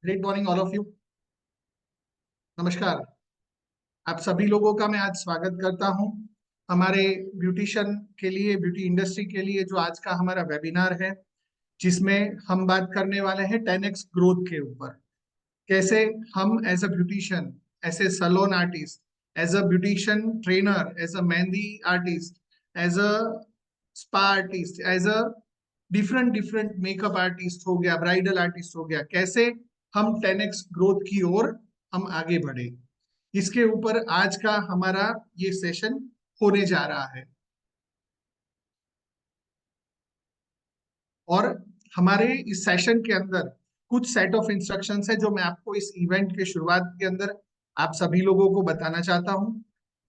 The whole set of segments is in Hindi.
Great morning all of you. नमस्कार। आप सभी लोगों का मैं आज स्वागत करता हूं हमारे ब्यूटिशियन के लिए, ब्यूटी इंडस्ट्री के लिए जो आज का हमारा वेबिनार है, जिसमें हम बात करने वाले हैं 10x ग्रोथ के ऊपर। कैसे हम as a beautician, as a salon artist, as a beautician trainer, as a mehndi artist, as a spa artist, as a different different makeup artist हो गया, ब्राइडल आर्टिस्ट हो गया, कैसे हम 10x ग्रोथ की ओर हम आगे बढ़े, इसके ऊपर आज का हमारा ये सेशन होने जा रहा है। और हमारे इस सेशन के अंदर कुछ सेट ऑफ इंस्ट्रक्शंस है जो मैं आपको इस इवेंट के शुरुआत के अंदर आप सभी लोगों को बताना चाहता हूं,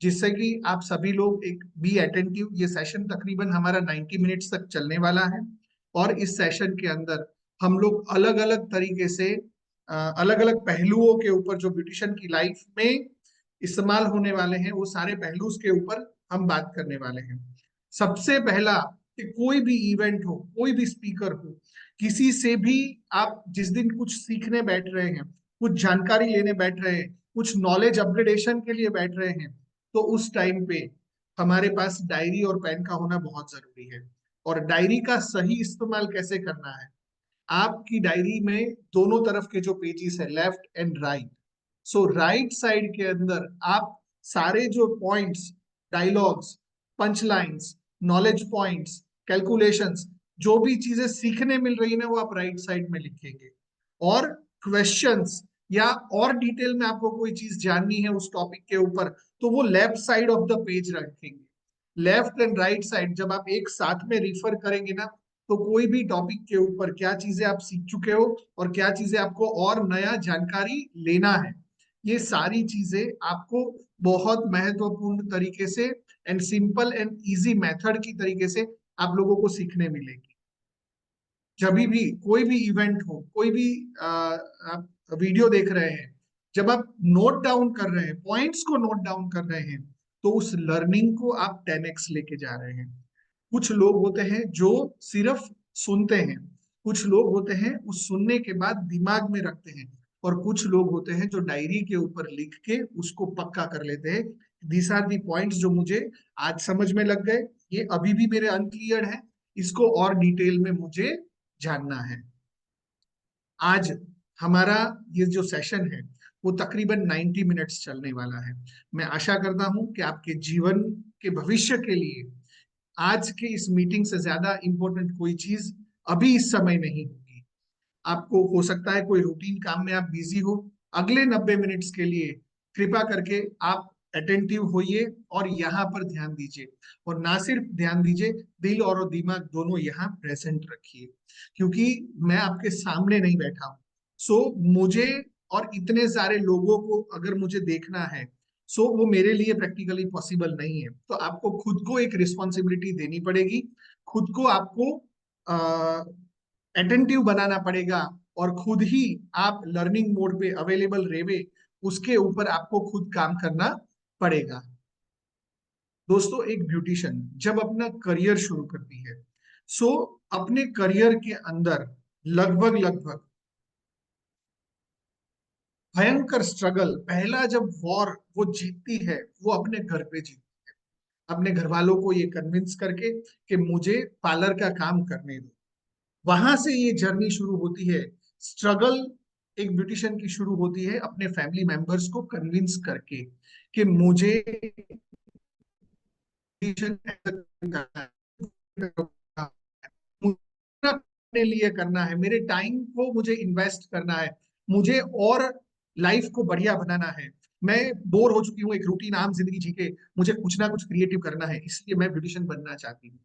जिससे कि आप सभी लोग एक बी अटेंटिव। ये सेशन तकरीबन हमारा 90 मिनट्स तक चलने वाला है और इस सेशन के अंदर हम लोग अलग अलग तरीके से अलग अलग पहलुओं के ऊपर जो ब्यूटिशियन की लाइफ में इस्तेमाल होने वाले हैं, वो सारे पहलू के ऊपर हम बात करने वाले हैं। सबसे पहला कि कोई भी इवेंट हो, कोई भी स्पीकर हो, किसी से भी आप जिस दिन कुछ सीखने बैठ रहे हैं, कुछ जानकारी लेने बैठ रहे हैं, कुछ नॉलेज अपग्रेडेशन के लिए बैठ रहे हैं, तो उस टाइम पे हमारे पास डायरी और पेन का होना बहुत जरूरी है। और डायरी का सही इस्तेमाल कैसे करना है, आपकी डायरी में दोनों तरफ के जो पेजेस है, left and right, so right side के अंदर आप सारे जो points, dialogues, punch lines, knowledge points, calculations, जो भी चीजें सीखने मिल रही है ना, वो आप राइट साइड में लिखेंगे। और क्वेश्चंस या और डिटेल में आपको कोई चीज जाननी है उस टॉपिक के ऊपर, तो वो left side of the page रखेंगे। लेफ्ट एंड राइट साइड जब आप एक साथ में रिफर करेंगे ना, तो कोई भी टॉपिक के ऊपर क्या चीजें आप सीख चुके हो और क्या चीजें आपको और नया जानकारी लेना है, ये सारी चीजें आपको बहुत महत्वपूर्ण तरीके से and simple and easy method की तरीके से आप लोगों को सीखने मिलेगी। जब भी कोई भी इवेंट हो, कोई भी आप वीडियो देख रहे हैं, जब आप नोट डाउन कर रहे हैं, पॉइंट्स को नोट डाउन कर रहे हैं, तो उस लर्निंग को आप 10x लेके जा रहे हैं। कुछ लोग होते हैं जो सिर्फ सुनते हैं, कुछ लोग होते हैं उस सुनने के बाद दिमाग में रखते हैं, और कुछ लोग होते हैं जो डायरी के ऊपर लिख के उसको पक्का कर लेते हैं। दीज आर दी पॉइंट्स जो मुझे आज समझ में लग गए, ये अभी भी मेरे अनक्लियर है, इसको और डिटेल में मुझे जानना है। आज हमारा ये जो सेशन है वो तकरीबन 90 मिनट्स चलने वाला है। मैं आशा करता हूं कि आपके जीवन के भविष्य के लिए आज के इस मीटिंग से ज्यादा इंपॉर्टेंट कोई चीज अभी इस समय नहीं होगी। आपको हो सकता है कोई रूटीन काम में आप बिजी हो, अगले 90 मिनट्स के लिए कृपा करके आप अटेंटिव होइए और यहाँ पर ध्यान दीजिए। और ना सिर्फ ध्यान दीजिए, दिल और दिमाग दोनों यहाँ प्रेजेंट रखिए, क्योंकि मैं आपके सामने नहीं बैठा हूँ। सो मुझे और इतने सारे लोगों को अगर मुझे देखना है, सो वो मेरे लिए प्रैक्टिकली पॉसिबल नहीं है। तो आपको खुद को एक रिस्पॉन्सिबिलिटी देनी पड़ेगी, खुद को आपको अटेंटिव बनाना पड़ेगा, और खुद ही आप लर्निंग मोड पे अवेलेबल रहे, उसके ऊपर आपको खुद काम करना पड़ेगा। दोस्तों, एक ब्यूटिशियन जब अपना करियर शुरू करती है, सो अपने करियर के अंदर लगभग लगभग भयंकर स्ट्रगल, पहला जब वॉर वो जीतती है, वो अपने घर पे जीतती है, अपने घर वालों को ये कन्विंस करके कि मुझे पार्लर का काम करने दो। वहां से ये जर्नी शुरू होती है, स्ट्रगल एक ब्यूटिशियन की शुरू होती है अपने फैमिली मेंबर्स को कन्विंस करके कि मुझे अपने लिए करना है, मेरे टाइम को मुझे इन्वेस्ट करना है, मुझे और लाइफ को बढ़िया बनाना है। मैं बोर हो चुकी हूँ एक रूटीन आम जिंदगी जी के, मुझे कुछ ना कुछ क्रिएटिव करना है, इसलिए मैं ब्यूटिशियन बनना चाहती हूँ।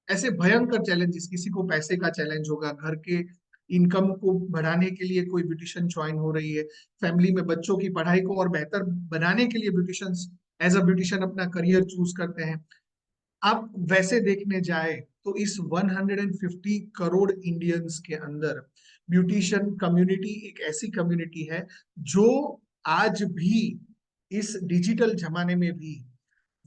ऐसे भयंकर चैलेंजेस, किसी को पैसे का चैलेंज होगा, घर के इनकम को बढ़ाने के लिए कोई ब्यूटिशियन ज्वाइन हो रही है, फैमिली में बच्चों की पढ़ाई को और बेहतर बनाने के लिए ब्यूटिशियंस एज अ ब्यूटिशियन अपना करियर चूज करते हैं। आप वैसे देखने जाए तो इस 150 करोड़ इंडियंस के अंदर ब्यूटिशियन कम्युनिटी एक ऐसी कम्युनिटी है जो आज भी इस डिजिटल जमाने में भी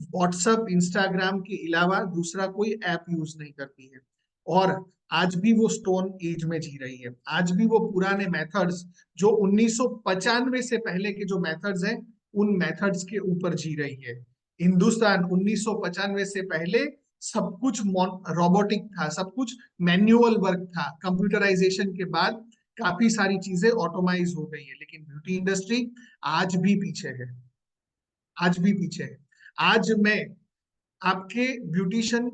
व्हाट्सएप, इंस्टाग्राम के अलावा दूसरा कोई ऐप यूज नहीं करती है। और आज भी वो स्टोन एज में जी रही है। आज भी वो पुराने मेथड्स जो 1995 से पहले के जो मेथड्स हैं उन मेथड्स के ऊपर जी रही है। हिंदुस्तान 1995 से पहले सब कुछ रोबोटिक था, सब कुछ मैन्युअल वर्क था। कंप्यूटराइजेशन के बाद काफी सारी चीजें ऑटोमाइज हो गई है, लेकिन ब्यूटी इंडस्ट्री आज भी पीछे है, आज भी पीछे है। आज मैं आपके ब्यूटिशियन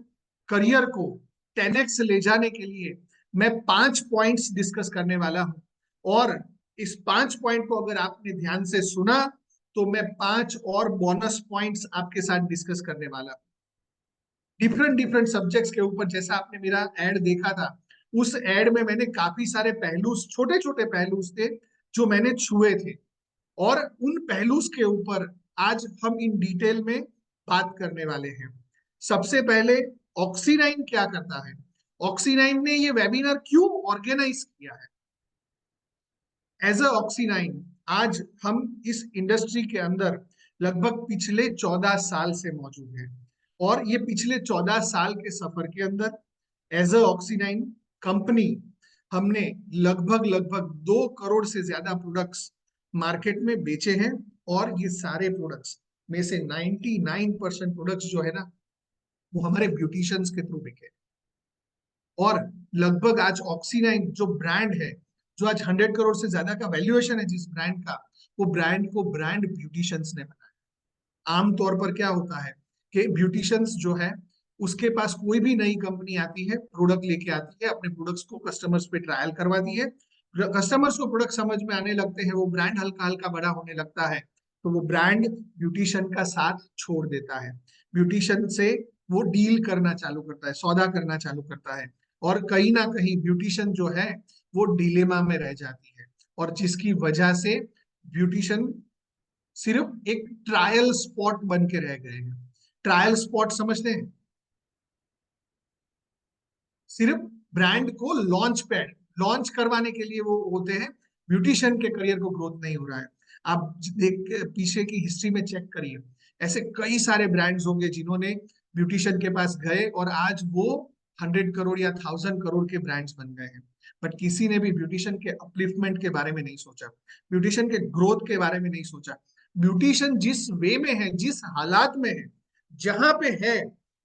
करियर को 10x ले जाने के लिए मैं 5 पॉइंट्स डिस्कस करने वाला हूं, और इस 5 पॉइंट को अगर आपने ध्यान से सुना तो मैं 5 और बोनस पॉइंट्स आपके साथ डिस्कस करने वाला हूं डिफरेंट डिफरेंट सब्जेक्ट्स के ऊपर। जैसा आपने मेरा एड देखा था, उस एड में मैंने काफी सारे पहलू, छोटे छोटे पहलू थे जो मैंने छुए थे, और उन पहलूस के ऊपर आज हम इन डिटेल में बात करने वाले हैं। सबसे पहले, ऑक्सीनाइन क्या करता है, ऑक्सीनाइन ने ये वेबिनार क्यों ऑर्गेनाइज किया है। एज अ ऑक्सीनाइन आज हम इस इंडस्ट्री के अंदर लगभग पिछले 14 साल से मौजूद हैं, और ये पिछले 14 साल के सफर के अंदर एज अ ऑक्सीनाइन कंपनी हमने लगभग लगभग 2 करोड़ से ज्यादा प्रोडक्ट्स मार्केट में बेचे हैं, और ये सारे प्रोडक्ट्स में से 99% प्रोडक्ट्स जो है ना, वो हमारे ब्यूटिशियंस के थ्रू बिके। और लगभग आज ऑक्सीनाइन जो ब्रांड है, जो आज 100 करोड़ से ज्यादा का वैल्यूएशन है जिस ब्रांड का, वो ब्रांड को ब्रांड ब्यूटिशियंस ने बनाया। आमतौर पर क्या होता है कि ब्यूटिशियंस जो है उसके पास कोई भी नई कंपनी आती है, प्रोडक्ट लेके आती है, अपने प्रोडक्ट्स को कस्टमर्स पे ट्रायल करवाती है, कस्टमर्स को प्रोडक्ट समझ में आने लगते हैं, वो ब्रांड हल्का हल्का बड़ा होने लगता है, तो वो ब्रांड ब्यूटिशियन का साथ छोड़ देता है, ब्यूटिशियन से वो डील करना चालू करता है, सौदा करना चालू करता है, और कहीं ना कहीं ब्यूटिशियन जो है वो डिलेमा में रह जाती है, और जिसकी वजह से ब्यूटिशियन सिर्फ एक ट्रायल स्पॉट बन के रह गए हैं। ट्रायल स्पॉट समझते हैं, सिर्फ ब्रांड को लॉन्च पैड, लॉन्च करवाने के लिए वो होते हैं। ब्यूटिशियन के करियर को ग्रोथ नहीं हो रहा है। आप देख के पीछे की हिस्ट्री में चेक करिए, ऐसे कई सारे ब्रांड्स होंगे जिन्होंने ब्यूटिशियन के पास गए और आज वो 100 करोड़ या 1000 करोड़ के ब्रांड्स बन गए हैं, बट किसी ने भी ब्यूटिशियन के अपलिफ्टमेंट के बारे में नहीं सोचा, ब्यूटिशियन के ग्रोथ के बारे में नहीं सोचा। ब्यूटिशियन जिस वे में है, जिस हालात में है, जहां पे है,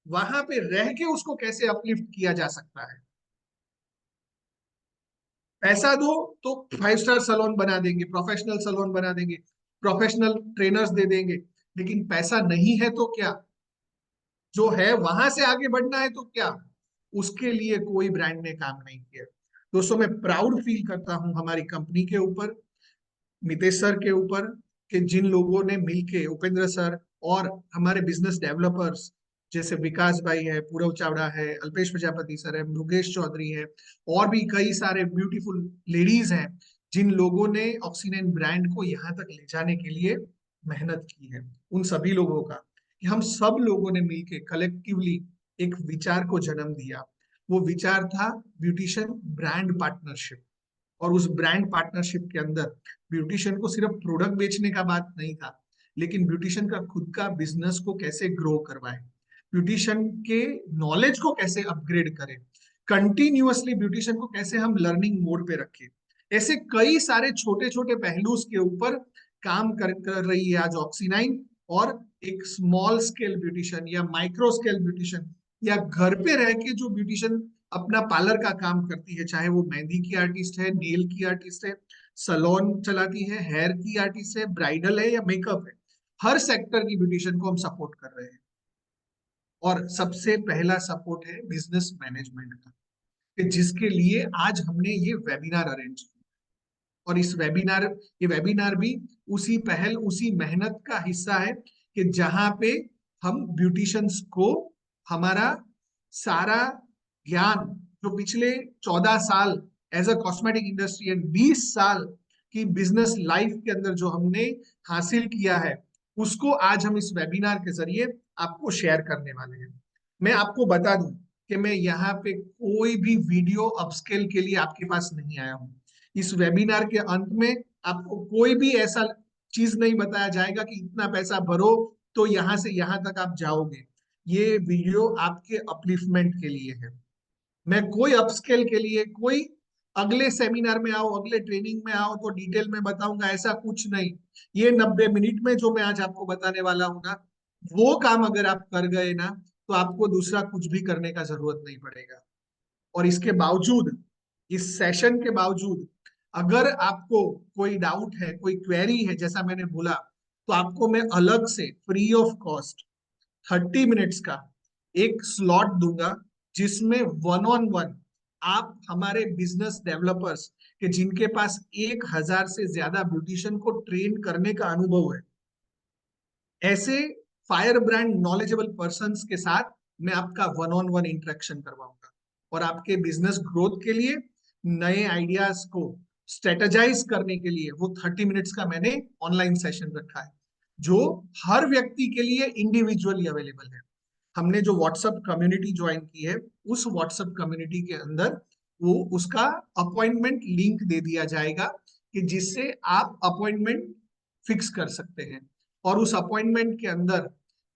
वहां पे रह के उसको कैसे अपलिफ्ट किया जा सकता है। पैसा दो तो 5 स्टार सलोन बना देंगे, प्रोफेशनल सलोन बना देंगे, प्रोफेशनल ट्रेनर्स दे देंगे, लेकिन पैसा नहीं है तो क्या, जो है वहां से आगे बढ़ना है तो क्या, उसके लिए कोई ब्रांड ने काम नहीं किया। दोस्तों, मैं प्राउड फील करता हूं हमारी कंपनी के ऊपर, मितेश सर के ऊपर, कि जिन लोगों ने मिलके, उपेंद्र सर और हमारे बिजनेस डेवलपर्स जैसे विकास भाई है, पूरव चावड़ा है, अल्पेश प्रजापति सर है, मुकेश चौधरी है, और भी कई सारे ब्यूटीफुल लेडीज हैं, जिन लोगों ने ऑक्सीजन ब्रांड को यहाँ तक ले जाने के लिए मेहनत की है। उन सभी लोगों का, कि हम सब लोगों ने मिलके कलेक्टिवली एक विचार को जन्म दिया। वो विचार था ब्यूटिशियन ब्रांड पार्टनरशिप, और उस ब्रांड पार्टनरशिप के अंदर ब्यूटिशियन को सिर्फ प्रोडक्ट बेचने का बात नहीं था, लेकिन ब्यूटिशियन का खुद का बिजनेस को कैसे ग्रो करवाए, ब्यूटिशियन के नॉलेज को कैसे अपग्रेड करें, कंटिन्यूअसली ब्यूटिशियन को कैसे हम लर्निंग मोड पे रखें। ऐसे कई सारे छोटे छोटे पहलू के ऊपर काम कर रही है आज ऑक्सीनाइन। और एक स्मॉल स्केल ब्यूटिशियन या माइक्रो स्केल ब्यूटिशियन, या घर पे रह के जो ब्यूटिशियन अपना पार्लर का काम करती है, चाहे वो मेहंदी की आर्टिस्ट है, नेल की आर्टिस्ट है, सलोन चलाती है, हेयर की आर्टिस्ट है, ब्राइडल है या मेकअप है, हर सेक्टर की ब्यूटिशियन को हम सपोर्ट कर रहे हैं। और सबसे पहला सपोर्ट है बिजनेस मैनेजमेंट का, कि जिसके लिए आज हमने ये वेबिनार अरेंज किया। और इस वेबिनार, ये वेबिनार भी उसी पहल, उसी मेहनत का हिस्सा है, कि जहां पे हम ब्यूटिशियंस को हमारा सारा ज्ञान, जो पिछले 14 साल as a cosmetic industry and 20 साल की बिजनेस लाइफ के अंदर जो हमने हासिल किया है, उसको आज हम इस वेबिनार के जरिए आपको शेयर करने वाले हैं। मैं आपको बता दूं कि मैं यहाँ पे कोई भी वीडियो अपस्केल के लिए आपके पास नहीं आया हूँ। इस वेबिनार के अंत में आपको कोई भी ऐसा चीज नहीं बताया जाएगा कि इतना पैसा भरो तो यहां से यहां तक आप जाओगे। ये वीडियो आपके अपलिफ्टमेंट के लिए है। मैं कोई अपस्केल के लिए, कोई अगले सेमिनार में आओ, अगले ट्रेनिंग में आओ तो डिटेल में बताऊंगा, ऐसा कुछ नहीं। ये 90 मिनट में जो मैं आज आपको बताने वाला हूं ना, वो काम अगर आप कर गए ना, तो आपको दूसरा कुछ भी करने का जरूरत नहीं पड़ेगा। और इसके बावजूद, इस सेशन के बावजूद, अगर आपको कोई डाउट है, कोई क्वेरी है, जैसा मैंने बोला, तो आपको मैं अलग से फ्री ऑफ कॉस्ट 30 मिनट्स का एक स्लॉट दूंगा, जिसमें वन ऑन वन आप हमारे बिजनेस डेवलपर्स के जिनके पास 1,000 से ज्यादा ब्यूटिशियन को ट्रेन करने का अनुभव है, ऐसे फायर ब्रांड नॉलेजेबल पर्संस के साथ मैं आपका वन ऑन वन इंटरेक्शन करवाऊंगा। और आपके बिजनेस ग्रोथ के लिए, नए आइडियाज को स्ट्रेटेजाइज करने के लिए, वो 30 मिनट्स का मैंने ऑनलाइन सेशन रखा है, जो हर व्यक्ति के लिए इंडिविजुअली अवेलेबल है। हमने जो व्हाट्सएप कम्युनिटी ज्वाइन की है, उस व्हाट्सएप कम्युनिटी के अंदर वो उसका अपॉइंटमेंट लिंक दे दिया जाएगा, कि जिससे आप अपॉइंटमेंट फिक्स कर सकते हैं। और उस अपॉइंटमेंट के अंदर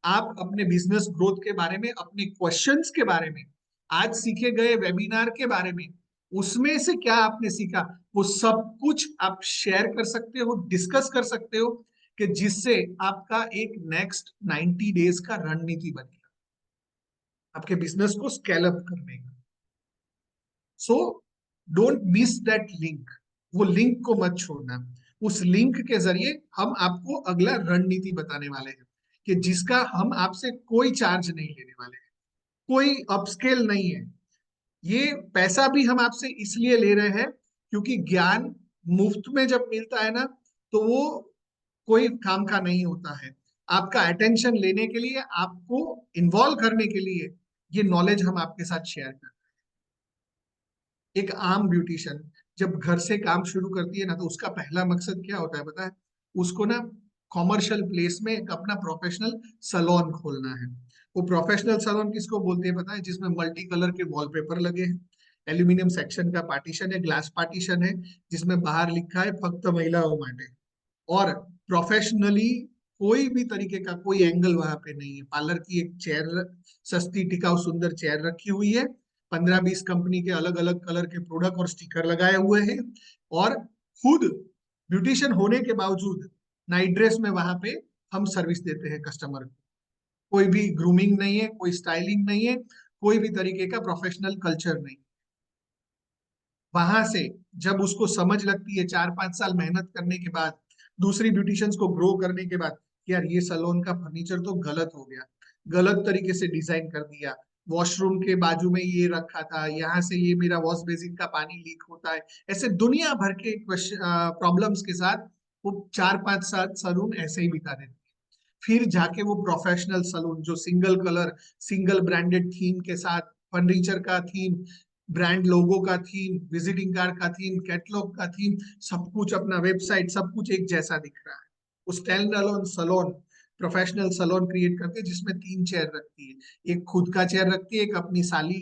आप अपने बिजनेस ग्रोथ के बारे में, अपने क्वेश्चंस के बारे में, आज सीखे गए वेबिनार के बारे में, उसमें से क्या आपने सीखा, वो सब कुछ आप शेयर कर सकते हो, डिस्कस कर सकते हो, कि जिससे आपका एक नेक्स्ट 90 डेज का रणनीति बनेगा आपके बिजनेस को स्केल अप करने का। So don't miss that link, वो लिंक को मत छोड़ना। उस लिंक के जरिए हम आपको अगला रणनीति बताने वाले हैं, कि जिसका हम आपसे कोई चार्ज नहीं लेने वाले हैं, कोई अपस्केल नहीं है। ये पैसा भी हम आपसे इसलिए ले रहे हैं, क्योंकि ज्ञान मुफ्त में जब मिलता है ना, तो वो कोई काम का नहीं होता है। आपका अटेंशन लेने के लिए, आपको इन्वॉल्व करने के लिए, ये नॉलेज हम आपके साथ शेयर करते हैं। एक आम ब्यूटिशियन जब घर से काम शुरू करती है ना, तो उसका पहला मकसद क्या होता है पता है? उसको ना कॉमर्शियल प्लेस में एक अपना प्रोफेशनल सलोन खोलना है। वो प्रोफेशनल सलोन किसको बोलते हैं पता है? जिसमें मल्टी कलर के वॉलपेपर लगे हैं, एल्यूमिनियम सेक्शन का पार्टीशन है, ग्लास पार्टीशन है, जिसमें बाहर लिखा है फक्त महिलाओं माटे। और प्रोफेशनली कोई भी तरीके का कोई एंगल वहां पे नहीं है। पार्लर की एक चेयर, सस्ती टिकाऊ सुंदर चेयर रखी हुई है, 15-20 कंपनी के अलग अलग कलर के प्रोडक्ट और स्टिकर लगाए हुए हैं। और खुद ब्यूटिशियन होने के बावजूद नाइट ड्रेस में वहां पे हम सर्विस देते हैं कस्टमर को। कोई भी ग्रूमिंग नहीं है, कोई स्टाइलिंग नहीं है, कोई भी तरीके का प्रोफेशनल कल्चर नहीं। वहां से जब उसको समझ लगती है 4-5 साल मेहनत करने के बाद, दूसरी ब्यूटिशियंस को ग्रो करने के बाद, कि यार ये सलोन का फर्नीचर तो गलत हो गया, गलत तरीके से डिजाइन कर दिया, वॉशरूम के बाजू में ये रखा था, यहाँ से ये मेरा वॉश बेसिन का पानी लीक होता है, ऐसे दुनिया भर के प्रॉब्लम्स के साथ वो 4-5 साल सलून ऐसे ही बिता देते हैं। फिर जाके वो प्रोफेशनल सलून जो single colour, single branded theme के साथ, फर्नीचर का थीम, ब्रांड लोगो का थीम, विजिटिंग कार्ड का थीम, कैटलॉग का थीम, सब कुछ अपना वेबसाइट, सब कुछ एक जैसा दिख रहा है। उस stand alone salon, professional salon create करके, जिसमें 3 चेयर रखती है, एक खुद का चेयर रखती है, एक अपनी साली,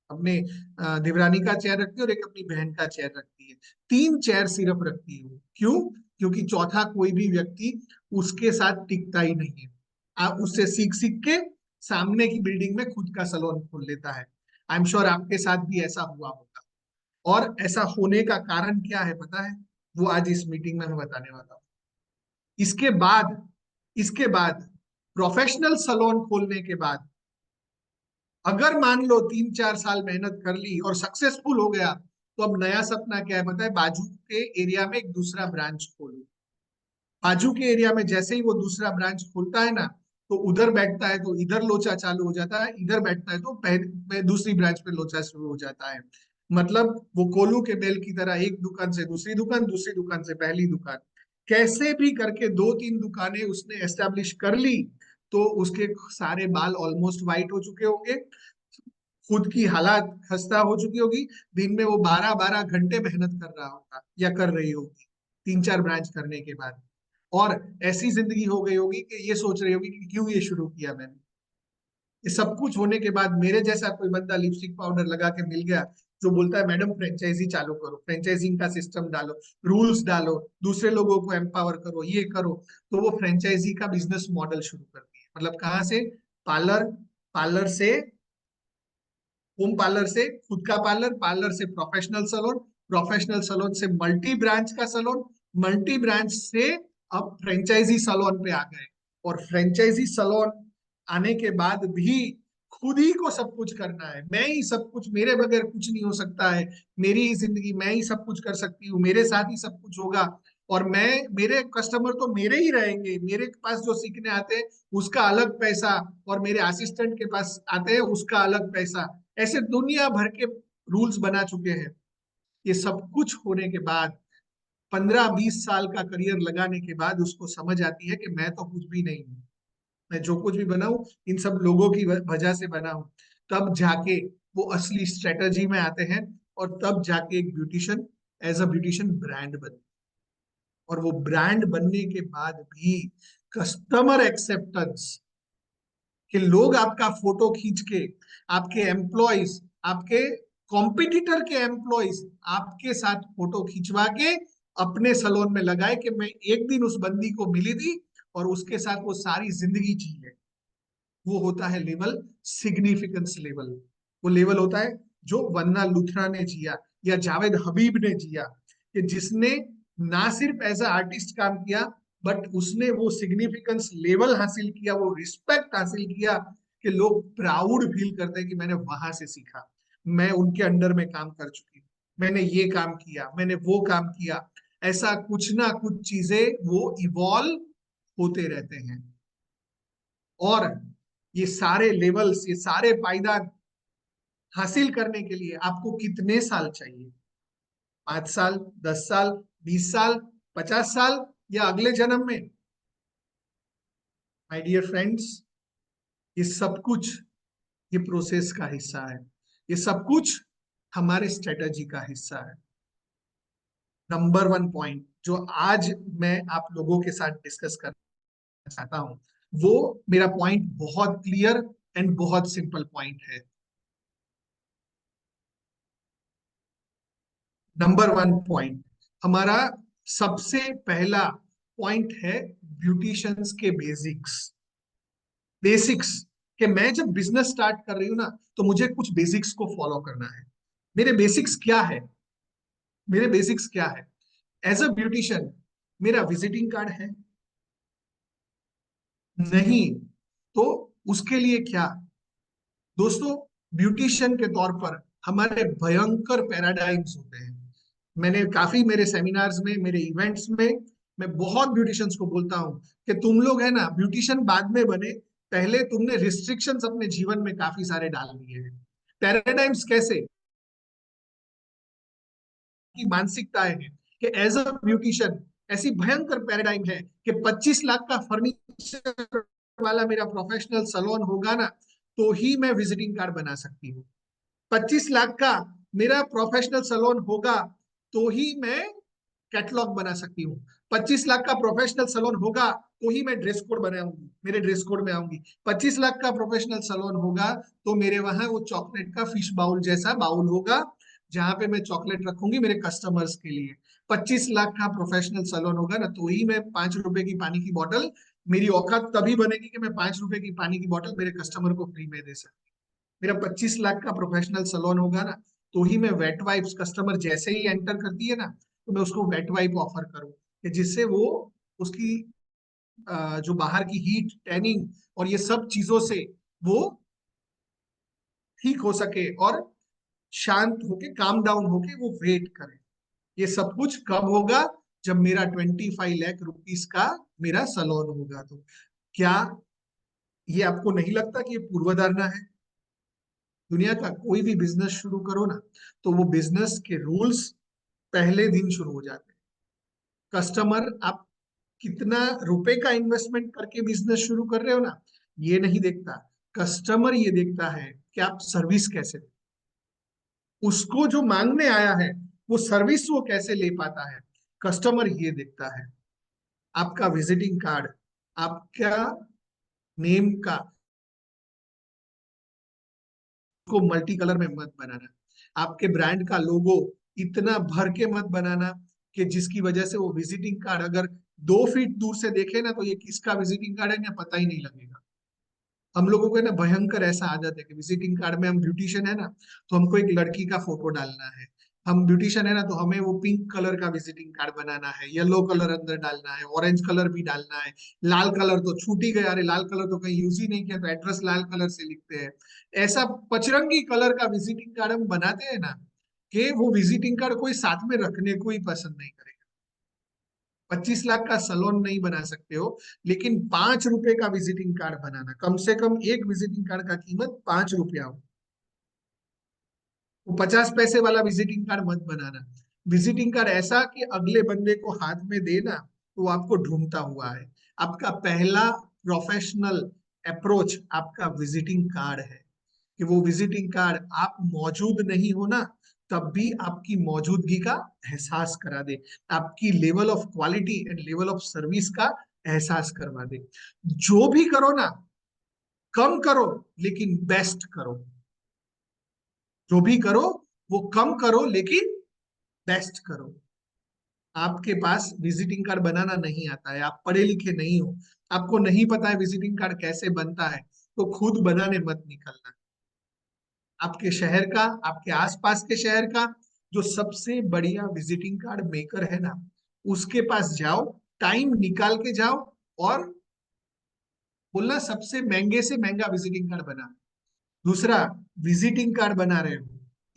अपने देवरानी का चेयर रखती है, और एक अपनी बहन का चेयर रखती है। 3 चेयर सिर्फ रखती है वो। क्यों? क्योंकि चौथा कोई भी व्यक्ति उसके साथ टिकता ही नहीं है। आप उससे सीख सीख के सामने की बिल्डिंग में खुद का सलोन खोल लेता है। आई एम श्योर आपके साथ भी ऐसा हुआ होगा। और ऐसा होने का कारण क्या है पता है? वो आज इस मीटिंग में मैं बताने वाला हूँ। इसके बाद, इसके बाद प्रोफेशनल सलोन खोलने के बाद, अगर मान लो 3-4 साल मेहनत कर ली और सक्सेसफुल हो गया, तो अब नया सपना क्या है पता है? बाजू के एरिया में एक दूसरा ब्रांच खोलू। बाजू के एरिया में जैसे ही वो दूसरा ब्रांच खुलता है ना, तो उधर बैठता है तो इधर लोचा चालू हो जाता है, इधर बैठता है तो दूसरी ब्रांच पे लोचा शुरू हो जाता है। मतलब वो कोलू के बेल की तरह, एक दुकान से दूसरी दुकान, दूसरी दुकान से पहली दुकान, कैसे भी करके 2-3 दुकानें उसने एस्टेब्लिश कर ली, तो उसके सारे बाल ऑलमोस्ट वाइट हो चुके होंगे, खुद की हालात खस्ता हो चुकी होगी, दिन में वो 12-12 घंटे मेहनत कर रहा होगा या कर रही होगी 3-4 ब्रांच करने के बाद। और ऐसी जिंदगी हो गई होगी कि ये सोच रही होगी कि क्यों ये शुरू किया मैंने। ये सब कुछ होने के बाद मेरे जैसा कोई बंदा लिपस्टिक पाउडर लगा के मिल गया, जो बोलता है मैडम फ्रेंचाइजी चालू करो, फ्रेंचाइजिंग का सिस्टम डालो, रूल्स डालो, दूसरे लोगों को एम्पावर करो, ये करो, तो वो फ्रेंचाइजी का बिजनेस मॉडल शुरू करती है। मतलब कहाँ से? पार्लर, पार्लर से होम पार्लर से खुद का पार्लर, पार्लर से प्रोफेशनल सैलून, प्रोफेशनल सैलून से मल्टी ब्रांच का सैलून, मल्टी ब्रांच से अब फ्रेंचाइजी सैलून पे आ गए। और फ्रेंचाइजी सैलून आने के बाद भी खुद ही को सब कुछ करना है, मैं ही सब कुछ, मेरे बगैर कुछ नहीं हो सकता है, मेरी ही जिंदगी, मैं ही सब कुछ कर सकती हूँ, मेरे साथ ही सब कुछ होगा। और मैं, मेरे कस्टमर तो मेरे ही रहेंगे, मेरे पास जो सीखने आते हैं उसका अलग पैसा, और मेरे असिस्टेंट के पास आते हैं उसका अलग पैसा। ऐसे दुनिया भर के रूल्स बना चुके हैं। ये सब कुछ होने के बाद 15-20 साल का करियर लगाने के बाद उसको समझ आती है कि मैं तो कुछ भी नहीं हूँ, मैं जो कुछ भी बना हूं इन सब लोगों की वजह से बना हूं। तब जाके वो असली स्ट्रेटजी में आते हैं, और तब जाके एक beautician as a beautician brand बन, और वो ब्रांड बनने के बाद भी कस्टमर एक्सेप्टेंस, कि लोग आपका फोटो खींच के, आपके एम्प्लॉयज, आपके कॉम्पिटिटर के एम्प्लॉयज आपके साथ फोटो खिंचवा के अपने सलोन में लगाए कि मैं एक दिन उस बंदी को मिली थी और उसके साथ वो सारी जिंदगी जी है। वो होता है लेवल, सिग्निफिकेंस लेवल। वो लेवल होता है जो वन्ना लुथरा ने जिया या जावेद हबीब ने जिया, कि जिसने ना सिर्फ एज अ आर्टिस्ट काम किया, बट उसने वो सिग्निफिकेंस लेवल हासिल किया, वो रिस्पेक्ट हासिल किया, कि लोग प्राउड फील करते हैं कि मैंने वहां से सीखा, मैं उनके अंडर में काम कर चुकी हूँ, मैंने ये काम किया, मैंने वो काम किया। ऐसा कुछ ना कुछ चीजें वो इवॉल्व होते रहते हैं। और ये सारे लेवल्स, ये सारे पायदान हासिल करने के लिए आपको कितने साल चाहिए? 5 साल, 10 साल, 20 साल, 50 साल, या अगले जन्म में? माय डियर फ्रेंड्स, ये सब कुछ, ये प्रोसेस का हिस्सा है, ये सब कुछ हमारे स्ट्रेटजी का हिस्सा है। नंबर 1 पॉइंट जो आज मैं आप लोगों के साथ डिस्कस करना चाहता हूं, वो मेरा पॉइंट बहुत क्लियर एंड बहुत सिंपल पॉइंट है। नंबर 1 पॉइंट, हमारा सबसे पहला पॉइंट है ब्यूटिशियंस के बेसिक्स। बेसिक्स, कि मैं जब बिजनेस स्टार्ट कर रही हूँ ना, तो मुझे कुछ बेसिक्स को फॉलो करना है। मेरे बेसिक्स क्या है? मेरे बेसिक्स क्या है? एज अ ब्यूटिशियन मेरा विजिटिंग कार्ड है? नहीं। तो उसके लिए क्या? दोस्तों, ब्यूटिशियन के तौर पर हमारे भयंकर पैराडाइम्स होते हैं। मैंने काफी, मेरे सेमिनार्स में, मेरे इवेंट्स में, मैं बहुत ब्यूटिशियंस को बोलता हूँ कि तुम लोग है ना ब्यूटिशियन बाद में बने, पहले तुमने रिस्ट्रिक्शंस अपने जीवन में काफी सारे डाल दिए हैं। पैराडाइम्स कैसे? की मानसिकता है कि एज अ ब्यूटिशियन ऐसी भयंकर पैराडाइम है कि 25 लाख का फर्नीचर वाला मेरा प्रोफेशनल सैलून होगा ना, तो ही मैं विजिटिंग कार्ड बना सकती हूँ। 25 लाख का मेरा प्रोफेशनल सैलून होगा तो ही मैं कैटलॉग बना सकती हूँ। 25 लाख का प्रोफेशनल सैलून होगा तो ही मैं ड्रेस कोड बनाऊंगी, मेरे ड्रेस कोड में आऊंगी। 25 लाख का प्रोफेशनल सैलून होगा तो मेरे वहां वो चॉकलेट का फिश बाउल जैसा बाउल होगा, जहां पे मैं चॉकलेट रखूंगी मेरे कस्टमर्स के लिए। 25 लाख का प्रोफेशनल सैलून होगा ना, तो ही मैं 5 रुपए की पानी की बोतल, मेरी औकात तभी बनेगी कि मैं 5 रुपए की पानी की बोतल मेरे कस्टमर को फ्री में दे सकूं। मेरा 25 लाख का प्रोफेशनल सैलून होगा ना, तो ही मैं वेट वाइप्स, कस्टमर जैसे ही एंटर करती है ना, तो मैं उसको वेट वाइप ऑफर करूं, कि जिससे वो, उसकी जो बाहर की हीट, टैनिंग और ये सब चीजों से वो ठीक हो सके, और शांत होके, काम डाउन होके वो वेट करे। ये सब कुछ कब होगा? जब मेरा 25 लाख रुपीस का मेरा सलोन होगा। तो क्या ये आपको नहीं लगता कि ये पूर्वधारणा है? दुनिया का कोई भी बिजनेस शुरू करो ना, तो वो बिजनेस के रूल्स पहले दिन शुरू हो जाते हैं। कस्टमर, आप कितना रुपए का इन्वेस्टमेंट करके बिजनेस शुरू कर रहे हो ना, ये नहीं देखता। कस्टमर ये देखता है कि आप सर्विस कैसे, उसको जो मांगने आया है वो सर्विस वो कैसे ले पाता है, कस्टमर ये देखता है। आपका विजिटिंग कार्ड, आपका नेम का, को मल्टी कलर में मत बनाना। आपके ब्रांड का लोगो इतना भर के मत बनाना कि जिसकी वजह से वो विजिटिंग कार्ड अगर 2 फीट दूर से देखे ना, तो ये किसका विजिटिंग कार्ड है ना, पता ही नहीं लगेगा। हम लोगों को ना भयंकर ऐसा आदत है कि विजिटिंग कार्ड में, हम ब्यूटिशियन है ना, तो हमको एक लड़की का फोटो डालना है। हम ब्यूटिशियन है ना, तो हमें वो पिंक कलर का विजिटिंग कार्ड बनाना है, येलो कलर अंदर डालना है, ऑरेंज कलर भी डालना है, लाल कलर तो छूट ही गया, अरे लाल कलर तो कहीं यूज ही नहीं किया, तो एड्रेस लाल कलर से लिखते हैं। ऐसा पचरंगी कलर का विजिटिंग कार्ड हम बनाते हैं ना, कि वो विजिटिंग कार्ड कोई साथ में रखने को ही पसंद नहीं करेगा। 25 लाख का सलोन नहीं बना सकते हो, लेकिन 5 रुपए का विजिटिंग कार्ड बनाना, कम से कम एक विजिटिंग कार्ड का कीमत 5 रुपया हो। वो 50 पैसे वाला विजिटिंग कार्ड मत बनाना। विजिटिंग कार्ड ऐसा कि अगले बंदे को हाथ में देना तो वो आपको ढूंढता हुआ है। आपका पहला प्रोफेशनल अप्रोच आपका विजिटिंग कार्ड है, कि वो विजिटिंग कार्ड आप मौजूद नहीं हो ना, तब भी आपकी मौजूदगी का एहसास करा दे, आपकी level of quality and level of service का एहसास करवा दे। जो भी करो ना, कम करो लेकिन बेस्ट करो। जो भी करो वो कम करो लेकिन बेस्ट करो। आपके पास विजिटिंग कार्ड बनाना नहीं आता है, आप पढ़े लिखे नहीं हो, आपको नहीं पता है विजिटिंग कार्ड कैसे बनता है, तो खुद बनाने मत निकलना। आपके शहर का, आपके आसपास के शहर का जो सबसे बढ़िया विजिटिंग कार्ड मेकर है ना, उसके पास जाओ, टाइम निकाल के जाओ, और बोलना सबसे महंगे से महंगा विजिटिंग कार्ड बना। दूसरा, विजिटिंग कार्ड बना रहे हो,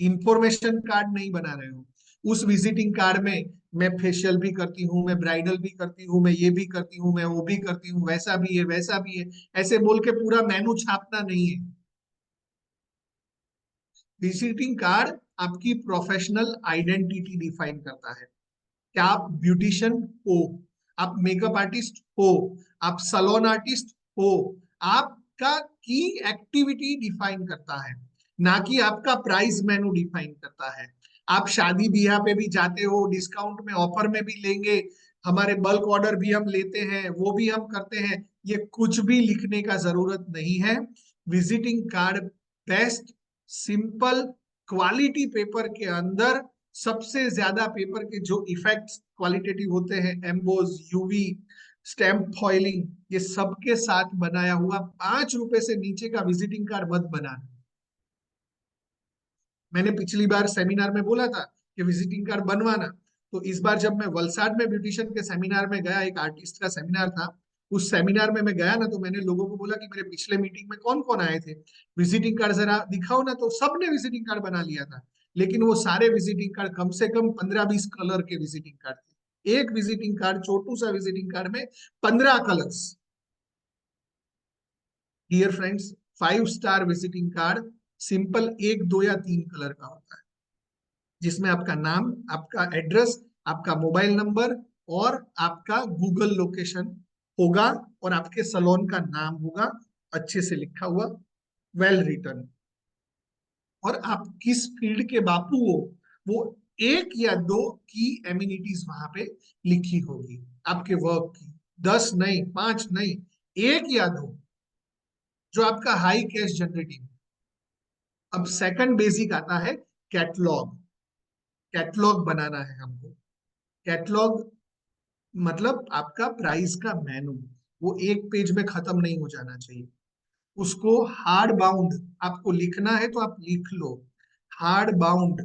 इंफॉर्मेशन कार्ड नहीं बना रहे हो। उस विजिटिंग कार्ड में मैं फेशियल भी करती हूँ, मैं ब्राइडल भी करती हूँ, मैं ये भी करती हूँ, मैं वो भी करती हूँ, वैसा भी है वैसा भी है, ऐसे बोल के पूरा मेनू छापना नहीं है। विजिटिंग कार्ड आपकी प्रोफेशनल आइडेंटिटी डिफाइन करता है, क्या आप ब्यूटिशियन हो, आप मेकअप आर्टिस्ट हो, आप सलोन आर्टिस्ट हो। आपका की एक्टिविटी डिफाइन करता है, ना कि आपका प्राइस मेनू डिफाइन करता है। आप शादी ब्याह पे भी जाते हो, डिस्काउंट में ऑफर में भी लेंगे, हमारे बल्क ऑर्डर भी हम लेते हैं, वो भी हम करते हैं, ये कुछ भी लिखने का जरूरत नहीं है। Visiting card best, simple, quality paper के अंदर सबसे ज्यादा पेपर के जो इफेक्ट्स क्वालिटेटिव होते हैं, एम्बोज, यूवी, स्टैम्प फॉइलिंग, ये सबके साथ बनाया हुआ 5 रुपए से नीचे का विजिटिंग कार्ड मत बनाना। मैंने पिछली बार सेमिनार में बोला था कि विजिटिंग कार्ड बनवाना, तो इस बार जब मैं वलसाड में ब्यूटिशियन के सेमिनार में गया, एक आर्टिस्ट का सेमिनार था, उस सेमिनार में मैं गया ना, तो मैंने लोगों को बोला कि मेरे पिछले मीटिंग में कौन कौन आए थे, विजिटिंग कार्ड जरा दिखाओ ना, तो सबने विजिटिंग कार्ड बना लिया था। लेकिन वो सारे विजिटिंग कार्ड कम से कम 15-20 कलर के विजिटिंग कार्ड थे। एक विजिटिंग कार्ड, छोटू सा विजिटिंग कार्ड में 15 colours. Dear friends, 5 star visiting card simple 1, 2 या 3 कलर का होता है, जिसमें आपका नाम, आपका एड्रेस, आपका मोबाइल नंबर और आपका गूगल लोकेशन होगा, और आपके सलोन का नाम होगा अच्छे से लिखा हुआ, वेल रिटन। और आप किस फील्ड के बापू हो, वो 1 या 2 की एमिनिटीज वहां पे लिखी होगी आपके वर्क की, 10 नहीं, 5 नहीं, 1 या 2, जो आपका हाई कैश जनरेटिंग। अब सेकंड बेसिक आता है कैटलॉग। कैटलॉग बनाना है हमको। कैटलॉग मतलब आपका प्राइस का मेनू, वो एक पेज में खत्म नहीं हो जाना चाहिए। उसको हार्ड बाउंड आपको लिखना है तो आप लिख लो, हार्ड बाउंड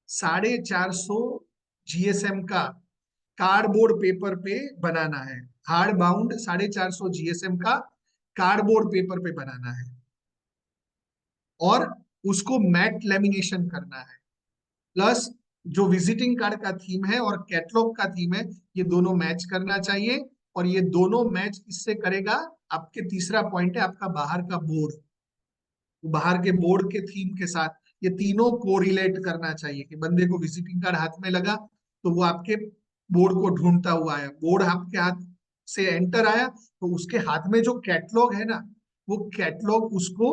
450 जीएसएम का कार्डबोर्ड पेपर पे बनाना है। हार्ड बाउंड 450 जीएसएम का कार्डबोर्ड पेपर पे बनाना है, और उसको मैट लेमिनेशन करना है। प्लस जो विजिटिंग कार्ड का थीम है और कैटलॉग का थीम है, ये दोनों मैच करना चाहिए। और ये दोनों मैच किससे करेगा, आपके तीसरा पॉइंट है आपका बाहर का बोर्ड, बाहर के बोर्ड के थीम के साथ ये तीनों कोरिलेट करना चाहिए, कि बंदे को विजिटिंग कार्ड हाथ में लगा तो वो आपके बोर्ड को ढूंढता हुआ आया, बोर्ड आपके हाथ से एंटर आया तो उसके हाथ में जो कैटलॉग है ना, वो कैटलॉग उसको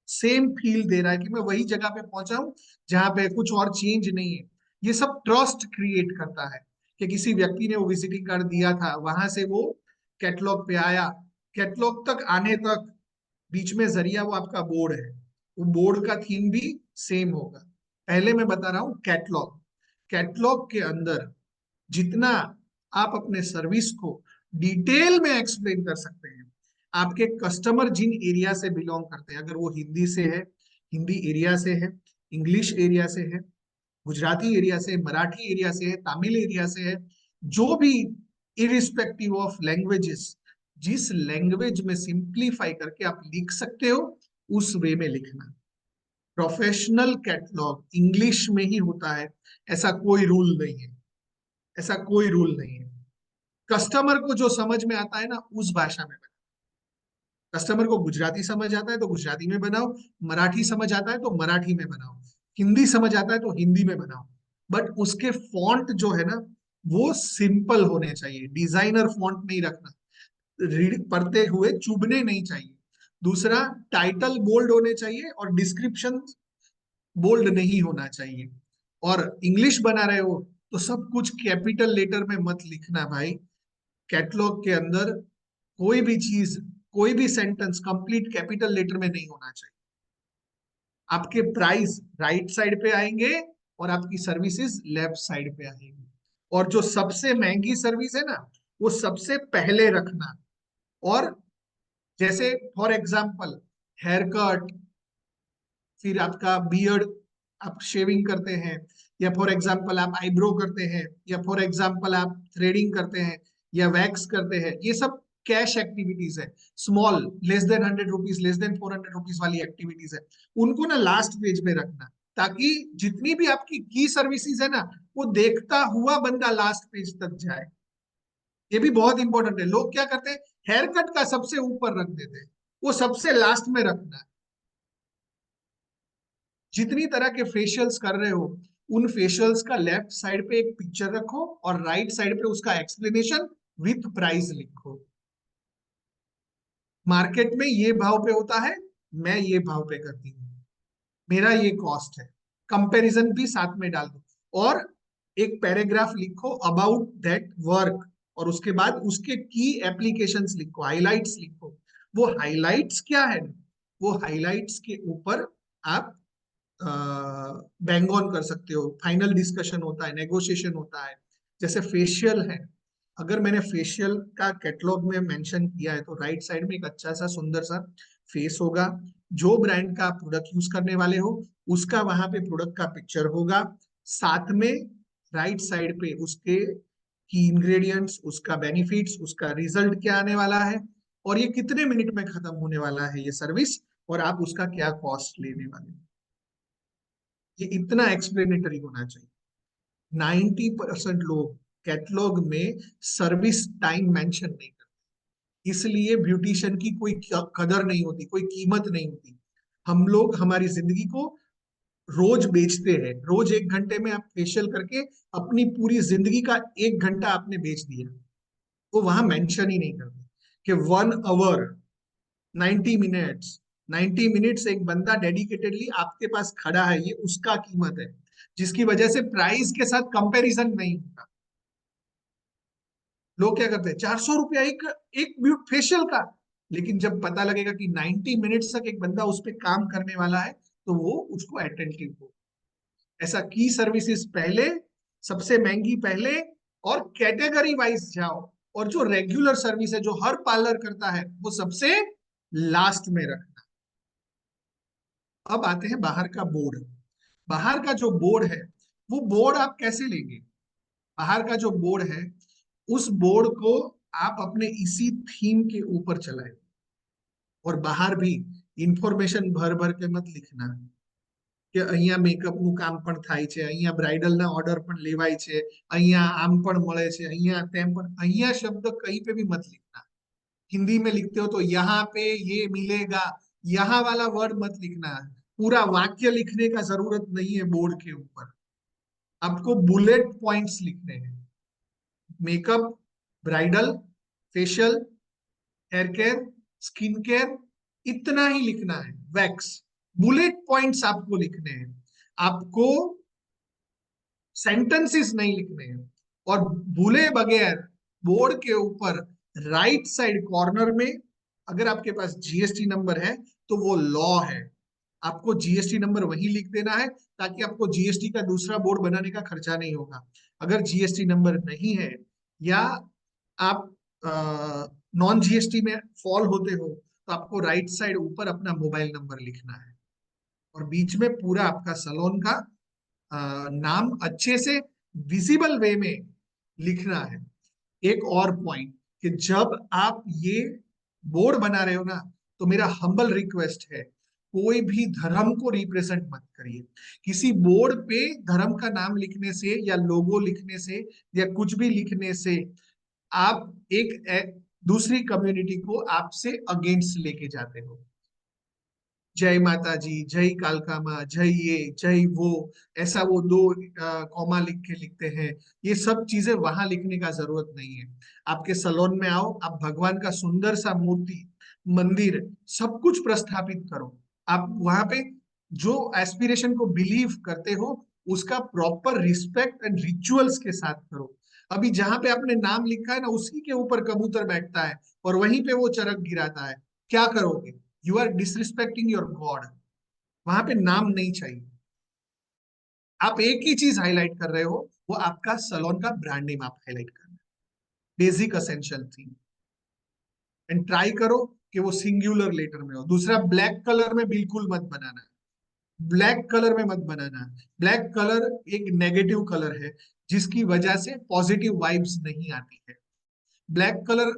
सेम फील दे रहा है कि मैं वही जगह पे पहुंचा हूं जहां पे कुछ और चेंज नहीं है। ये सब ट्रस्ट क्रिएट करता है, कि किसी व्यक्ति ने वो विजिटिंग कार्ड दिया था, वहां से वो कैटलॉग पे आया, कैटलॉग तक आने तक बीच में जरिया वो आपका बोर्ड है, वो बोर्ड का थीम भी सेम होगा। पहले मैं बता रहा हूँ कैटलॉग। कैटलॉग के अंदर जितना आप अपने सर्विस को डिटेल में एक्सप्लेन कर सकते हैं, आपके कस्टमर जिन एरिया से बिलोंग करते हैं, अगर वो हिंदी से है, हिंदी एरिया से है, इंग्लिश एरिया से है, गुजराती एरिया से, मराठी एरिया से है, तमिल एरिया से है, जो भी, इरिस्पेक्टिव ऑफ लैंग्वेजेस, जिस लैंग्वेज में सिंप्लीफाई करके आप लिख सकते हो उस वे में लिखना। प्रोफेशनल कैटलॉग इंग्लिश में ही होता है, ऐसा कोई रूल नहीं है, ऐसा कोई रूल नहीं है। कस्टमर को जो समझ में आता है ना उस भाषा में बनाओ। कस्टमर को गुजराती समझ आता है तो गुजराती में बनाओ, मराठी समझ आता है तो मराठी में बनाओ, हिंदी समझ आता है तो हिंदी में बनाओ। बट उसके फॉन्ट जो है ना वो सिंपल होने चाहिए, डिजाइनर फॉन्ट नहीं रखना, रीड पढ़ते हुए चुभने नहीं चाहिए। दूसरा, टाइटल बोल्ड होने चाहिए और डिस्क्रिप्शन बोल्ड नहीं होना चाहिए। और इंग्लिश बना रहे हो तो सब कुछ कैपिटल लेटर में मत लिखना भाई। कैटलॉग के अंदर कोई भी चीज, कोई भी सेंटेंस कंप्लीट कैपिटल लेटर में नहीं होना चाहिए। आपके प्राइस राइट साइड पे आएंगे और आपकी सर्विसेज लेफ्ट साइड पे आएंगी। और जो सबसे महंगी सर्विस है ना वो सबसे पहले रखना। और जैसे फॉर एग्जाम्पल हेयर कट, फिर आपका बियर्ड, आप शेविंग करते हैं, या फॉर एग्जाम्पल आप आईब्रो करते हैं, या फॉर एग्जाम्पल आप थ्रेडिंग करते हैं या वैक्स करते हैं, ये सब कैश एक्टिविटीज है, small less than 100 rupees, less than 400 rupees वाली एक्टिविटीज है। उनको ना लास्ट पेज पे रखना, ताकि जितनी भी आपकी की सर्विसेज है ना वो देखता हुआ बंदा लास्ट पेज तक जाए। ये भी बहुत इंपॉर्टेंट है। लोग क्या करते हैं, हेयर कट का सबसे ऊपर रख देते हैं, वो सबसे लास्ट में रखना है। जितनी तरह के फेशियल्स कर रहे हो उन फेशियल्स का लेफ्ट साइड पे एक पिक्चर रखो और राइट साइड पे उसका एक्सप्लेनेशन विथ प्राइस लिखो। मार्केट में ये भाव पे होता है, मैं ये भाव पे करती हूँ, मेरा ये कॉस्ट है, कंपैरिजन भी साथ में डाल दो। और एक पैराग्राफ लिखो अबाउट दैट वर्क, और उसके बाद उसके की एप्लीकेशंस लिखो, हाइलाइट्स लिखो। वो हाइलाइट्स क्या है, वो हाइलाइट्स के ऊपर आप बैंग ऑन कर सकते हो, फाइनल डिस्कशन होता है, नेगोशिएशन होता है। जैसे फेशियल है, अगर मैंने फेशियल का कैटलॉग में मेंशन किया है तो राइट साइड में एक अच्छा सा सुंदर सा फेस होगा। जो ब्रांड का प्रोडक्ट यूज करने वाले हो उसका वहां पे प्रोडक्ट का पिक्चर होगा, साथ में राइट साइड पे उसके की इंग्रेडिएंट्स, उसका बेनिफिट्स, उसका रिजल्ट क्या आने वाला है, और ये कितने मिनट में खत्म होने वाला है ये सर्विस, और आप उसका क्या कॉस्ट लेने वाले हो। ये इतना एक्सप्लेनेटरी होना चाहिए। 90% लोग कैटलॉग में सर्विस टाइम मेंशन नहीं करते, इसलिए ब्यूटिशियन की कोई कदर नहीं होती, कोई कीमत नहीं होती। हम लोग हमारी जिंदगी को रोज बेचते हैं, रोज 1 घंटे में आप फेशियल करके अपनी पूरी जिंदगी का 1 घंटा आपने बेच दिया। वो वहां मेंशन ही नहीं करते कि 1 आवर 90 मिनट्स, 90 मिनट्स एक बंदा डेडिकेटेडली आपके पास खड़ा है, ये उसका कीमत है, जिसकी वजह से प्राइस के साथ कंपैरिजन नहीं होता। लोग क्या करते हैं, 400 रुपया एक एक फेशियल का, लेकिन जब पता लगेगा कि 90 मिनट्स तक एक बंदा उस पर काम करने वाला है तो वो उसको अटेंटिव हो। ऐसा की सर्विसेज पहले, सबसे महंगी पहले, और कैटेगरी वाइज जाओ। और जो रेगुलर सर्विस है जो हर पार्लर करता है वो सबसे लास्ट में रखना। अब आते हैं बाहर का बोर्ड। बाहर का जो बोर्ड है वो बोर्ड आप कैसे लेंगे। बाहर का जो बोर्ड है उस बोर्ड को आप अपने इसी थीम के ऊपर चलाए, और बाहर भी इंफॉर्मेशन भर भर के मत लिखना કે અહીંયા મેકઅપનું કામ પણ થાય છે, અહીંયા બ્રાઇડલના ઓર્ડર પણ લેવાય છે, અહીંયા આમ પણ મળે છે, અહીંયા તેમ પણ, અહીંયા શબ્દ कहीं पे भी मत लिखना। हिंदी में लिखते हो तो यहाँ पे ये मिलेगा, यहाँ वाला वर्ड मत लिखना। पूरा वाक्य लिखने का जरूरत नहीं है बोर्ड के ऊपर, आपको बुलेट पॉइंट्स लिखने हैं। Makeup, bridal, facial, hair care, skin care, इतना ही लिखना है। वैक्स, बुलेट पॉइंट्स आपको लिखने हैं, आपको सेंटेंसेस नहीं लिखने हैं। और भूले बगैर बोर्ड के ऊपर राइट साइड कॉर्नर में, अगर आपके पास जीएसटी नंबर है तो वो लॉ है, आपको जीएसटी नंबर वही लिख देना है, ताकि आपको जीएसटी का दूसरा बोर्ड बनाने का खर्चा नहीं होगा। अगर जीएसटी नंबर नहीं है, या आप नॉन जीएसटी में फॉल होते हो तो आपको राइट साइड ऊपर अपना मोबाइल नंबर लिखना है और बीच में पूरा आपका सलोन का नाम अच्छे से विजिबल वे में लिखना है। एक और पॉइंट कि जब आप ये बोर्ड बना रहे हो ना, तो मेरा हम्बल रिक्वेस्ट है, कोई भी धर्म को रिप्रेजेंट मत करिए। किसी बोर्ड पे धर्म का नाम लिखने से या लोगो लिखने से या कुछ भी लिखने से आप दूसरी कम्युनिटी को आपसे अगेंस्ट लेके जाते हो। जय माता जी, जय कालका माँ, जय ये जय वो, ऐसा वो दो कॉमा लिख के लिखते हैं। ये सब चीजें वहां लिखने का जरूरत नहीं है। आपके सलोन में आओ, आप भगवान का सुंदर सा मूर्ति, मंदिर, सब कुछ प्रस्थापित करो। आप वहां पे जो एस्पिरेशन को बिलीव करते हो उसका प्रॉपर रिस्पेक्ट एंड रिचुअल्स के साथ करो। अभी जहां पे आपने नाम लिखा है ना, उसी के ऊपर कबूतर बैठता है और वहीं पे वो चरक गिराता है। क्या करोगे? You are disrespecting your god. वहां पे नाम नहीं चाहिए। आप एक ही चीज हाईलाइट कर रहे हो, वो आपका सलोन का ब्रांड नेम आप हाईलाइट कर रहे हो। Basic essential thing. And try करो कि वो सिंगुलर लेटर में हो। दूसरा, ब्लैक कलर में बिल्कुल मत बनाना। ब्लैक कलर में मत बनाना। ब्लैक कलर एक नेगेटिव कलर है जिसकी वजह से पॉजिटिव वाइब्स नहीं आती है। ब्लैक कलर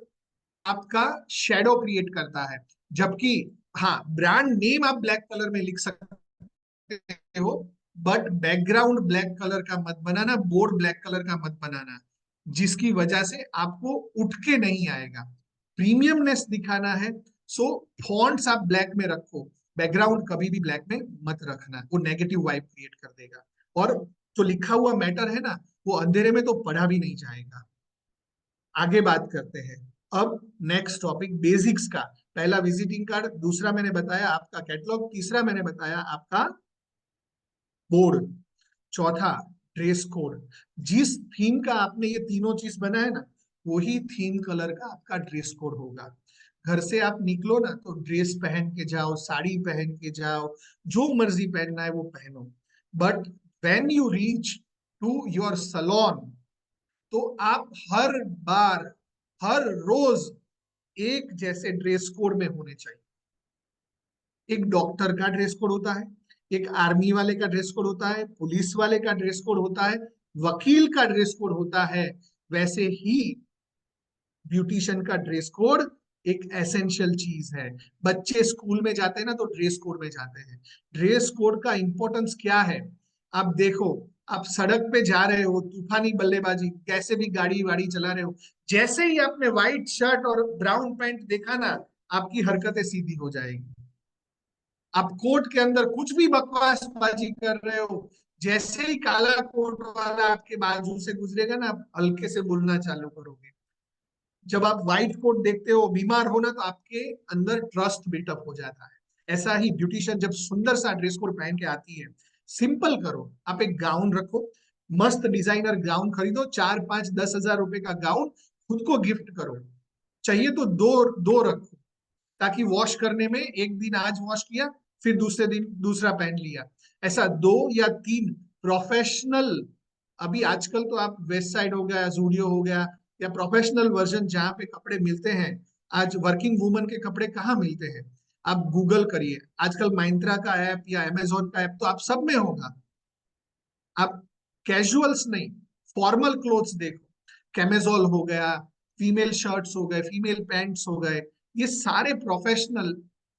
आपका शेडो क्रिएट करता है। जबकि हाँ, ब्रांड नेम आप ब्लैक कलर में लिख सकते हो, बट बैकग्राउंड ब्लैक कलर का मत बनाना, बोर्ड ब्लैक कलर का मत बनाना, जिसकी वजह से आपको उठ के नहीं आएगा। प्रीमियमनेस दिखाना है, सो फॉन्ट्स आप ब्लैक में रखो, बैकग्राउंड कभी भी ब्लैक में मत रखना, वो नेगेटिव वाइब क्रिएट कर देगा। और जो लिखा हुआ मैटर है ना, वो अंधेरे में तो पढ़ा भी नहीं जाएगा। आगे बात करते हैं। अब नेक्स्ट टॉपिक बेसिक्स का। पहला विजिटिंग कार्ड, दूसरा मैंने बताया आपका कैटलॉग, तीसरा मैंने बताया आपका बोर्ड, चौथा ड्रेस कोड। जिस थीम का आपने ये तीनों चीज बनाया ना, वही थीम कलर का आपका ड्रेस कोड होगा। घर से आप निकलो ना तो ड्रेस पहन के जाओ, साड़ी पहन के जाओ, जो मर्जी पहनना है वो पहनो। But when you reach to your salon, तो आप हर बार, हर रोज एक जैसे ड्रेस कोड में होने चाहिए। एक डॉक्टर का ड्रेस कोड होता है, एक आर्मी वाले का ड्रेस कोड होता है, पुलिस वाले का ड्रेस कोड होता है, वकील का ड्रेस कोड होता है। वैसे ही ब्यूटिशियन का ड्रेस कोड एक एसेंशियल चीज है। बच्चे स्कूल में जाते हैं ना तो ड्रेस कोड में जाते हैं। ड्रेस कोड का इंपॉर्टेंस क्या है? आप देखो, आप सड़क पे जा रहे हो, तूफानी बल्लेबाजी, कैसे भी गाड़ी वाड़ी चला रहे हो, जैसे ही आपने व्हाइट शर्ट और ब्राउन पैंट देखा ना, आपकी हरकतें सीधी हो जाएगी। आप कोर्ट के अंदर कुछ भी बकवासबाजी कर रहे हो, जैसे ही काला कोट वाला आपके बाजू से गुजरेगा ना, आप हल्के से बोलना चालू करोगे। जब आप व्हाइट कोट देखते हो, बीमार हो ना, तो आपके अंदर ट्रस्ट बिल्टअप हो जाता है। ऐसा ही ब्यूटिशियन जब सुंदर सा ड्रेस कोड पहन के आती है, सिंपल करो, आप एक गाउन रखो, मस्त डिजाइनर गाउन खरीदो, 4 5 10 हजार रुपए का गाउन खुद को गिफ्ट करो। चाहिए तो दो दो रखो, ताकि वॉश करने में एक दिन आज वॉश किया, फिर दूसरे दिन दूसरा पहन लिया। ऐसा 2 या 3 प्रोफेशनल, अभी आजकल तो आप वेस्ट साइड हो गया, जूडियो हो गया, या प्रोफेशनल वर्जन जहाँ पे कपड़े मिलते हैं। आज वर्किंग वुमन के कपड़े कहाँ मिलते हैं? आप गूगल करिए, आजकल माइंत्रा का ऐप या अमेजोन का ऐप तो आप सब में होगा। आप कैजुअल्स नहीं, फॉर्मल क्लोथ्स देखो, कैमेजोल हो गया, फीमेल शर्ट्स हो गए, फीमेल पैंट्स हो गए, ये सारे professional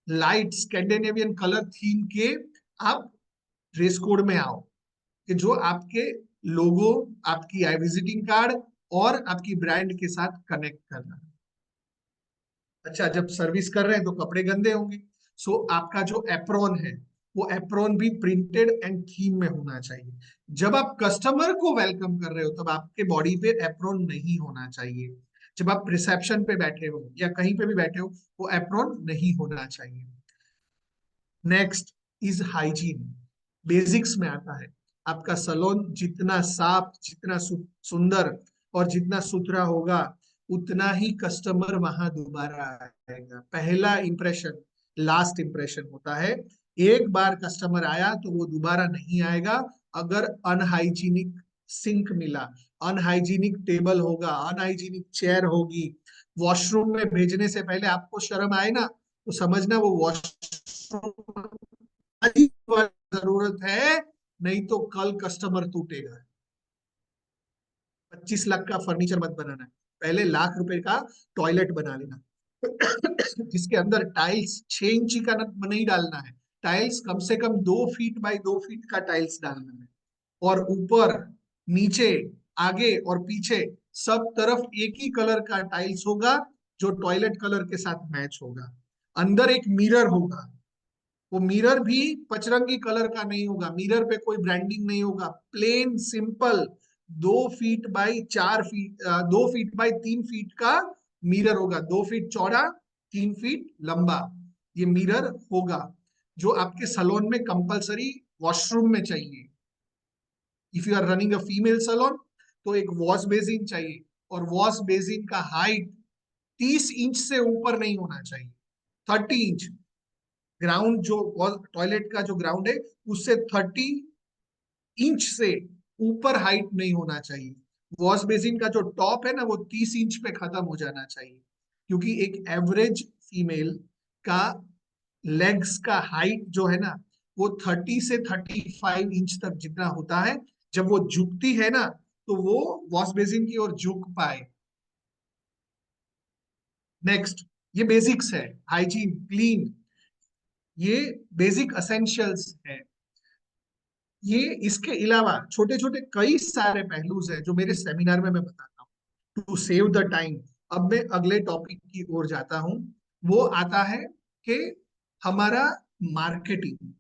light Scandinavian colour theme के आप ड्रेस कोड में आओ, कि जो आपके लोगो, आपकी विजिटिंग कार्ड और आपकी ब्रांड के साथ कनेक्ट करना। अच्छा, जब सर्विस कर रहे हैं तो कपड़े गंदे होंगे, सो आपका जो एप्रोन है, वो एप्रोन भी प्रिंटेड एंड थीम में होना चाहिए। जब आप कस्टमर को वेलकम कर रहे हो, तब आपके बॉडी पे एप्रोन नहीं होना चाहिए। जब आप रिसेप्शन पे बैठे हो या कहीं पे भी बैठे हो, वो एप्रोन नहीं होना चाहिए। Next is hygiene. बेसिक्स में आता है, आपका सलोन जितना साफ, जितना सुंदर और जितना सुथरा होगा, उतना ही कस्टमर वहां दोबारा आएगा। पहला इंप्रेशन लास्ट इंप्रेशन होता है। एक बार कस्टमर आया तो वो दोबारा नहीं आएगा अगर अनहाइजीनिक सिंक मिला, अनहाइजीनिक टेबल होगा, अनहाइजीनिक चेयर होगी, वॉशरूम में भेजने से पहले आपको शर्म आए ना, तो समझना वो वॉशरूम जरूरत है, नहीं तो कल कस्टमर टूटेगा। 25 लाख का फर्नीचर मत बनाना है, पहले लाख रुपए का टॉयलेट बना लेना जिसके अंदर टाइल्स 6 इंची का नहीं डालना है, टाइल्स कम से कम 2 फीट बाई 2 फीट का टाइल्स डालना है, और ऊपर नीचे आगे और पीछे सब तरफ एक ही कलर का टाइल्स होगा, जो टॉयलेट कलर के साथ मैच होगा। अंदर एक मिरर होगा, वो मिरर भी पचरंगी कलर का नहीं होगा, मिरर पे कोई ब्रांडिंग नहीं होगा, plain simple 2 feet by 4 feet, 2 feet by 3 feet का मिरर होगा, 2 फीट चौड़ा, 3 फीट लंबा, ये मिरर होगा, जो आपके सलोन में कंपलसरी वॉशरूम में चाहिए। If you are running a female salon तो एक वॉश बेसिन चाहिए, और वॉश बेसिन का हाइट 30 इंच से ऊपर नहीं होना चाहिए, 30 इंच। ग्राउंड जो टॉयलेट का जो ग्राउंड है उससे 30 इंच से ऊपर हाइट नहीं होना चाहिए। वॉश बेसिन का जो टॉप है ना वो 30 इंच पे खत्म हो जाना चाहिए, क्योंकि एक एवरेज फीमेल का लेग्स का हाइट जो है ना वो 30 से 35 इंच तक जितना होता है। जब वो झुकती है ना तो वो वॉश बेसिन की ओर झुक पाए। नेक्स्ट, ये बेसिक्स है, हाइजीन क्लीन, ये बेसिक असेंशियल्स है। ये इसके अलावा छोटे छोटे कई सारे पहलूज हैं जो मेरे सेमिनार में मैं बताता हूँ। टू सेव द टाइम, अब मैं अगले टॉपिक की ओर जाता हूँ। वो आता है कि हमारा मार्केटिंग,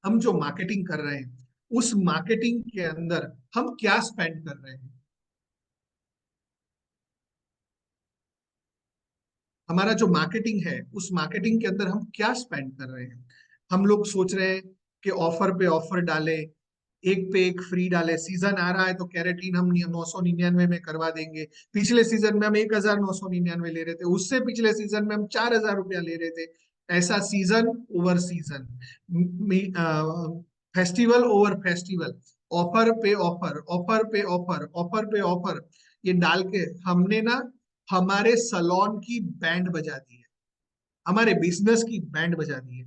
हम जो मार्केटिंग कर रहे हैं उस मार्केटिंग के अंदर हम क्या स्पेंड कर रहे हैं। हमारा जो मार्केटिंग है उस मार्केटिंग के अंदर हम क्या स्पेंड कर रहे हैं। हम लोग सोच रहे हैं कि ऑफर पे ऑफर डाले, एक पे एक फ्री डाले, सीजन आ रहा है तो कैरेटीन हम 999 में करवा देंगे, पिछले सीजन में हम 1999 ले रहे थे, उससे पिछले सीजन में हम 4000 रुपया ले रहे थे। ऐसा season over season, festival over festival, offer पे ऑफर, ऑफर पे ऑफर, ऑफर पे ऑफर, ये डाल के हमने ना हमारे सलोन की बैंड बजा दी है, हमारे बिजनेस की बैंड बजा दी है।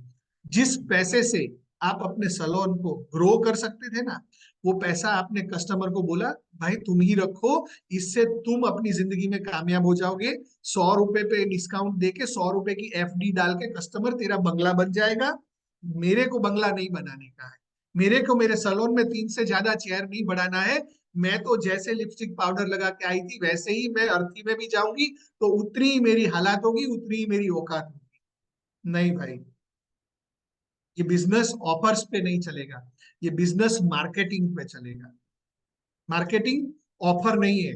जिस पैसे से आप अपने सलोन को ग्रो कर सकते थे ना, वो पैसा आपने कस्टमर को बोला भाई तुम ही रखो, इससे तुम अपनी जिंदगी में कामयाब हो जाओगे। 100 रुपए पे डिस्काउंट देके 100 रुपए की एफडी डाल के कस्टमर तेरा बंगला बन जाएगा। मेरे को बंगला नहीं बनाने का है, मेरे को मेरे सलोन में 3 से ज्यादा चेयर नहीं बढ़ाना है। मैं तो जैसे लिपस्टिक पाउडर लगा के आई थी वैसे ही मैं अर्थी में भी जाऊंगी, तो उतनी ही मेरी हालात होगी, उतनी ही मेरी औकात होगी। नहीं भाई, ये बिजनेस ऑफर्स पे नहीं चलेगा, ये बिजनेस मार्केटिंग पे चलेगा। मार्केटिंग ऑफर नहीं है,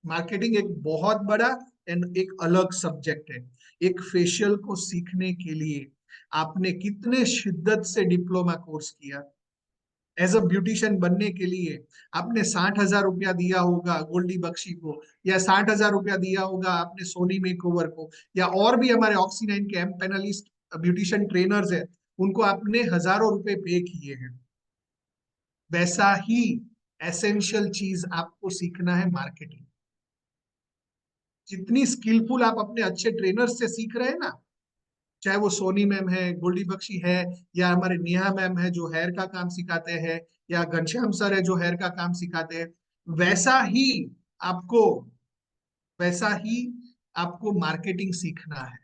मार्केटिंग एक बहुत बड़ा एंड एक अलग सब्जेक्ट है। एक फेशियल को सीखने के लिए आपने कितने शिद्दत से डिप्लोमा कोर्स किया, एज अ ब्यूटिशियन बनने के लिए आपने 60,000 रुपया दिया होगा गोल्डी बख्शी को, या 60,000 रुपया दिया होगा आपने सोनी मेकओवर को, या और भी हमारे ऑक्सी 9 के एम पैनलिस्ट ब्यूटिशियन ट्रेनर्स है, उनको आपने हजारों रुपए पे किए हैं। वैसा ही एसेंशियल चीज आपको सीखना है मार्केटिंग। जितनी स्किलफुल आप अपने अच्छे ट्रेनर्स से सीख रहे हैं ना, चाहे वो सोनी मैम है, गोल्डी बख्शी है, या हमारे नेहा मैम है जो हेयर का काम सिखाते हैं, या घनश्याम सर है जो हेयर का काम सिखाते हैं, वैसा ही आपको वैसा ही आपको मार्केटिंग सीखना है।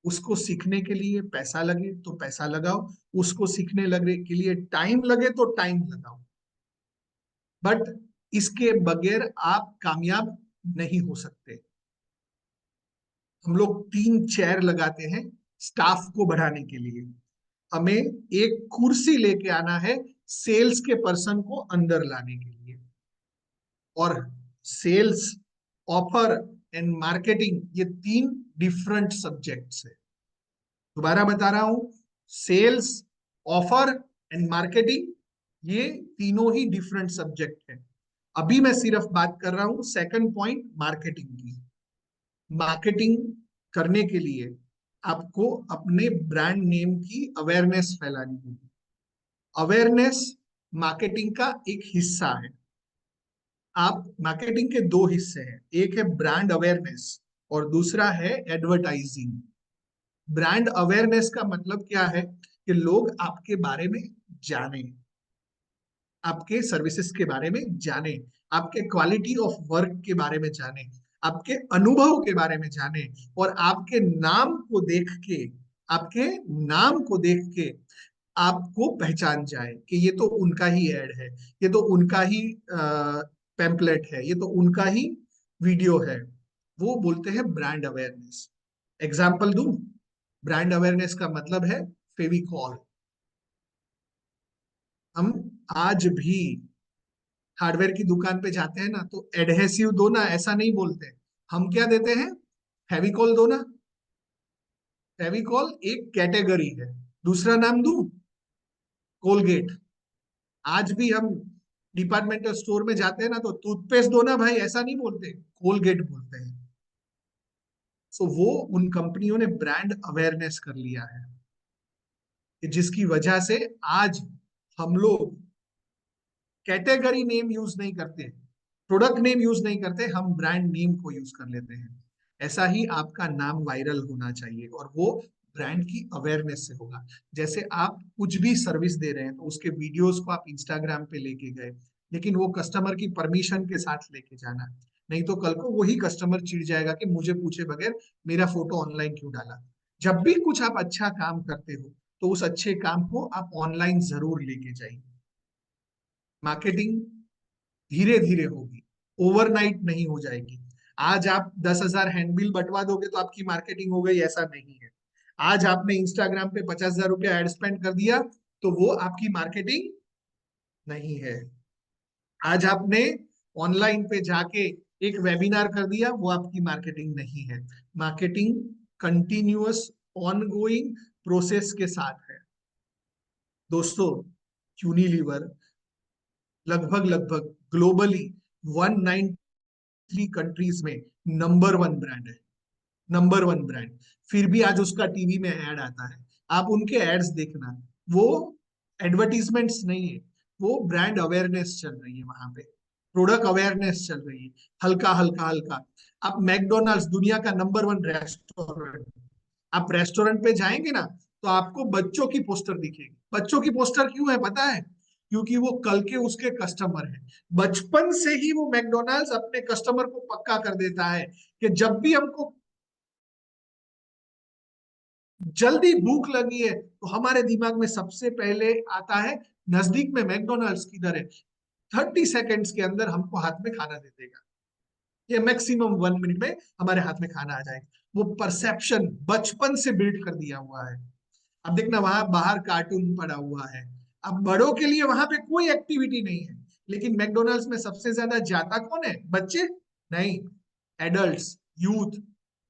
उसको सीखने के लिए पैसा लगे तो पैसा लगाओ, उसको सीखने लगे के लिए टाइम लगे तो टाइम लगाओ, बट इसके बगैर आप कामयाब नहीं हो सकते। हम लोग 3 चेयर लगाते हैं स्टाफ को बढ़ाने के लिए। हमें एक कुर्सी लेके आना है सेल्स के पर्सन को अंदर लाने के लिए। और सेल्स, ऑफर एंड मार्केटिंग ये 3 डिफरेंट सब्जेक्ट्स है। दोबारा बता रहा हूं, सेल्स, ऑफर एंड मार्केटिंग ये तीनों ही डिफरेंट सब्जेक्ट है। अभी मैं सिर्फ बात कर रहा हूं सेकंड पॉइंट मार्केटिंग की। मार्केटिंग करने के लिए आपको अपने ब्रांड नेम की अवेयरनेस फैलानी होगी। अवेयरनेस मार्केटिंग का एक हिस्सा है। आप मार्केटिंग के दो हिस्से हैं, एक है ब्रांड अवेयरनेस और दूसरा है एडवर्टाइजिंग। ब्रांड अवेयरनेस का मतलब क्या है कि लोग आपके बारे में जाने, आपके सर्विसेज के बारे में जाने, आपके क्वालिटी ऑफ वर्क के बारे में जाने, आपके अनुभव के बारे में जाने, और आपके नाम को देख के, आपके नाम को देख के आपको पहचान जाए कि ये तो उनका ही एड है, ये तो उनका ही पैम्पलेट है, ये तो उनका ही वीडियो है। वो बोलते हैं ब्रांड अवेयरनेस। एग्जाम्पल दूं? ब्रांड अवेयरनेस का मतलब है फेविकॉल। हम आज भी हार्डवेयर की दुकान पे जाते हैं ना, तो एडहेसिव दो ना, ऐसा नहीं बोलते। हम क्या देते हैं? फेविकॉल दो ना। फेविकॉल एक कैटेगरी है। दूसरा नाम दूं? कोलगेट। आज भी हम डिपार्टमेंटल स्टोर में जाते हैं ना, तो टूथपेस्ट दो ना भाई, ऐसा नहीं बोलते, कोलगेट बोलते हैं। सो वो उन कंपनियों ने ब्रांड अवेयरनेस कर लिया है कि जिसकी वजह से आज हम लोग कैटेगरी नेम यूज नहीं करते, प्रोडक्ट नेम यूज नहीं करते, हम ब्रांड नेम को यूज कर लेते हैं। ऐसा ही आपका नाम वायरल होना चाहिए, और वो ब्रांड की अवेयरनेस से होगा। जैसे आप कुछ भी सर्विस दे रहे हैं, तो उसके वीडियोस को आप इंस्टाग्राम पे लेके गए, लेकिन वो कस्टमर की परमिशन के साथ लेके जाना, नहीं तो कल को वही कस्टमर चिढ़ जाएगा कि मुझे पूछे बगैर मेरा फोटो ऑनलाइन क्यों डाला। जब भी कुछ आप अच्छा काम करते हो, तो उस अच्छे काम को आप ऑनलाइन जरूर लेके जाइए। मार्केटिंग धीरे धीरे होगी, ओवरनाइट नहीं हो जाएगी। आज आप 10,000 हैंडबिल बंटवा दोगे तो आपकी मार्केटिंग हो गई, ऐसा नहीं है। आज आपने इंस्टाग्राम पे 50,000 रुपया एड स्पेंड कर दिया, तो वो आपकी मार्केटिंग नहीं है। आज आपने ऑनलाइन पे जाके एक वेबिनार कर दिया, वो आपकी मार्केटिंग नहीं है। मार्केटिंग कंटिन्यूअस ऑनगोइंग प्रोसेस के साथ है। दोस्तों, यूनिलीवर लगभग लगभग ग्लोबली 193 कंट्रीज में नंबर वन ब्रांड है। Number one brand. फिर भी आज उसका टीवी में ऐड आता है। आप उनके एड्स देखना, वो एडवर्टीजमेंट्स नहीं है, वो ब्रांड अवेयरनेस चल रही है वहां पे, प्रोडक्ट अवेयरनेस चल रही है, हल्का हल्का हल्का। आप मैकडोनाल्ड्स, दुनिया का नंबर वन रेस्टोरेंट, आप रेस्टोरेंट पे जाएंगे ना, तो आपको बच्चों की पोस्टर दिखेगी। बच्चों की पोस्टर क्यों है पता है? क्योंकि वो कल के उसके कस्टमर हैं। बचपन से ही वो मैकडोनाल्ड्स अपने कस्टमर को पक्का कर देता है कि जब भी हमको जल्दी भूख लगी है, तो हमारे दिमाग में सबसे पहले आता है नजदीक में मैकडोनाल्ड्स किधर है। 30 सेकेंड्स के अंदर हमको हाथ में खाना दे देगा, या मैक्सिमम 1 मिनट में हमारे हाथ में खाना आ जाएगा। वो परसेप्शन बचपन से बिल्ड कर दिया हुआ है। अब देखना, वहां बाहर कार्टून पड़ा हुआ है। अब बड़ों के लिए वहां पे कोई एक्टिविटी नहीं है, लेकिन मैकडोनाल्ड्स में सबसे ज्यादा जाता कौन है? बच्चे नहीं, एडल्ट्स, यूथ।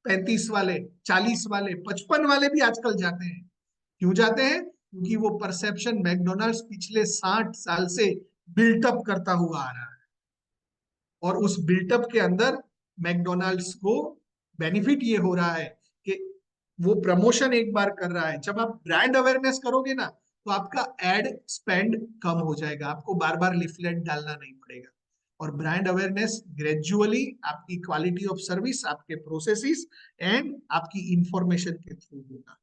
35 वाले, 40 वाले, 55 वाले भी आजकल जाते हैं। क्यों जाते हैं? क्योंकि वो परसेप्शन मैकडोनाल्ड्स पिछले 60 साल से बिल्टअप करता हुआ आ रहा है, और उस बिल्टअप के अंदर मैकडोनाल्ड्स को बेनिफिट ये हो रहा है कि वो प्रमोशन एक बार कर रहा है। जब आप ब्रांड अवेयरनेस करोगे ना, तो आपका एड स्पेंड कम हो जाएगा, आपको बार बार लिफलेट डालना नहीं पड़ेगा। और ब्रांड अवेयरनेस ग्रेजुअली आपकी क्वालिटी ऑफ सर्विस, आपके प्रोसेसेस एंड आपकी इंफॉर्मेशन के थ्रू होगा।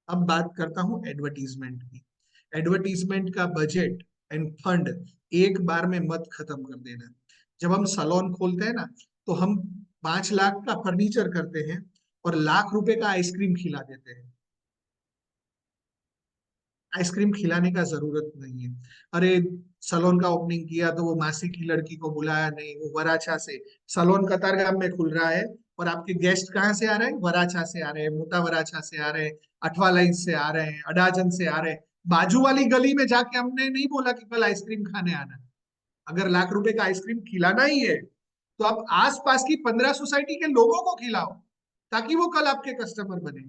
अब बात करता हूं एडवर्टीजमेंट की। एडवर्टीजमेंट का बजट एंड फंड एक बार में मत खत्म कर देना। जब हम सलोन खोलते हैं ना, तो हम 5 लाख का फर्नीचर करते हैं और लाख रुपए का आइसक्रीम खिला देते हैं। आइसक्रीम खिलाने का जरूरत नहीं है। अरे, सलोन का ओपनिंग किया तो वो मासी की लड़की को बुलाया नहीं, वो वराछा से। सलोन कतारगाम में खुल रहा है, और आपके गेस्ट कहाँ से आ रहे हैं? वराछा से आ रहे हैं, मोटा वराछा से आ रहे हैं, अठवा लाइन से आ रहे हैं, अडाजन से आ रहे हैं। बाजू वाली गली में जाके हमने नहीं बोला कि कल आइसक्रीम खाने आना। अगर लाख रुपए का आइसक्रीम खिलाना ही है, तो आप आसपास की 15 सोसाइटी के लोगों को खिलाओ, ताकि वो कल आपके कस्टमर बने।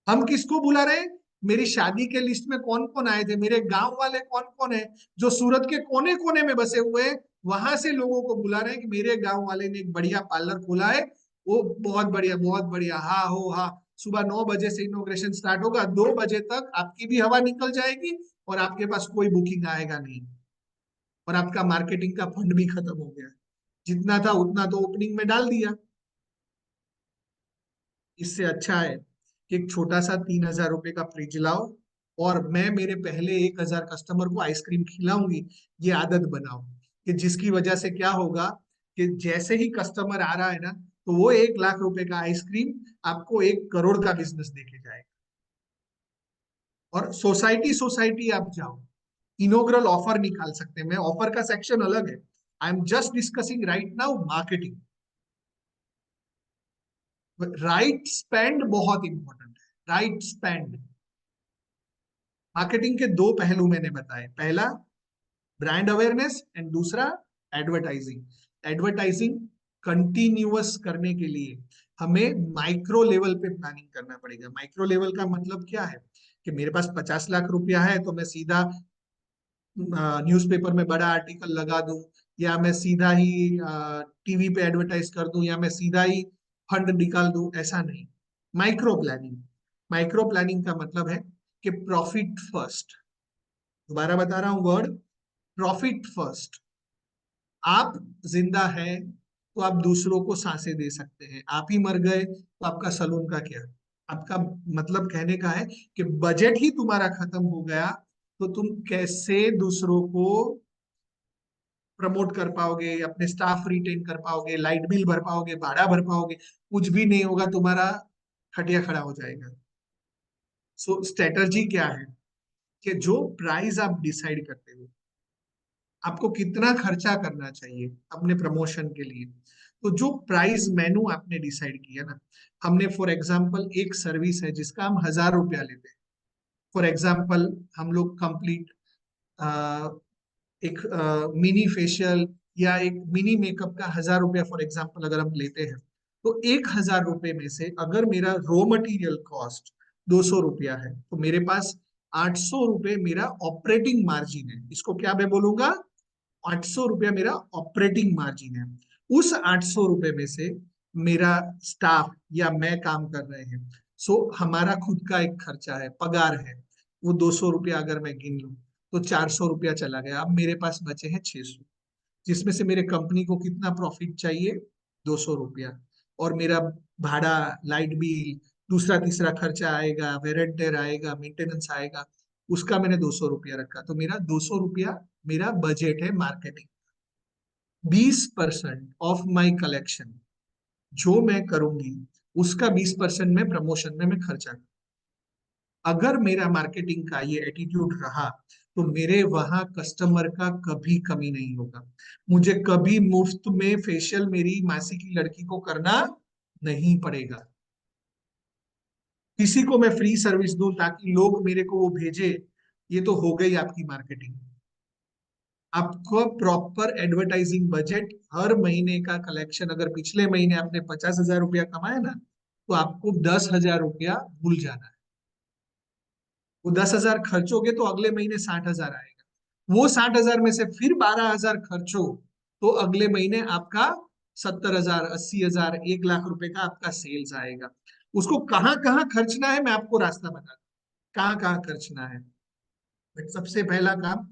हम किसको बुला रहे हैं? मेरी शादी के लिस्ट में कौन कौन आए थे, मेरे गांव वाले कौन कौन है, जो सूरत के कोने कोने में बसे हुए हैं, वहां से लोगों को बुला रहे हैं कि मेरे गांव वाले ने एक बढ़िया पार्लर खोला है, वो बहुत बढ़िया, बहुत बढ़िया, हाँ हो हाँ। सुबह 9 बजे से इनोग्रेशन स्टार्ट होगा, 2 बजे तक आपकी भी हवा निकल जाएगी, और आपके पास कोई बुकिंग आएगा नहीं। और आपका मार्केटिंग का फंड भी खत्म हो गया, जितना था उतना तो ओपनिंग में डाल दिया। इससे अच्छा है कि एक छोटा सा 3,000 रुपए का फ्रिज लाओ और मैं मेरे पहले 1,000 कस्टमर को आइसक्रीम खिलाऊंगी, ये आदत बनाओ। कि जिसकी वजह से क्या होगा कि जैसे ही कस्टमर आ रहा है ना, तो वो 1,00,000 रुपए का आइसक्रीम आपको 1 करोड़ का बिजनेस देके जाएगा। और सोसाइटी सोसाइटी आप जाओ, इनोग्रल ऑफर निकाल सकते हैं। मैं ऑफर का सेक्शन अलग है, I am just discussing right now marketing. Right spend बहुत इंपॉर्टेंट है, राइट स्पेंड। मार्केटिंग के दो पहलू मैंने बताए, पहला ब्रांड अवेयरनेस एंड दूसरा एडवर्टाइजिंग। एडवर्टाइजिंग कंटिन्यूअस करने के लिए हमें माइक्रो लेवल पे प्लानिंग करना पड़ेगा। माइक्रो लेवल का मतलब क्या है कि मेरे पास 50 लाख रुपया है तो मैं सीधा न्यूज़पेपर में बड़ा आर्टिकल लगा दूं, या मैं सीधा ही टीवी पे एडवर्टाइज कर दूं, या मैं सीधा ही फंड निकाल दूं, ऐसा नहीं। Micro planning. माइक्रो प्लानिंग का मतलब है कि प्रॉफिट फर्स्ट। दोबारा बता रहा हूं वर्ड, प्रॉफिट फर्स्ट। आप जिंदा है तो आप दूसरों को सांसें दे सकते हैं, आप ही मर गए तो आपका सलून का क्या। आपका मतलब कहने का है कि बजट ही तुम्हारा खत्म हो गया तो तुम कैसे दूसरों को प्रमोट कर पाओगे, अपने स्टाफ रिटेन कर पाओगे, लाइट बिल भर पाओगे, भाड़ा भर पाओगे। कुछ भी नहीं होगा, तुम्हारा खटिया खड़ा हो जाएगा। सो स्ट्रेटजी क्या है कि जो प्राइस आप डिसाइड करते हो, आपको कितना खर्चा करना चाहिए अपने प्रमोशन के लिए, तो जो प्राइस मेनू आपने डिसाइड किया ना, हमने फॉर एग्जांपल एक सर्विस है जिसका हम 1,000 रुपया लेते हैं। फॉर एग्जांपल हम लोग कंप्लीट एक मिनी फेशियल या एक मिनी मेकअप का 1,000 रुपया फॉर एग्जांपल अगर हम लेते हैं, तो 1,000 रुपए में से अगर मेरा रॉ मटेरियल कॉस्ट 200 रुपया है, तो मेरे पास 800 रुपये मेरा ऑपरेटिंग मार्जिन है। इसको क्या मैं बोलूंगा, 800 रुपया मेरा ऑपरेटिंग मार्जिन है। उस 800 रुपये में से मेरा स्टाफ या मैं काम कर रहे हैं, सो हमारा खुद का एक खर्चा है, पगार है। वो 200 रुपया अगर मैं गिन लूं तो 400 रुपया चला गया, अब मेरे पास बचे हैं 600, जिसमें से मेरे कंपनी को कितना प्रॉफिट चाहिए, 200 रुपया। और मेरा भाड़ा, लाइट बिल, दूसरा तीसरा खर्चा आएगा, वेरेंटेर आएगा, मेंटेनेंस आएगा, उसका मैंने 200 रुपया रखा, तो मेरा 200 रुपया मेरा बजट है मार्केटिंग। 20% ऑफ माई कलेक्शन जो मैं करूंगी, उसका 20% में प्रमोशन में मैं खर्चा करूँ। अगर मेरा मार्केटिंग का ये एटीट्यूड रहा तो मेरे वहां कस्टमर का कभी कमी नहीं होगा। मुझे कभी मुफ्त में फेशियल मेरी मासी की लड़की को करना नहीं पड़ेगा। किसी को मैं फ्री सर्विस दूं ताकि लोग मेरे को वो भेजे, ये तो हो गई आपकी मार्केटिंग। आपको प्रॉपर एडवर्टाइजिंग बजट, हर महीने का कलेक्शन, अगर पिछले महीने आपने 50,000 रुपया कमाया ना, तो आपको 10,000 रुपया भूल जाना है। वो 10,000 खर्चोगे तो अगले महीने 60,000 आएगा। वो 60,000 में से फिर 12,000 खर्चो तो अगले महीने आपका 70,000, 80,000, 1,00,000 रुपए का आपका सेल्स आएगा। उसको कहाँ कहाँ खर्चना है मैं आपको रास्ता बता दूं, कहाँ कहाँ खर्चना है। बट सबसे पहला काम,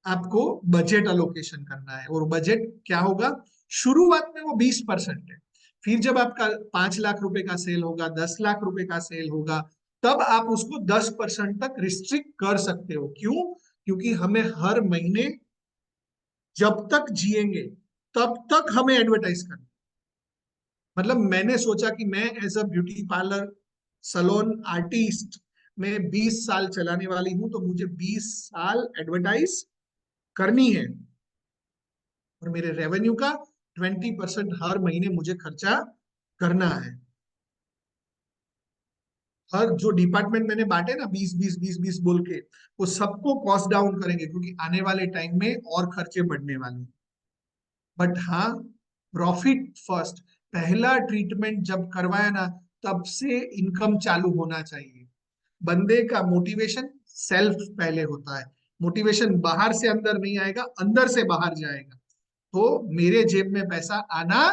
आपको बजट अलोकेशन करना है। और बजट क्या होगा, शुरुआत में वो 20% है। फिर जब आपका 5 लाख रुपए का सेल होगा, 10 लाख रुपए का सेल होगा, तब आप उसको 10% तक रिस्ट्रिक्ट कर सकते हो। क्यों, क्योंकि हमें हर महीने जब तक जिएंगे तब तक हमें एडवर्टाइज करना। मतलब मैंने सोचा कि मैं as a beauty parlour salon artist मैं 20 साल चलाने वाली हूं, तो मुझे 20 साल एडवर्टाइज करनी है। और मेरे रेवेन्यू का 20% हर महीने मुझे खर्चा करना है। हर जो डिपार्टमेंट मैंने बांटे ना, 20 20 20 20 बोल के, वो सबको कॉस्ट डाउन करेंगे क्योंकि आने वाले टाइम में और खर्चे बढ़ने वाले हैं। बट हाँ, प्रॉफिट फर्स्ट। पहला ट्रीटमेंट जब करवाया ना, तब से इनकम चालू होना चाहिए। बंदे का मोटिवेशन सेल्फ पहले होता है। मोटिवेशन बाहर से अंदर नहीं आएगा, अंदर से बाहर जाएगा। तो मेरे जेब में पैसा आना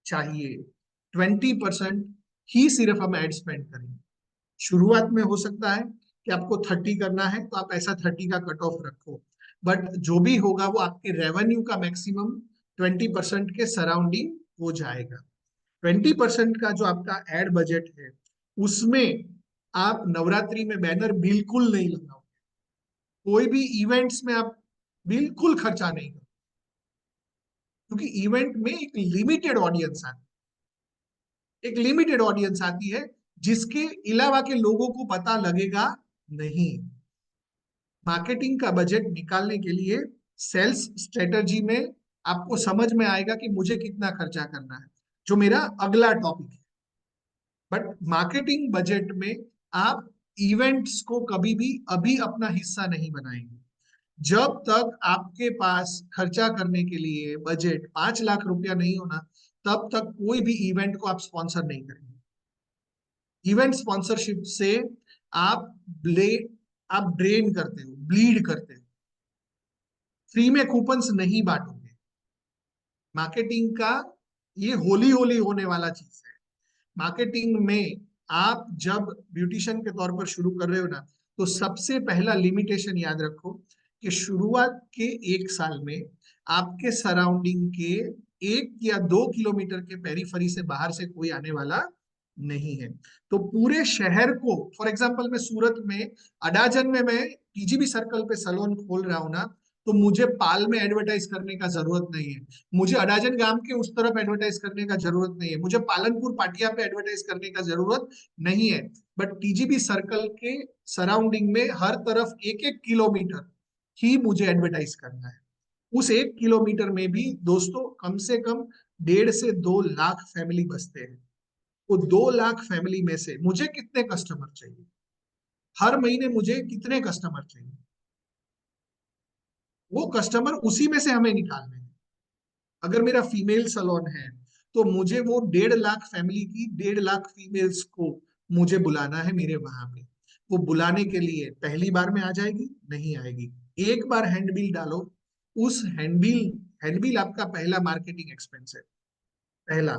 चाहिए। 20% ही सिर्फ हम एड स्पेंड करेंगे। शुरुआत में हो सकता है कि आपको 30 करना है, तो आप ऐसा 30 का कट ऑफ रखो। बट जो भी होगा वो आपके रेवेन्यू का मैक्सिमम 20% के सराउंडिंग हो जाएगा। 20% का जो आपका एड बजट है उसमें आप नवरात्रि में बैनर बिल्कुल नहीं लगाओ, कोई भी इवेंट्स में आप बिल्कुल खर्चा नहीं करो, क्योंकि इवेंट में एक लिमिटेड ऑडियंस आती है जिसके अलावा के लोगों को पता लगेगा नहीं। मार्केटिंग का बजट निकालने के लिए सेल्स स्ट्रेटजी में आपको समझ में आएगा कि मुझे कितना खर्चा करना है, जो मेरा अगला टॉपिक है। बट मार्केटिंग बजट में आप इवेंट्स को कभी भी अभी अपना हिस्सा नहीं बनाएंगे। जब तक आपके पास खर्चा करने के लिए बजट 5 लाख रुपया नहीं होना, तब तक कोई भी इवेंट को आप स्पॉन्सर नहीं करेंगे। इवेंट स्पॉन्सरशिप से आप ब्ले आप ड्रेन करते हो, ब्लीड करते हो, फ्री में कूपन्स नहीं बांटोगे। मार्केटिंग का ये होली होली होने वाला चीज है। मार्केटिंग में आप जब ब्यूटिशियन के तौर पर शुरू कर रहे हो ना, तो सबसे पहला लिमिटेशन याद रखो कि शुरुआत के 1 साल में आपके सराउंडिंग के 1 या 2 किलोमीटर के पेरीफरी से बाहर से कोई आने वाला नहीं है। तो पूरे शहर को, फॉर एग्जांपल मैं सूरत में अडाजन में मैं टीजीबी सर्कल पे सलोन खोल रहा हूं ना, तो मुझे पाल में एडवर्टाइज करने का जरूरत नहीं है, मुझे अडाजन गांव के उस तरफ एडवर्टाइज करने का जरूरत नहीं है, मुझे पालनपुर पाटिया पे एडवर्टाइज करने का जरूरत नहीं है। बट टीजीबी सर्कल के सराउंडिंग में हर तरफ 1-1 किलोमीटर ही मुझे एडवर्टाइज करना है। उस 1 किलोमीटर में भी दोस्तों कम से कम 1.5 से 2 लाख फैमिली बसते हैं। वो 2 लाख फैमिली में से मुझे कितने कस्टमर चाहिए, हर महीने मुझे कितने कस्टमर चाहिए, वो कस्टमर उसी में से हमें निकालने हैं। अगर मेरा फीमेल सलोन है तो मुझे वो 1.5 लाख फैमिली की 1.5 लाख फीमेल्स को मुझे बुलाना है मेरे वहां पे। वो बुलाने के लिए पहली बार में आ जाएगी नहीं आएगी, एक बार हैंडबिल डालो। उस हैंडबिल आपका पहला मार्केटिंग एक्सपेंस है, पहला।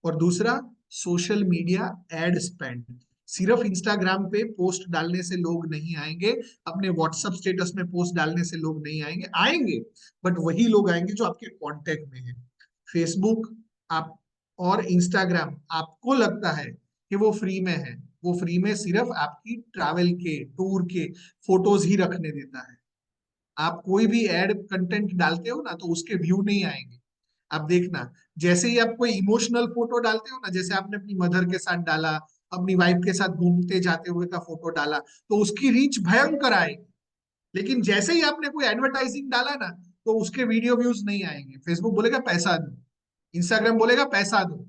और दूसरा, सोशल मीडिया एड स्पेंड। सिर्फ इंस्टाग्राम पे पोस्ट डालने से लोग नहीं आएंगे, अपने व्हाट्सएप स्टेटस में पोस्ट डालने से लोग नहीं आएंगे, आएंगे बट वही लोग आएंगे जो आपके कांटेक्ट में है। फेसबुक आप और इंस्टाग्राम आपको लगता है कि वो फ्री में है, वो फ्री में सिर्फ आपकी ट्रैवल के टूर के फोटोज ही रखने देता है। आप कोई भी एड कंटेंट डालते हो ना तो उसके व्यू नहीं आएंगे। आप देखना, जैसे ही आप कोई इमोशनल फोटो डालते हो ना, जैसे आपने अपनी मदर के साथ डाला, अपनी वाइफ के साथ घूमते जाते हुए का फोटो डाला, तो उसकी रीच भयंकर आएगी। लेकिन जैसे ही आपने कोई एडवर्टाइजिंग डाला ना, तो उसके वीडियो व्यूज नहीं आएंगे। फेसबुक बोलेगा पैसा दो, इंस्टाग्राम बोलेगा पैसा दो।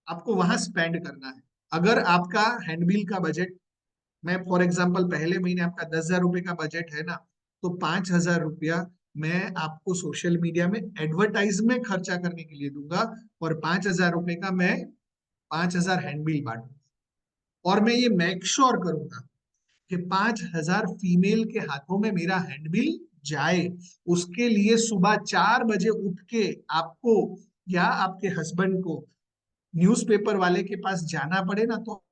आपको वहां स्पेंड करना है। अगर आपका हैंडबिल का बजट, मैं फॉर एग्जांपल पहले महीने आपका 10,000 रुपए का बजट है ना, तो 5,000 रुपया मैं आपको सोशल मीडिया में एडवर्टाइज में खर्चा करने के लिए दूंगा, और 5,000 रुपए का मैं 5,000 हैंडबिल बांटूंगा। और मैं ये मेक श्योर करूंगा कि 5,000 फीमेल के हाथों में मेरा हैंडबिल जाए। उसके लिए सुबह 4 बजे उठ के आपको या आपके हस्बैंड को न्यूज़पेपर वाले के पास जाना पड़े ना, तो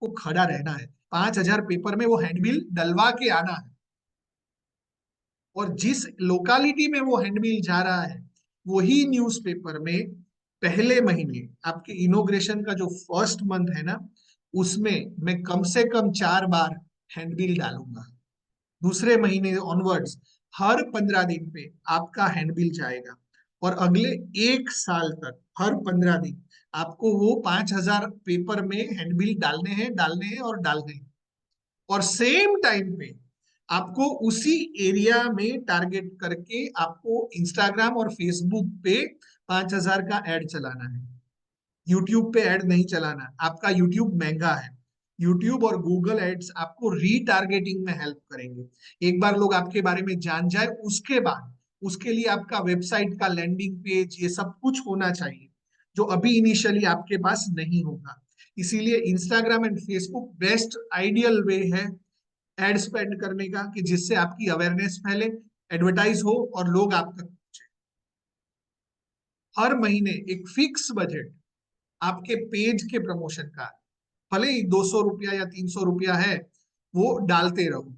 को खड़ा रहना है, 5,000 पेपर में वो हैंडबिल डलवा के आना है। और जिस लोकालिटी में वो हैंडबिल जा रहा है, वही न्यूज़पेपर में पहले महीने आपके इनोग्रेशन का जो फर्स्ट मंथ है ना, उसमें मैं कम से कम 4 बार हैंडबिल डालूंगा। दूसरे महीने ऑनवर्ड्स हर 15 दिन पे आपका हैंडबिल जाएगा, और अगले 1 साल तक हर 15 दिन आपको वो 5,000 पेपर में हैंडबिल डालने हैं और डालने हैं। और सेम टाइम पे आपको उसी एरिया में टारगेट करके आपको इंस्टाग्राम और फेसबुक पे 5,000 का एड चलाना है। यूट्यूब पे ऐड नहीं चलाना, आपका यूट्यूब महंगा है। यूट्यूब और गूगल एड्स आपको रीटारगेटिंग में हेल्प करेंगे। एक बार लोग आपके बारे में जान जाए, उसके बाद उसके लिए आपका वेबसाइट का लैंडिंग पेज ये सब कुछ होना चाहिए, जो अभी इनिशियली आपके पास नहीं होगा। इसीलिए Instagram and Facebook best ideal way है एड स्पेंड करने का, कि जिससे आपकी अवेयरनेस फैले, एडवर्टाइज हो और लोग आप तक पहुंचे। हर महीने एक फिक्स बजट आपके पेज के प्रमोशन का, भले ही 200 रुपया या 300 रुपया है, वो डालते रहो।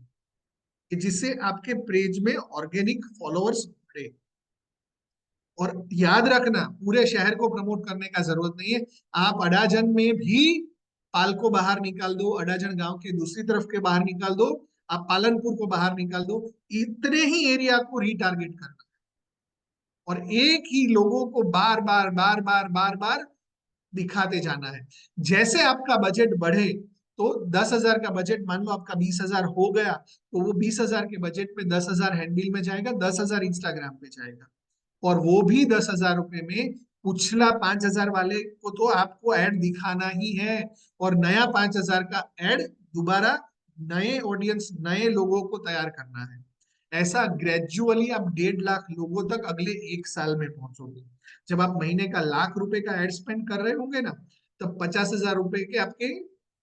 कि जिससे आपके पेज में ऑर्गेनिक फॉलोअर्स बढ़े। और याद रखना, पूरे शहर को प्रमोट करने का जरूरत नहीं है। आप अडाजन में भी पाल को बाहर निकाल दो, अडाजन गांव के दूसरी तरफ के बाहर निकाल दो, आप पालनपुर को बाहर निकाल दो, इतने ही एरिया को रीटारगेट करना और एक ही लोगों को बार बार बार बार बार बार दिखाते जाना है। जैसे आपका बजट बढ़े, तो 10,000 का बजट मान लो आपका 20,000 हो गया, तो वो 20,000 के बजट में 10,000 हैंडबिल में जाएगा, 10,000 इंस्टाग्राम पे जाएगा। और वो भी 10,000 रुपए में पिछला 5,000 वाले को तो आपको ऐड दिखाना ही है, और नया 5,000 का ऐड दोबारा नए ऑडियंस, नए लोगों को तैयार करना है। ऐसा ग्रेजुअली आप 1.5 लाख लोगों तक अगले 1 साल में पहुंचोगे। जब आप महीने का ₹1,00,000 का एड स्पेंड कर रहे होंगे ना, तब 50,000 रुपए के आपके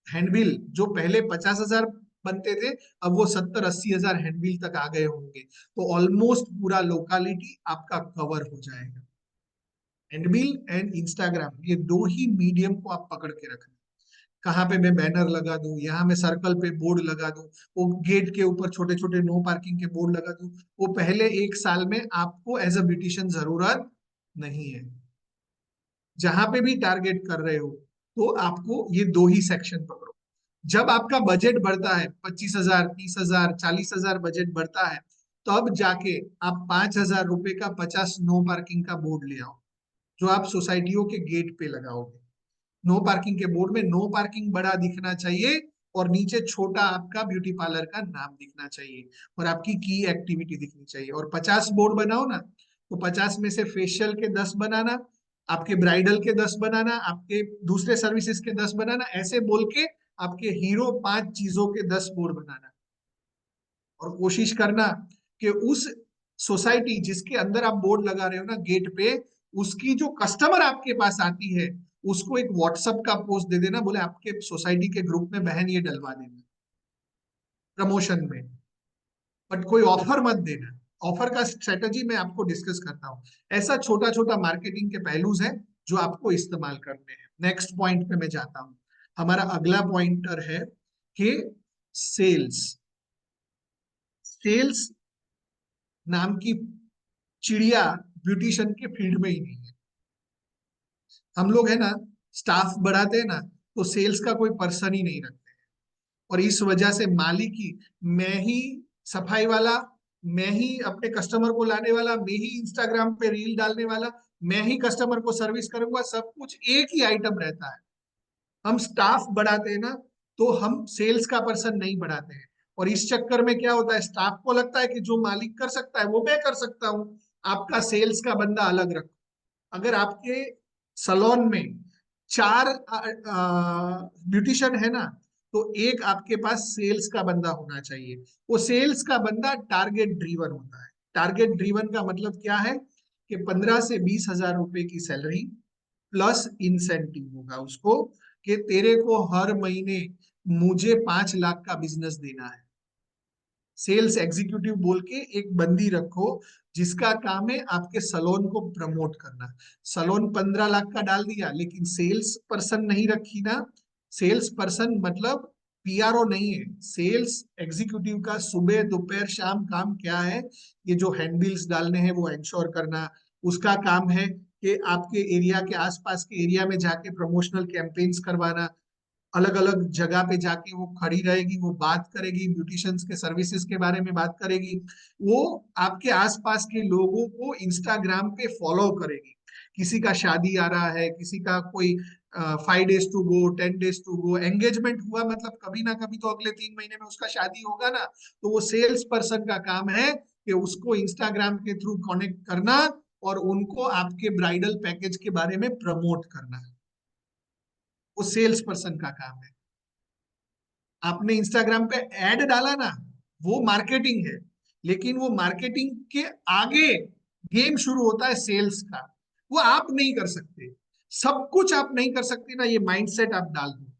हैंडबिल, जो पहले 50,000 बनते थे, अब वो 70-80,000 हैंडबिल तक आ गए होंगे। तो ऑलमोस्ट पूरा लोकालिटी आपका कवर हो जाएगा। हैंडबिल एंड इंस्टाग्राम, ये दो ही मीडियम को आप पकड़ के रखना। कहाँ पे मैं बैनर लगा दूं, यहाँ मैं सर्कल पे बोर्ड लगा दूं, वो गेट के ऊपर छोटे छोटे नो पार्किंग के बोर्ड लगा दूं, वो पहले 1 साल में आपको एज अ ब्यूटिशियन जरूरत नहीं है। जहां पे भी टारगेट कर रहे हो, तो आपको ये दो ही सेक्शन पकड़ो। जब आपका बजट बढ़ता है, 25,000, 30,000, 40,000 बजट बढ़ता है, तब जाके आप 5,000 रुपए का 50 नो पार्किंग का बोर्ड ले आओ, जो आप सोसाइटियों के गेट पे लगाओगे। नो पार्किंग के बोर्ड में नो पार्किंग बड़ा दिखना चाहिए, और नीचे छोटा आपका ब्यूटी पार्लर का नाम दिखना चाहिए, और आपकी की एक्टिविटी दिखनी चाहिए। और 50 बोर्ड बनाओ ना, तो 50 में से फेशियल के 10 बनाना, आपके ब्राइडल के 10 बनाना, आपके दूसरे सर्विसेज के 10 बनाना, ऐसे बोल के आपके हीरो 5 चीजों के 10 बोर्ड बनाना। और कोशिश करना कि उस सोसाइटी जिसके अंदर आप बोर्ड लगा रहे हो ना गेट पे, उसकी जो कस्टमर आपके पास आती है, उसको एक व्हाट्सएप का पोस्ट दे देना, बोले आपके सोसाइटी के ग्रुप में बहन ये डलवा देना प्रमोशन में। बट कोई ऑफर मत देना। ऑफर का स्ट्रेटजी मैं आपको डिस्कस करता हूँ। ऐसा छोटा छोटा मार्केटिंग के पहलूज हैं जो आपको इस्तेमाल करने हैं। नेक्स्ट पॉइंट पे मैं जाता हूँ। हमारा अगला पॉइंटर है कि सेल्स। सेल्स नाम की चिड़िया ब्यूटिशियन के फील्ड में ही नहीं है। हम लोग है ना, स्टाफ बढ़ाते हैं ना, तो सेल्स का कोई पर्सन ही नहीं रखते। और इस वजह से मालिक ही, मैं ही सफाई वाला, मैं ही अपने कस्टमर को लाने वाला, मैं ही इंस्टाग्राम पे रील डालने वाला, मैं ही कस्टमर को सर्विस करूंगा, सब कुछ एक ही आइटम रहता है। हम स्टाफ बढ़ाते हैं ना, तो हम सेल्स का पर्सन नहीं बढ़ाते हैं। और इस चक्कर में क्या होता है, स्टाफ को लगता है कि जो मालिक कर सकता है वो मैं कर सकता हूँ। आपका सेल्स का बंदा अलग रखो। अगर आपके सलोन में 4 ब्यूटिशियन है ना, तो एक आपके पास सेल्स का बंदा होना चाहिए। वो सेल्स का बंदा टारगेट ड्रीवन होता है। टारगेट ड्रीवन का मतलब क्या है कि 15 से 20 हजार रुपए की सैलरी प्लस इंसेंटिव होगा उसको, कि तेरे को हर महीने मुझे 5 लाख का बिजनेस देना है। सेल्स एग्जीक्यूटिव बोल के एक बंदी रखो, जिसका काम है आपके सलोन को प्रमोट करना। सलोन 15 लाख का डाल दिया, लेकिन सेल्स पर्सन नहीं रखी ना। सेल्स पर्सन मतलब पीआरओ नहीं है। सेल्स एग्जीक्यूटिव का सुबह दोपहर शाम काम क्या है, ये जो हैंडबिल्स डालने हैं वो इंश्योर करना। उसका काम है कि आपके एरिया के आसपास के एरिया में जाके प्रमोशनल कैंपेन्स करवाना। अलग अलग जगह पे जाके वो खड़ी रहेगी, वो बात करेगी, ब्यूटिशियंस के सर्विसेज के बारे में बात करेगी। वो आपके आसपास के लोगों को इंस्टाग्राम पे फॉलो करेगी। किसी का शादी आ रहा है, किसी का कोई 5 days to go, 10 days to go, engagement हुआ, मतलब कभी ना कभी तो अगले 3 महीने में उसका शादी होगा ना। तो वो सेल्स पर्सन का काम है कि उसको इंस्टाग्राम के थ्रू कनेक्ट करना, और उनको आपके ब्राइडल पैकेज के बारे में प्रमोट करना। वो सेल्स पर्सन का काम है। आपने इंस्टाग्राम पे ऐड डाला ना, वो मार्केटिंग है। लेकिन वो मार्केटिंग के आगे गेम शुरू होता है सेल्स का। वो आप नहीं कर सकते, सब कुछ आप नहीं कर सकते ना, ये माइंडसेट आप डाल दो।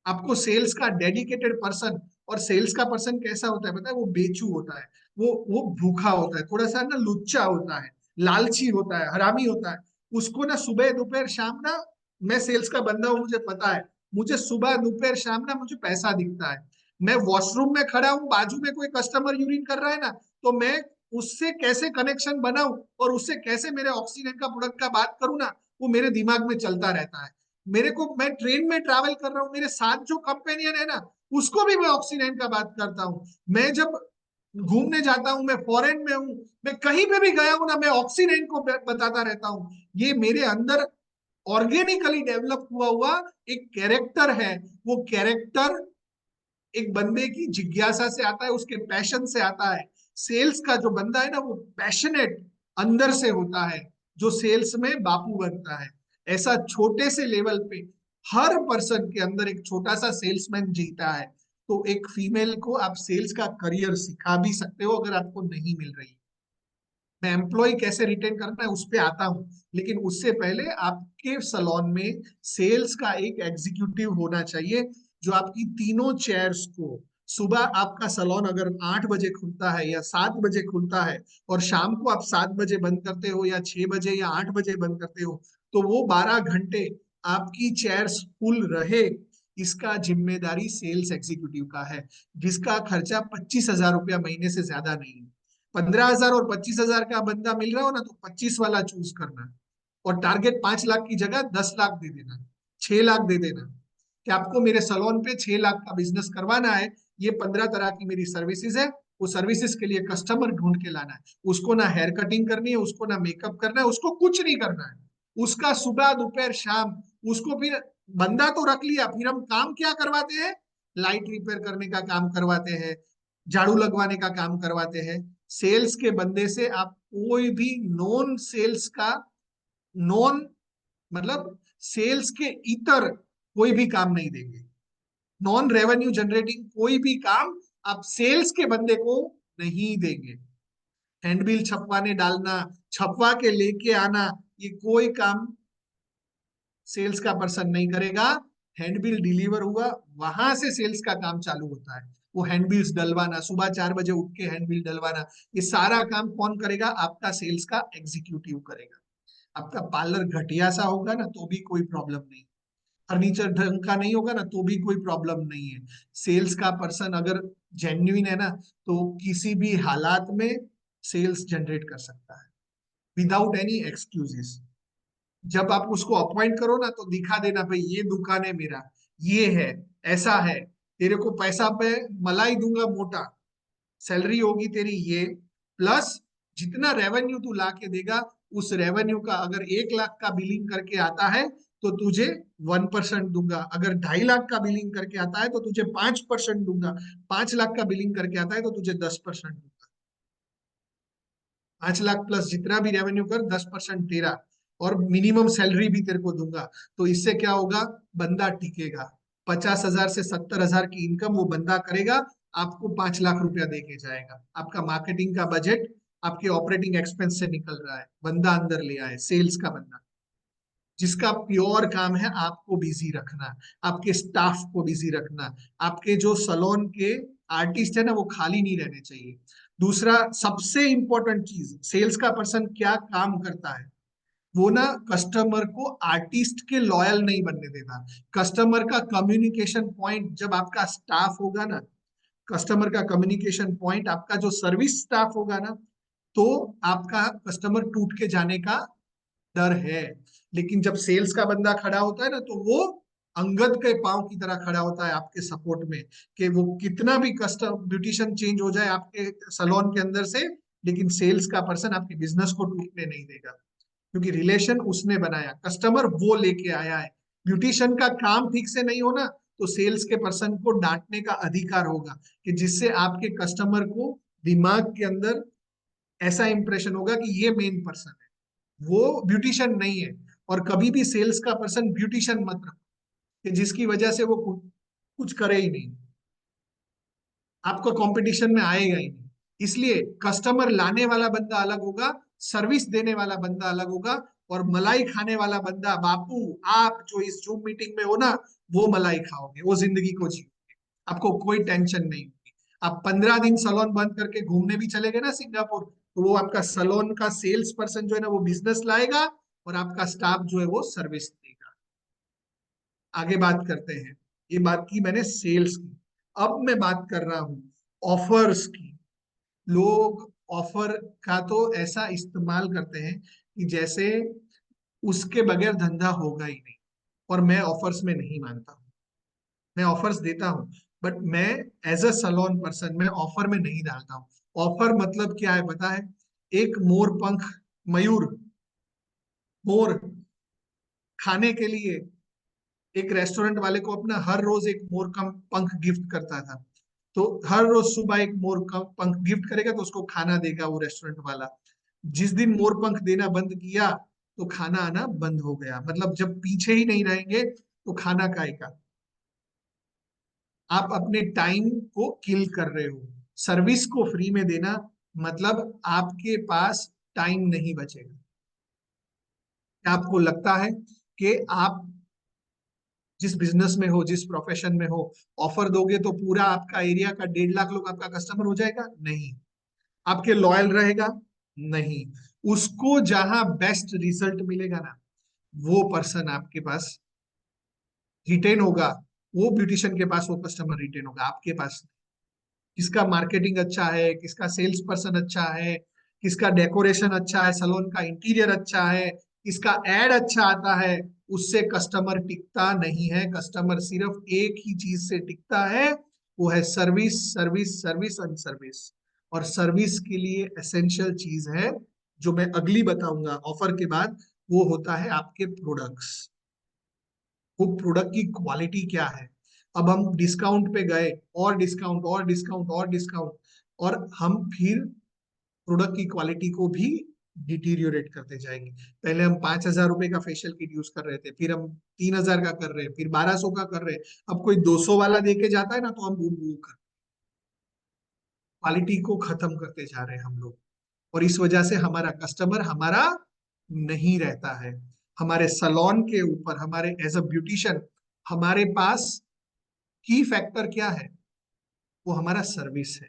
आपको सेल्स का डेडिकेटेड पर्सन, और सेल्स का पर्सन कैसा होता है पता है, वो बेचू होता है। वो भूखा होता है, थोड़ा सा ना लुच्चा होता है, लालची होता है, हरामी होता है। उसको ना सुबह दोपहर शाम ना, मैं सेल्स का बंदा हूं, मुझे पता है, मुझे सुबह दोपहर शाम ना मुझे पैसा दिखता है। मैं वॉशरूम में खड़ा हूँ, बाजू में कोई कस्टमर यूरिन कर रहा है ना, तो मैं उससे कैसे कनेक्शन बनाऊं और उससे कैसे मेरे ऑक्सीजन का प्रोडक्ट का बात करूं ना, वो मेरे दिमाग में चलता रहता है। मेरे को, मैं ट्रेन में ट्रैवल कर रहा हूँ, मेरे साथ जो कंपेनियन है ना, उसको भी मैं ऑक्सीजन का बात करता हूँ। मैं जब घूमने जाता हूँ, मैं फॉरेन में हूँ, मैं कहीं पे भी गया हूँ ना, मैं ऑक्सीजन को बताता रहता हूँ। ये मेरे अंदर ऑर्गेनिकली डेवलप हुआ हुआ एक कैरेक्टर है। वो कैरेक्टर एक बंदे की जिज्ञासा से आता है, उसके पैशन से आता है। सेल्स का जो बंदा है ना, वो पैशनेट अंदर से होता है, जो सेल्स में बापू बनता है। ऐसा छोटे से लेवल पे हर पर्सन के अंदर एक छोटा सा सेल्समैन जीता है। तो एक फीमेल को आप सेल्स का करियर सिखा भी सकते हो अगर आपको नहीं मिल रही। मैं एम्प्लॉय कैसे रिटेन करना है उस पे आता हूँ, लेकिन उससे पहले आपके सलोन में सेल्स का एक एग्जीक्यूटिव होना चाहिए, जो आपकी तीनों चेयर्स को, सुबह आपका सलोन अगर 8 बजे खुलता है या 7 बजे खुलता है, और शाम को आप 7 बजे बंद करते हो या 6 बजे या 8 बजे बंद करते हो, तो वो 12 घंटे आपकी चेयर्स फुल रहे, इसका जिम्मेदारी सेल्स एग्जीक्यूटिव का है, जिसका खर्चा 25,000 रुपया महीने से ज्यादा नहीं है। 15,000 और 25,000 का बंदा मिल रहा हो ना, तो 25 वाला चूज करना, और टारगेट 5 लाख की जगह 10 लाख दे देना, 6 लाख दे देना, कि आपको मेरे सलोन पे 6 लाख का बिजनेस करवाना है। ये 15 तरह की मेरी सर्विसेज है, वो सर्विसेज के लिए कस्टमर ढूंढ के लाना है। उसको ना हेयर कटिंग करनी है, उसको ना मेकअप करना है, उसको कुछ नहीं करना है। उसका सुबह दोपहर शाम, उसको फिर बंदा तो रख लिया, फिर हम काम क्या करवाते हैं? लाइट रिपेयर करने का काम करवाते हैं, झाड़ू लगवाने का काम करवाते हैं। सेल्स के बंदे से आप कोई भी नॉन सेल्स का, नॉन मतलब सेल्स के इतर कोई भी काम नहीं देंगे। नॉन रेवेन्यू जनरेटिंग कोई भी काम आप सेल्स के बंदे को नहीं देंगे। हैंडबिल छपवाने डालना, छपवा के लेके आना, ये कोई काम सेल्स का पर्सन नहीं करेगा। हैंडबिल डिलीवर हुआ, वहां से सेल्स का काम चालू होता है। वो हैंडबिल्स डलवाना, सुबह 4 बजे उठ के हैंडबिल डलवाना, ये सारा काम कौन करेगा? आपका सेल्स का एग्जीक्यूटिव करेगा। आपका पार्लर घटिया सा होगा ना, तो भी कोई प्रॉब्लम नहीं। फर्नीचर ढंग का नहीं होगा ना, तो भी कोई प्रॉब्लम नहीं है। सेल्स का पर्सन अगर जेन्युइन है ना, तो किसी भी हालात में सेल्स जनरेट कर सकता है, विदाउट एनी एक्सक्यूजेस। जब आप उसको अपॉइंट करो ना, तो दिखा देना, भाई ये दुकान है मेरा, ये है, ऐसा है, तेरे को पैसा पे मलाई दूंगा मोटा, सैलरी होगी तेरी ये, प्लस जितना रेवेन्यू तू ला के देगा, उस रेवेन्यू का अगर 1 लाख का बिलिंग करके आता है, तो तुझे 1% दूंगा। अगर 2.5 लाख का बिलिंग करके आता है, तो तुझे 5% दूंगा। 5 लाख का बिलिंग करके आता है, तो तुझे 10% दूंगा। 5 लाख प्लस जितना भी रेवेन्यू कर, 10% तेरा, और मिनिमम सैलरी भी तेरे को दूंगा। तो इससे क्या होगा? बंदा टिकेगा। 50,000 से 70,000 की इनकम वो बंदा करेगा, आपको 5 लाख रुपया दे के जाएगा। आपका मार्केटिंग का बजट आपके ऑपरेटिंग एक्सपेंस से निकल रहा है, बंदा अंदर ले आए, सेल्स का बंदा, जिसका प्योर काम है आपको बिजी रखना, आपके स्टाफ को बिजी रखना। आपके जो सलोन के आर्टिस्ट है ना, वो खाली नहीं रहने चाहिए। दूसरा सबसे इंपॉर्टेंट चीज, सेल्स का पर्सन क्या काम करता है? वो ना कस्टमर को आर्टिस्ट के लॉयल नहीं बनने देता। कस्टमर का कम्युनिकेशन पॉइंट जब आपका स्टाफ होगा ना, कस्टमर का कम्युनिकेशन पॉइंट आपका जो सर्विस स्टाफ होगा ना, तो आपका कस्टमर टूट के जाने का डर है। लेकिन जब सेल्स का बंदा खड़ा होता है ना, तो वो अंगद के पांव की तरह खड़ा होता है आपके सपोर्ट में, कि वो कितना भी कस्टम ब्यूटिशियन चेंज हो जाए आपके सलोन के अंदर से, लेकिन सेल्स का पर्सन आपके बिजनेस को टूटने नहीं देगा, क्योंकि रिलेशन उसने बनाया, कस्टमर वो लेके आया है। ब्यूटिशियन का काम ठीक से नहीं होना, तो सेल्स के पर्सन को डांटने का अधिकार होगा, कि जिससे आपके कस्टमर को दिमाग के अंदर ऐसा इंप्रेशन होगा कि ये मेन पर्सन है, वो ब्यूटिशियन नहीं है। और कभी भी सेल्स का पर्सन ब्यूटिशियन मत रखो, कि जिसकी वजह से वो कुछ करे ही नहीं, आपको कंपटीशन में आएगा ही नहीं। इसलिए कस्टमर लाने वाला बंदा अलग होगा, सर्विस देने वाला बंदा अलग होगा, और मलाई खाने वाला बंदा, बापू आप जो इस जूम मीटिंग में हो ना, वो मलाई खाओगे, वो जिंदगी को जियोगे, आपको कोई टेंशन नहीं होगी। आप 15 दिन सलोन बंद करके घूमने भी चले गए ना सिंगापुर, तो वो आपका सलोन का सेल्स पर्सन जो है ना, वो बिजनेस लाएगा, और आपका स्टाफ जो है वो सर्विस देगा। आगे बात करते हैं। ये बात की मैंने सेल्स की। अब मैं बात कर रहा हूं ऑफर्स की। लोग ऑफर का तो ऐसा इस्तेमाल करते हैं कि जैसे उसके बगैर धंधा होगा ही नहीं। और मैं ऑफर्स में नहीं मानता हूँ। मैं ऑफर्स देता हूँ, बट मैं एज अ सलोन पर्सन मैं ऑफर में नहीं डालता हूँ। ऑफर मतलब क्या है पता है? एक मोर पंख, मयूर, मोर खाने के लिए एक रेस्टोरेंट वाले को अपना हर रोज एक मोर का पंख गिफ्ट करता था। तो हर रोज सुबह एक मोर का पंख गिफ्ट करेगा तो उसको खाना देगा वो रेस्टोरेंट वाला। जिस दिन मोर पंख देना बंद किया तो खाना आना बंद हो गया। मतलब जब पीछे ही नहीं रहेंगे तो खाना खाएगा। आप अपने टाइम को किल कर रहे हो। सर्विस को फ्री में देना मतलब आपके पास टाइम नहीं बचेगा। क्या आपको लगता है कि आप जिस बिजनेस में हो, जिस प्रोफेशन में हो, ऑफर दोगे तो पूरा आपका एरिया का 1.5 लाख लोग आपका कस्टमर हो जाएगा? नहीं। आपके लॉयल रहेगा? नहीं। उसको जहां बेस्ट रिजल्ट मिलेगा ना, वो पर्सन आपके पास रिटेन होगा। वो ब्यूटिशियन के पास वो कस्टमर रिटेन होगा, आपके पास। किसका मार्केटिंग अच्छा है, किसका सेल्स पर्सन अच्छा है, किसका डेकोरेशन अच्छा है, सलोन का इंटीरियर अच्छा है, किसका एड अच्छा आता है, उससे कस्टमर टिकता नहीं है। कस्टमर सिर्फ एक ही चीज से टिकता है, वो है service, service, service and service. और सर्विस के लिए एसेंशियल चीज है जो मैं अगली बताऊंगा ऑफर के बाद, वो होता है आपके प्रोडक्ट्स। वो प्रोडक्ट की क्वालिटी क्या है। अब हम डिस्काउंट पे गए, और डिस्काउंट और डिस्काउंट और डिस्काउंट, और हम फिर प्रोडक्ट की क्वालिटी को भी डिटीरियोरेट करते जाएंगे। पहले हम 5,000 रुपए का फेशियल किट यूज कर रहे थे, फिर हम 3,000 का कर रहे हैं, फिर 1,200 का कर रहे हैं। अब कोई 200 वाला देके जाता है ना तो हम वो कर, क्वालिटी को खत्म करते जा रहे हैं हम लोग। और इस वजह से हमारा कस्टमर हमारा नहीं रहता है। हमारे सलोन के ऊपर, हमारे एज अ ब्यूटिशियन, हमारे पास की फैक्टर क्या है? वो हमारा सर्विस है,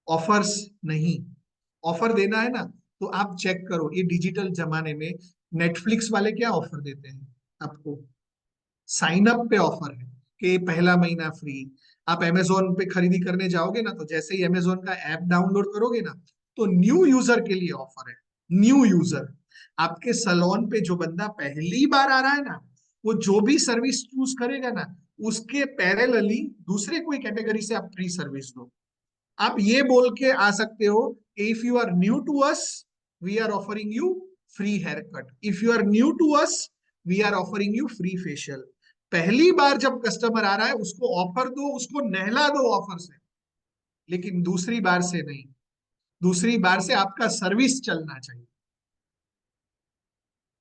ऑफर्स नहीं। ऑफर देना है ना तो आप चेक करो, ये डिजिटल जमाने में नेटफ्लिक्स वाले क्या ऑफर देते हैं आपको? साइन अप पे ऑफर है कि पहला महीना फ्री। आप अमेजोन पे खरीदी करने जाओगे ना तो जैसे ही अमेजोन का ऐप डाउनलोड करोगे ना तो न्यू यूजर के लिए ऑफर है। न्यू यूजर, आपके सलोन पे जो बंदा पहली बार आ रहा है ना, वो जो भी सर्विस चूज करेगा ना, उसके पैरेलली दूसरे कोई कैटेगरी से आप फ्री सर्विस दो। आप ये बोल के आ सकते हो, if you are new to us we are offering you free hair cut, if you are new to us we are offering you free facial. पहली बार जब कस्टमर आ रहा है उसको ऑफर दो, उसको नहला दो ऑफर से, लेकिन दूसरी बार से नहीं। दूसरी बार से आपका सर्विस चलना चाहिए,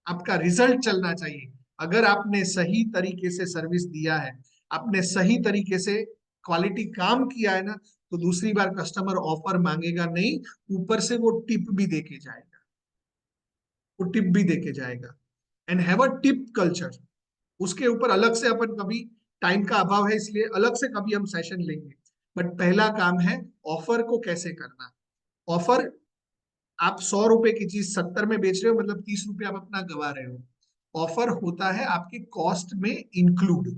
आपका रिजल्ट चलना चाहिए। अगर आपने सही तरीके से सर्विस दिया है, आपने सही तरीके से क्वालिटी काम किया है ना, तो दूसरी बार कस्टमर ऑफर मांगेगा नहीं, ऊपर से वो टिप भी देके जाएगा। वो टिप भी देके जाएगा। And have a tip culture. उसके ऊपर अलग से अपन कभी, टाइम का अभाव है इसलिए अलग से कभी हम सेशन लेंगे। बट पहला काम है ऑफर को कैसे करना। ऑफर, आप 100 रुपए की चीज 70 में बेच रहे हो, मतलब 30 रुपए आप अपना गवा रहे हो। ऑफर होता है आपकी कॉस्ट में इंक्लूड।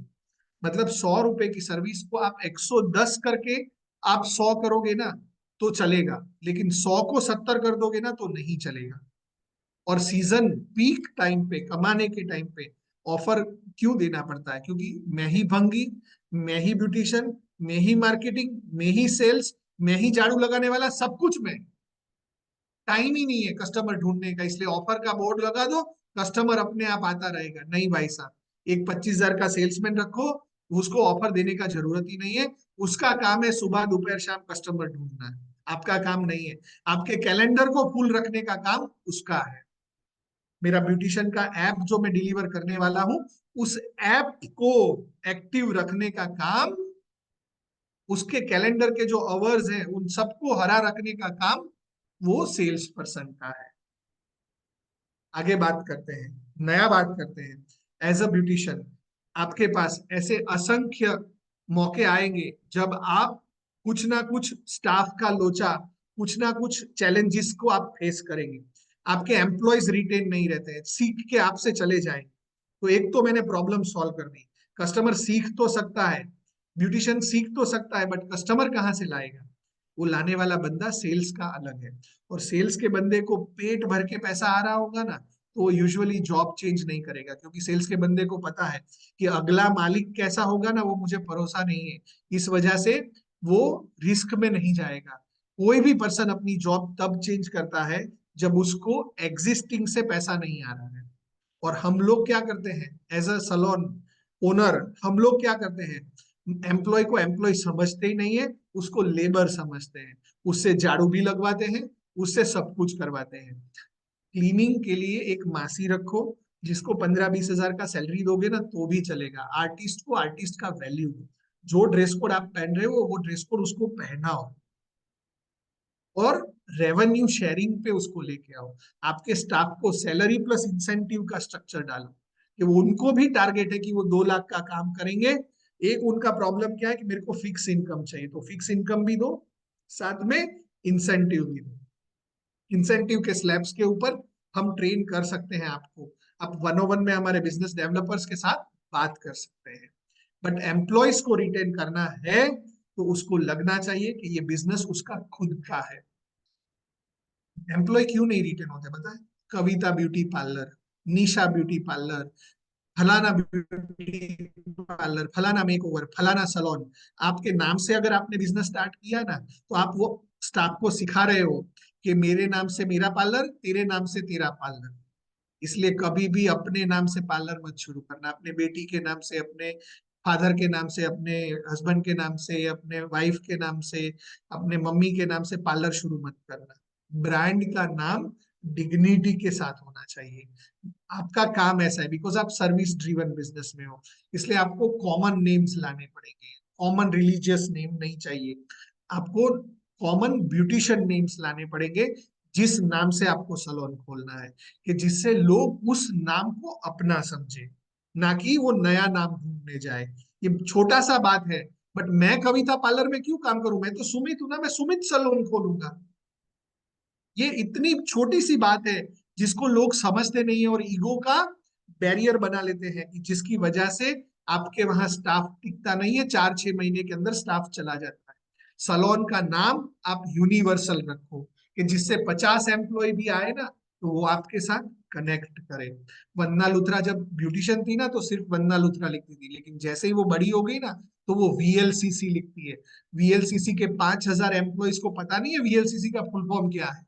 मतलब 100 रुपए की सर्विस को आप 110 करके आप 100 करोगे ना तो चलेगा, लेकिन 100 को 70 कर दोगे ना तो नहीं चलेगा। और सीजन पीक टाइम पे, कमाने के टाइम पे ऑफर क्यों देना पड़ता है? क्योंकि मैं ही भंगी, मैं ही ब्यूटिशियन, मैं ही मार्केटिंग, मैं ही सेल्स, मैं ही झाड़ू लगाने वाला, सब कुछ मैं। टाइम ही नहीं है कस्टमर ढूंढने का, इसलिए ऑफर का बोर्ड लगा दो, कस्टमर अपने आप आता रहेगा। नहीं भाई साहब, एक 25,000 का सेल्समैन रखो, उसको ऑफर देने का जरूरत ही नहीं है। उसका काम है सुबह दोपहर शाम कस्टमर ढूंढना है, आपका काम नहीं है। आपके कैलेंडर को फुल रखने का काम उसका है। मेरा ब्यूटिशियन का ऐप जो मैं डिलीवर करने वाला हूं, उस ऐप को एक्टिव रखने का काम, उसके कैलेंडर के जो अवर्स हैं उन सबको हरा रखने का काम वो सेल्स पर्सन का है। आगे बात करते हैं, नया बात करते हैं। एज अ ब्यूटिशियन आपके पास ऐसे असंख्य मौके आएंगे जब आप कुछ ना कुछ स्टाफ का लोचा, कुछ ना कुछ चैलेंजेस को आप फेस करेंगे। आपके एम्प्लॉयज रिटेन नहीं रहते हैं, सीख के आपसे चले जाएंगे। तो एक तो मैंने प्रॉब्लम सॉल्व कर दी, कस्टमर सीख तो सकता है, ब्यूटिशियन सीख तो सकता है बट कस्टमर कहाँ से लाएगा? वो लाने वाला बंदा सेल्स का अलग है। और सेल्स के बंदे को पेट भर के पैसा आ रहा होगा ना, तो वो यूजुअली जॉब चेंज नहीं करेगा, क्योंकि सेल्स के बंदे को पता है कि अगला मालिक कैसा होगा ना, वो मुझे भरोसा नहीं है। इस वजह से वो रिस्क में नहीं जाएगा। कोई भी पर्सन अपनी जॉब तब चेंज करता है जब उसको एग्जिस्टिंग से पैसा नहीं आ रहा है। और हम लोग क्या करते हैं एज अ सलोन ओनर, हम लोग क्या करते हैं, एम्प्लॉय को एम्प्लॉय समझते ही नहीं है, उसको लेबर समझते हैं। उससे झाड़ू भी लगवाते हैं, उससे सब कुछ करवाते हैं। क्लीनिंग के लिए एक मासी रखो, जिसको 15-20 हजार का सैलरी दोगे ना तो भी चलेगा। आर्टिस्ट को आर्टिस्ट का वैल्यू दो। जो ड्रेस कोड आप पहन रहे हो वो ड्रेस कोड उसको पहनाओ, और रेवेन्यू शेयरिंग पे उसको लेके आओ। आपके स्टाफ को सैलरी प्लस इंसेंटिव का स्ट्रक्चर डालो, कि वो उनको भी टारगेट है कि वो 2 लाख का काम करेंगे। एक उनका प्रॉब्लम क्या है कि मेरे को फिक्स इनकम चाहिए, तो फिक्स इनकम भी दो, साथ में इंसेंटिव भी दो। इंसेंटिव के स्लैब्स के ऊपर हम ट्रेन कर सकते हैं आपको। आप 101 में हमारे बिजनेस डेवलपर्स के साथ बात कर सकते हैं। बट एम्प्लॉयज को रिटेन करना है तो उसको लगना चाहिए कि ये बिजनेस उसका खुद का है। एम्प्लॉय क्यों नहीं रिटेन होते पता है? कविता ब्यूटी पार्लर, निशा ब्यूटी पार्लर, फलाना ब्यूटी पार्लर, फलाना मेकओवर, फलाना सलोन, आपके नाम से अगर आपने बिजनेस स्टार्ट किया ना, तो आप वो स्टाफ को सिखा रहे हो कि मेरे नाम से मेरा पार्लर, तेरे नाम से तेरा पार्लर। इसलिए कभी भी अपने नाम से पार्लर मत शुरू करना, अपने बेटी के नाम से, अपने फादर के नाम से, अपने हस्बैंड के नाम से, अपने वाइफ के नाम से, अपने मम्मी के नाम से पार्लर शुरू मत करना। ब्रांड का नाम डिग्निटी के साथ होना चाहिए। आपका काम ऐसा है बिकॉज आप सर्विस ड्रिवन बिजनेस में हो, इसलिए आपको कॉमन नेम्स लाने पड़ेंगे। कॉमन रिलीजियस नेम नहीं चाहिए आपको, कॉमन ब्यूटिशियन नेम्स लाने पड़ेंगे, जिस नाम से आपको सलोन खोलना है, कि जिससे लोग उस नाम को अपना समझे, ना कि वो नया नाम ढूंढने जाए। ये छोटा सा बात है, बट मैं कविता पार्लर में क्यों काम करूं? मैं तो सुमित हूं ना, मैं सुमित सलोन खोलूंगा। ये इतनी छोटी सी बात है जिसको लोग समझते नहीं है, और ईगो का बैरियर बना लेते हैं, कि जिसकी वजह से आपके वहां स्टाफ टिकता नहीं है, 4-6 महीने के अंदर स्टाफ चला जाता है। सलोन का नाम आप यूनिवर्सल रखो, कि जिससे 50 एम्प्लॉय भी आए ना तो वो आपके साथ कनेक्ट करे। वंदना लुथरा जब ब्यूटिशियन थी ना तो सिर्फ वंदना लुथरा लिखती थी, लेकिन जैसे ही वो बड़ी हो गई ना तो वो वीएलसीसी लिखती है। वीएलसीसी के 5,000 एम्प्लॉयज को पता नहीं है वीएलसीसी का फुल फॉर्म क्या है।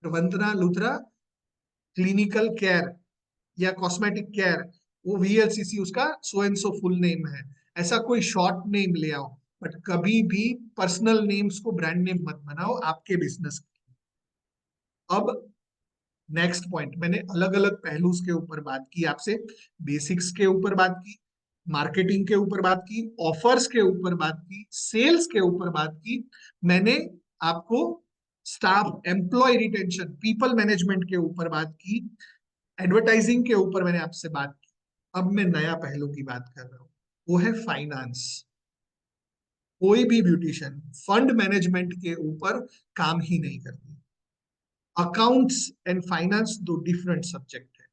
वंदना लुथरा क्लिनिकल केयर या कॉस्मेटिक केयर, वो वीएलसीसी उसका so and so full name है। ऐसा कोई शॉर्ट नेम ले आओ, बट कभी भी पर्सनल नेम्स को ब्रांड नेम मत बनाओ आपके बिजनेस। अब नेक्स्ट पॉइंट, मैंने अलग अलग पहलू के ऊपर बात की आपसे, बेसिक्स के ऊपर बात की, मार्केटिंग के ऊपर बात की, ऑफर्स के ऊपर बात की, सेल्स के ऊपर बात की। मैंने आपको staff employ retention people management के ऊपर बात की, एडवर्टाइजिंग के ऊपर मैंने आपसे बात की। अब मैं नया पहलू की बात कर रहा हूँ, वो है फाइनेंस। कोई भी ब्यूटिशियन फंड मैनेजमेंट के ऊपर काम ही नहीं करती। अकाउंट्स एंड फाइनेंस दो डिफरेंट सब्जेक्ट है।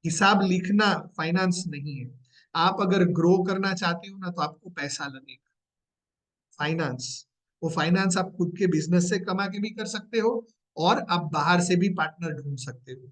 हिसाब लिखना फाइनेंस नहीं है। आप अगर ग्रो करना चाहते हो ना तो आपको पैसा लगेगा। फाइनेंस, वो फाइनेंस आप खुद के बिजनेस से कमा के भी कर सकते हो, और आप बाहर से भी पार्टनर ढूंढ सकते हो।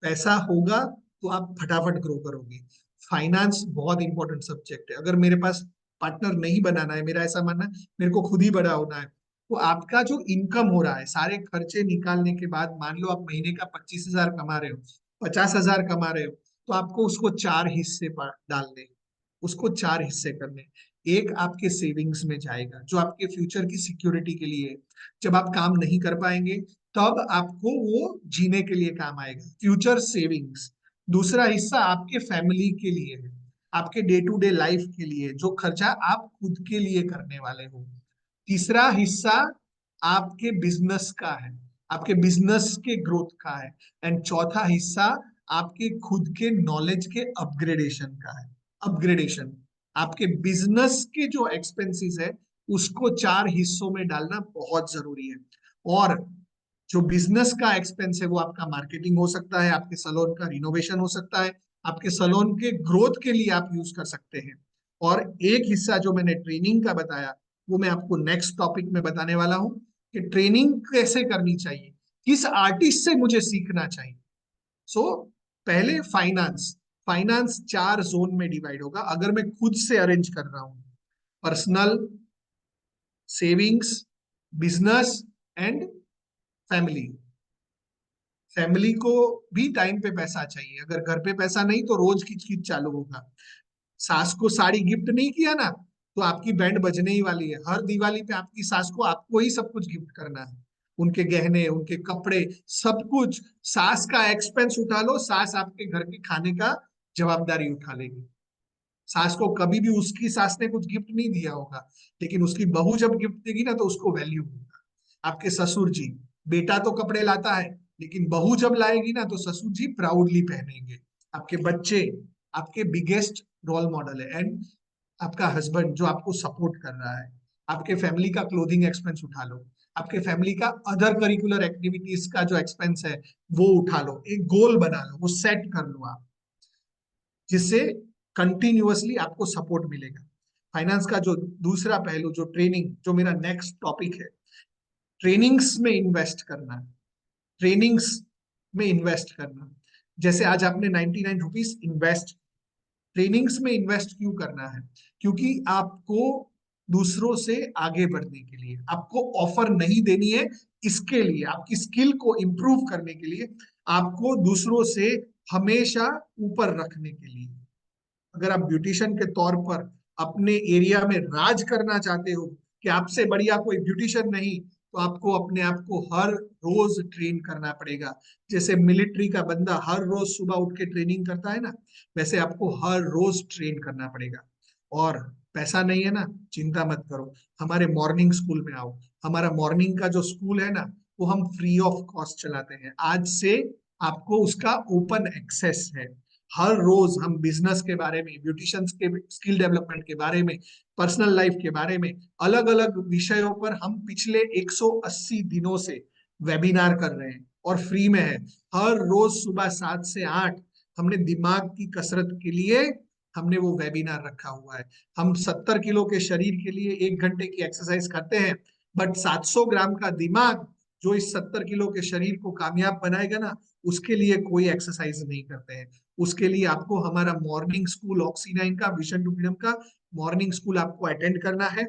पैसा होगा तो आप फटाफट ग्रो करोगे। फाइनेंस बहुत इंपॉर्टेंट सब्जेक्ट है। अगर मेरे पास पार्टनर नहीं बनाना है, मेरा ऐसा मानना है मेरे को खुद ही बड़ा होना है, तो आपका जो इनकम हो रहा है सारे खर्चे निकालने के बाद, मान लो आप महीने का 25,000 कमा रहे हो, 50,000 कमा रहे हो, तो आपको उसको 4 हिस्से डालने हैं। उसको 4 हिस्से करने। एक आपके सेविंग्स में जाएगा जो आपके फ्यूचर की सिक्योरिटी के लिए है। जब आप काम नहीं कर पाएंगे तब आपको वो जीने के लिए काम आएगा, फ्यूचर सेविंग्स। दूसरा हिस्सा आपके फैमिली के लिए है, आपके डे टू डे लाइफ के लिए, जो खर्चा आप खुद के लिए करने वाले हो। तीसरा हिस्सा आपके बिजनेस का है, आपके बिजनेस के ग्रोथ का है। एंड चौथा हिस्सा आपके खुद के नॉलेज के अपग्रेडेशन का है। अपग्रेडेशन, आपके बिजनेस के जो एक्सपेंसेस है उसको 4 हिस्सों में डालना बहुत जरूरी है। और जो बिजनेस का एक्सपेंस है वो आपका मार्केटिंग हो सकता है, आपके सलोन का रिनोवेशन हो सकता है, आपके सलोन के ग्रोथ के लिए आप यूज कर सकते हैं। और एक हिस्सा जो मैंने ट्रेनिंग का बताया वो मैं आपको नेक्स्ट टॉपिक में बताने वाला हूं कि ट्रेनिंग कैसे करनी चाहिए, किस आर्टिस्ट से मुझे सीखना चाहिए। सो पहले फाइनेंस। फाइनेंस 4 जोन में डिवाइड होगा अगर मैं खुद से अरेंज कर रहा हूं। Personal, savings, business and family. Family को भी टाइम पे पैसा चाहिए, अगर घर पे पैसा नहीं तो रोज किच चालू होगा। सास को साड़ी गिफ्ट नहीं किया ना तो आपकी बैंड बजने ही वाली है। हर दिवाली पे आपकी सास को आपको ही सब कुछ गिफ्ट करना है, उनके गहने, उनके कपड़े, सब कुछ। सास का एक्सपेंस उठा लो, सास आपके घर के खाने का जवाबदारी उठा लेगी। सास को कभी भी उसकी सास ने कुछ गिफ्ट नहीं दिया होगा, लेकिन उसकी बहू जब गिफ्ट देगी ना तो उसको वैल्यू होगा। आपके ससुर जी, बेटा तो कपड़े लाता है लेकिन बहू जब लाएगी ना तो ससुर जी प्राउडली पहनेंगे। आपके बच्चे आपके बिगेस्ट रोल मॉडल है, एंड आपका हस्बैंड जो आपको सपोर्ट कर रहा है। आपके फैमिली का क्लोथिंग एक्सपेंस उठा लो, आपके फैमिली का अदर करिकुलर एक्टिविटीज का जो एक्सपेंस है वो उठा लो। एक गोल बना लो, वो सेट कर लो आप, जिससे कंटिन्यूअसली आपको सपोर्ट मिलेगा। फाइनेंस का जो दूसरा पहलू, जो ट्रेनिंग, जो मेरा नेक्स्ट टॉपिक है, ट्रेनिंग्स में इन्वेस्ट करना। ट्रेनिंग्स में इन्वेस्ट करना, जैसे आज आपने 99 रुपीज इन्वेस्ट, ट्रेनिंग्स में इन्वेस्ट क्यों करना है? क्योंकि आपको दूसरों से आगे बढ़ने के लिए, आपको ऑफर नहीं देनी है, इसके लिए, आपकी स्किल को इंप्रूव करने के लिए, आपको दूसरों से हमेशा ऊपर रखने के लिए। अगर आप ब्यूटिशियन के तौर पर अपने एरिया में राज करना चाहते हो कि आपसे बढ़िया कोई ब्यूटिशियन नहीं, तो आपको अपने आप को हर रोज ट्रेन करना पड़ेगा। जैसे मिलिट्री का बंदा हर रोज सुबह उठ के ट्रेनिंग करता है ना, वैसे आपको हर रोज ट्रेन करना पड़ेगा। और पैसा नहीं है ना, चिंता मत करो, हमारे मॉर्निंग स्कूल में आओ। हमारा मॉर्निंग का जो स्कूल है ना वो हम फ्री ऑफ कॉस्ट चलाते हैं। आज से आपको उसका ओपन एक्सेस है। हर रोज हम बिजनेस के बारे में, ब्यूटिशियंस के स्किल डेवलपमेंट के बारे में, पर्सनल लाइफ के बारे में, अलग अलग विषयों पर हम पिछले 180 दिनों से वेबिनार कर रहे हैं और फ्री में है। हर रोज सुबह 7 से 8 हमने दिमाग की कसरत के लिए हमने वो वेबिनार रखा हुआ है। हम 70 किलो के शरीर के लिए 1 घंटे की एक्सरसाइज करते हैं, बट 700 ग्राम का दिमाग जो इस 70 किलो के शरीर को कामयाब बनाएगा ना, उसके लिए कोई एक्सरसाइज नहीं करते हैं। उसके लिए आपको हमारा मॉर्निंग स्कूल ऑक्सी 9 का, विजन टू फ्रीडम का मॉर्निंग स्कूल आपको अटेंड करना है,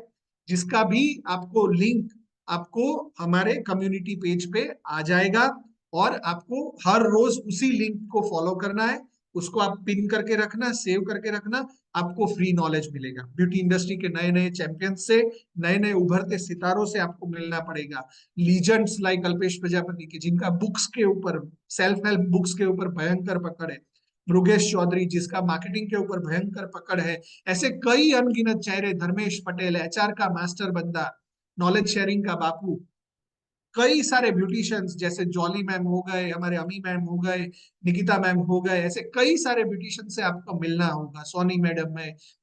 जिसका भी आपको लिंक आपको हमारे कम्युनिटी पेज पे आ जाएगा। और आपको हर रोज उसी लिंक को फॉलो करना है, उसको आप पिन करके रखना, सेव करके रखना। आपको फ्री नॉलेज मिलेगा ब्यूटी इंडस्ट्री के नए नए चैंपियन से, नए नए उभरते सितारों से आपको मिलना पड़ेगा। लीजेंड्स लाइक अल्पेश प्रजापति के, जिनका बुक्स के ऊपर, सेल्फ हेल्प बुक्स के ऊपर भयंकर पकड़ है। मुरुगेश चौधरी, जिसका मार्केटिंग के ऊपर भयंकर पकड़ है। ऐसे कई अनगिनत चेहरे, धर्मेश पटेल, एचआर का मास्टर बंदा, नॉलेज शेयरिंग का बापू, कई सारे ब्यूटिशियंस जैसे जॉली मैम हो गए, हमारे अमी मैम हो गए, निकिता मैम हो गए, ऐसे कई सारे ब्यूटिशियन से आपको मिलना होगा। सोनी मैडम,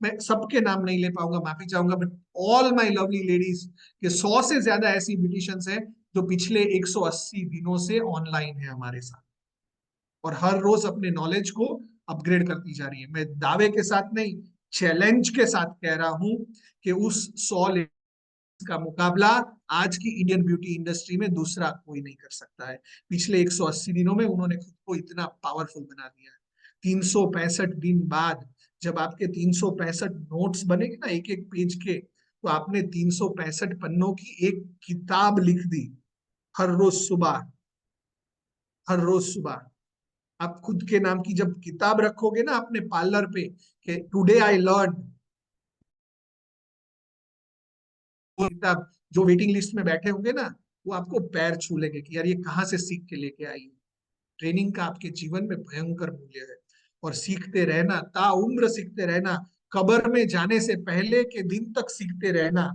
मैं सबके नाम नहीं ले पाऊंगा, माफी चाहूंगा, but all my lovely ladies के 100 से ज्यादा ऐसी ब्यूटिशियंस हैं जो पिछले 180 दिनों से ऑनलाइन है हमारे साथ और हर रोज अपने नॉलेज को अपग्रेड करती जा रही है। मैं दावे के साथ नहीं, चैलेंज के साथ कह रहा हूं कि उस 100 का मुकाबला आज की इंडियन ब्यूटी इंडस्ट्री में दूसरा कोई नहीं कर सकता है। पिछले 180 दिनों में उन्होंने खुद को इतना पावरफुल बना दिया है। 365 दिन बाद जब आपके 365 नोट्स बनेंगे ना एक एक पेज के, तो आपने 365 पन्नों की एक किताब लिख दी। हर रोज सुबह, हर रोज सुबह आप खुद के नाम की जब किताब रखोगे ना अपने पार्लर पे कि टुडे आई लर्न, वो किताब जो वेटिंग लिस्ट में बैठे होंगे ना वो आपको पैर छू लेंगे कि यार ये कहाँ से सीख के लेके आई। ट्रेनिंग का आपके जीवन में भयंकर मूल्य है। और सीखते रहना, ताउम्र सीखते रहना, कब्र में जाने से पहले के दिन तक सीखते रहना,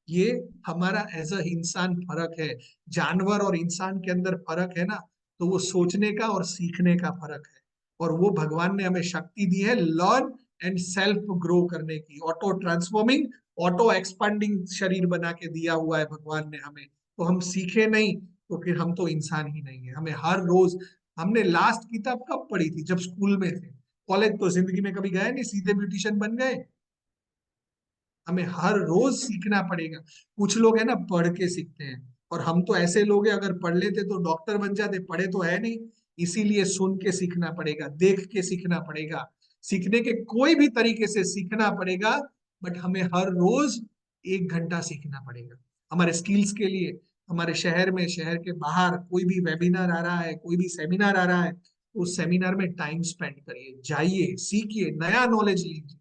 ये हमारा एज अ इंसान फर्क है। जानवर और इंसान के अंदर फर्क है ना, तो वो सोचने का और सीखने का फर्क है। और वो भगवान ने हमें शक्ति दी है लर्न एंड सेल्फ ग्रो करने की। ऑटो ट्रांसफॉर्मिंग, ऑटो एक्सपांडिंग शरीर बना के दिया हुआ है भगवान ने हमें। तो हम सीखे नहीं तो फिर हम तो इंसान ही नहीं है। हमें हर रोज, हमने लास्ट किताब कब पढ़ी थी? जब स्कूल में थे। कॉलेज तो जिंदगी में कभी गए नहीं, सीधे ब्यूटिशियन बन गए। हमें हर रोज सीखना पड़ेगा। कुछ लोग है ना पढ़ के सीखते हैं, और हम तो ऐसे लोग हैं, अगर पढ़ लेते तो डॉक्टर बन जाते, पढ़े तो है नहीं। इसीलिए सुन के सीखना पड़ेगा, देख के सीखना पड़ेगा, सीखने के कोई भी तरीके से सीखना पड़ेगा। बट हमें हर रोज 1 घंटा सीखना पड़ेगा हमारे स्किल्स के लिए। हमारे शहर में, शहर के बाहर कोई भी वेबिनार आ रहा है, कोई भी सेमिनार आ रहा है, तो उस सेमिनार में टाइम स्पेंड करिए, जाइए, सीखिए, नया नॉलेज लीजिए।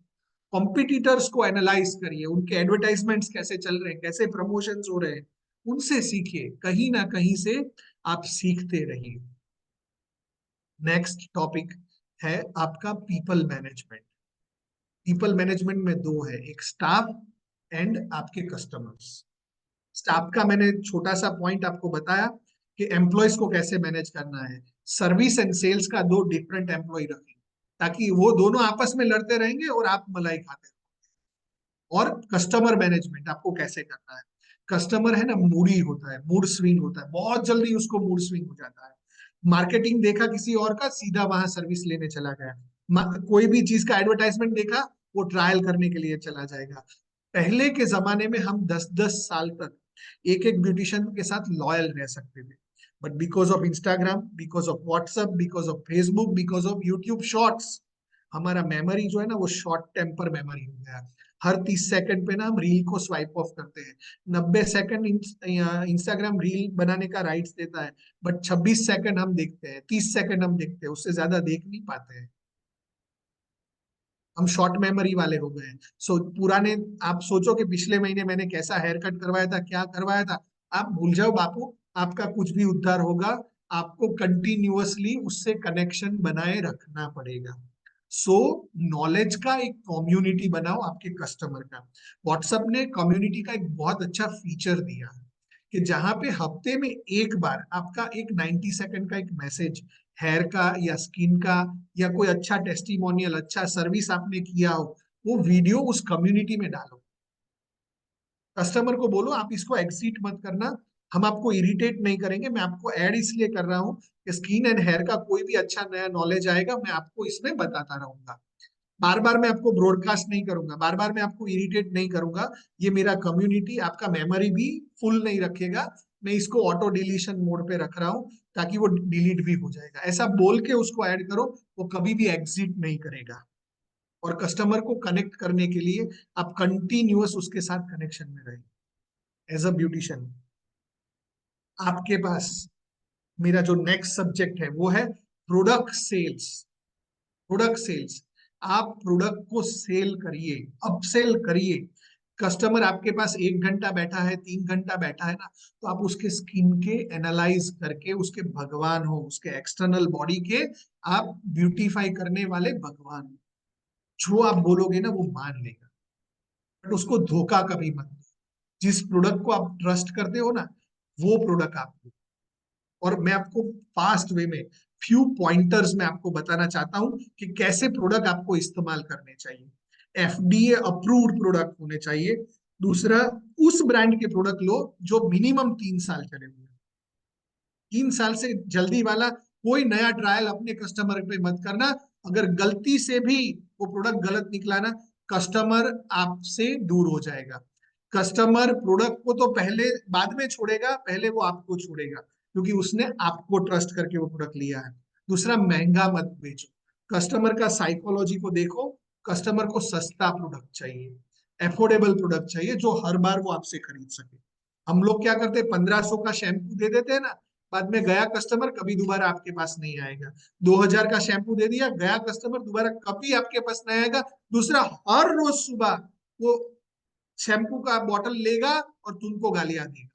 कॉम्पिटिटर्स को एनालाइज करिए, उनके एडवर्टाइजमेंट्स कैसे चल रहे हैं, कैसे प्रमोशंस हो रहे हैं, उनसे सीखिए। कहीं ना कहीं से आप सीखते रहिए। नेक्स्ट टॉपिक है आपका पीपल मैनेजमेंट। पीपल मैनेजमेंट में दो है, एक स्टाफ एंड आपके कस्टमर्स। स्टाफ का मैंने छोटा सा पॉइंट आपको बताया कि एम्प्लॉयज को कैसे मैनेज करना है। सर्विस एंड सेल्स का दो डिफरेंट एम्प्लॉय रखेंगे, ताकि वो दोनों आपस में लड़ते रहेंगे और आप मलाई खाते रहेंगे। और कस्टमर मैनेजमेंट आपको कैसे करना है। कस्टमर है ना मूडी होता है, मूड स्विंग होता है, बहुत जल्दी उसको मूड स्विंग हो जाता है। मार्केटिंग देखा किसी और का, सीधा वहां सर्विस लेने चला गया। कोई भी चीज का एडवर्टाइजमेंट देखा, वो ट्रायल करने के लिए चला जाएगा। पहले के जमाने में हम 10-10 साल तक एक एक ब्यूटिशियन के साथ लॉयल रह सकते थे। But because of Instagram, because of WhatsApp, because of Facebook, because of YouTube shorts, हमारा मेमोरी जो है ना वो शॉर्ट टेम्पर मेमोरी हो गया। हर 30 सेकंड पे ना हम रील को स्वाइप ऑफ करते हैं। 90 सेकंड इंस्टाग्राम रील बनाने का राइट्स देता है, बट 26 सेकंड हम देखते हैं, 30 सेकंड हम देखते हैं, उससे ज्यादा देख नहीं पाते हैं। हम शॉर्ट मेमोरी वाले हो गए हैं। पुराने, आप सोचो कि पिछले महीने मैंने कैसा हेयर कट करवाया था, क्या करवाया था, आप भूल जाओ बापू, आपका कुछ भी उद्धार होगा। आपको कंटिन्यूअसली उससे कनेक्शन बनाए रखना पड़ेगा। सो नॉलेज का एक कम्युनिटी बनाओ आपके कस्टमर का। व्हाट्सएप ने कम्युनिटी का एक बहुत अच्छा फीचर दिया है कि जहां पे हफ्ते में एक बार आपका एक 90 सेकंड का एक मैसेज, हेयर का या स्किन का, या कोई अच्छा टेस्टिमोनियल, अच्छा सर्विस आपने किया हो, वो वीडियो उस कम्युनिटी में डालो। कस्टमर को बोलो आप इसको एग्जिट मत करना, हम आपको इरिटेट नहीं करेंगे, मैं आपको ऐड इसलिए कर रहा हूँ कि स्किन एंड हेयर का कोई भी अच्छा नया नॉलेज आएगा, मैं आपको इसमें बताता रहूंगा। बार बार मैं आपको ब्रॉडकास्ट नहीं करूंगा, बार बार मैं आपको इरिटेट नहीं करूंगा। ये मेरा कम्युनिटी आपका मेमोरी भी फुल नहीं रखेगा, मैं इसको ऑटो डिलीशन मोड पे रख रहा हूँ, ताकि वो डिलीट भी हो जाएगा। ऐसा बोल के उसको ऐड करो, वो कभी भी एग्जिट नहीं करेगा। और कस्टमर को कनेक्ट करने के लिए आप कंटिन्यूअस उसके साथ कनेक्शन में रहे। एज अ ब्यूटिशियन आपके पास मेरा जो नेक्स्ट सब्जेक्ट है वो है प्रोडक्ट सेल्स। प्रोडक्ट सेल्स, आप प्रोडक्ट को सेल करिए, अपसेल करिए। कस्टमर आपके पास 1 घंटा बैठा है, 3 घंटा बैठा है ना, तो आप उसके स्किन के एनालाइज करके, उसके भगवान हो, उसके एक्सटर्नल बॉडी के आप ब्यूटीफाई करने वाले भगवान हो। जो आप बोलोगे ना वो मान लेगा। बट उसको धोखा कभी मत दो। जिस प्रोडक्ट को आप ट्रस्ट करते हो ना, वो प्रोडक्ट आप दो। और मैं आपको फास्ट वे में फ्यू पॉइंटर्स में आपको बताना चाहता हूं कि कैसे प्रोडक्ट आपको इस्तेमाल करने चाहिए। एफडीए अप्रूव्ड प्रोडक्ट होने चाहिए। दूसरा, उस ब्रांड के प्रोडक्ट लो जो मिनिमम 3 साल चले हुए। 3 साल से जल्दी वाला कोई नया ट्रायल अपने कस्टमर पे मत करना। अगर गलती से भी वो प्रोडक्ट गलत निकला ना, कस्टमर आपसे दूर हो जाएगा। कस्टमर प्रोडक्ट को तो पहले बाद में छोड़ेगा, पहले वो आपको छोड़ेगा, क्योंकि उसने आपको ट्रस्ट करके वो प्रोडक्ट लिया है। दूसरा, महंगा मत बेचो। कस्टमर का साइकोलॉजी को देखो। कस्टमर को सस्ता प्रोडक्ट चाहिए, एफोर्डेबल प्रोडक्ट चाहिए, जो हर बार वो आपसे खरीद सके। हम लोग क्या करते हैं, 1500 का शैम्पू दे देते हैं ना, बाद में गया कस्टमर कभी दोबारा आपके पास नहीं आएगा। 2000 का शैम्पू दे दिया, गया कस्टमर दोबारा कभी आपके पास नहीं आएगा। दूसरा, हर रोज सुबह वो शैम्पू का बॉटल लेगा और तुमको गालियां देगा।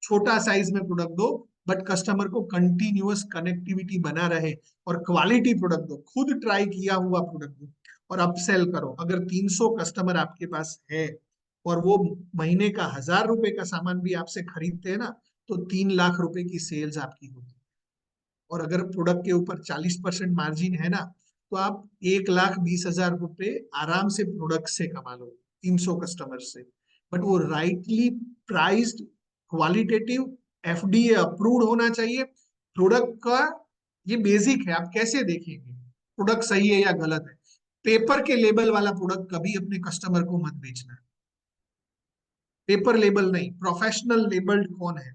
छोटा साइज में प्रोडक्ट दो, बट कस्टमर को कंटिन्यूअस कनेक्टिविटी बना रहे। और क्वालिटी प्रोडक्ट दो, खुद ट्राई किया हुआ प्रोडक्ट दो, और अपसेल करो। अगर 300 कस्टमर आपके पास है और वो महीने का 1000 रुपए का सामान भी आपसे खरीदते हैं ना, तो 3 लाख रुपए की सेल्स आपकी होगी। और अगर प्रोडक्ट के ऊपर 40% मार्जिन है ना, तो आप 1,20,000 रुपए आराम से प्रोडक्ट से कमा लो, 300 कस्टमर से। बट वो rightly priced, qualitative, FDA approved होना चाहिए। प्रोडक्ट का ये बेसिक है, आप कैसे देखेंगे प्रोडक्ट सही है या गलत है। पेपर के लेबल वाला प्रोडक्ट कभी अपने कस्टमर को मत बेचना। पेपर लेबल नहीं, प्रोफेशनल लेबल्ड कौन है,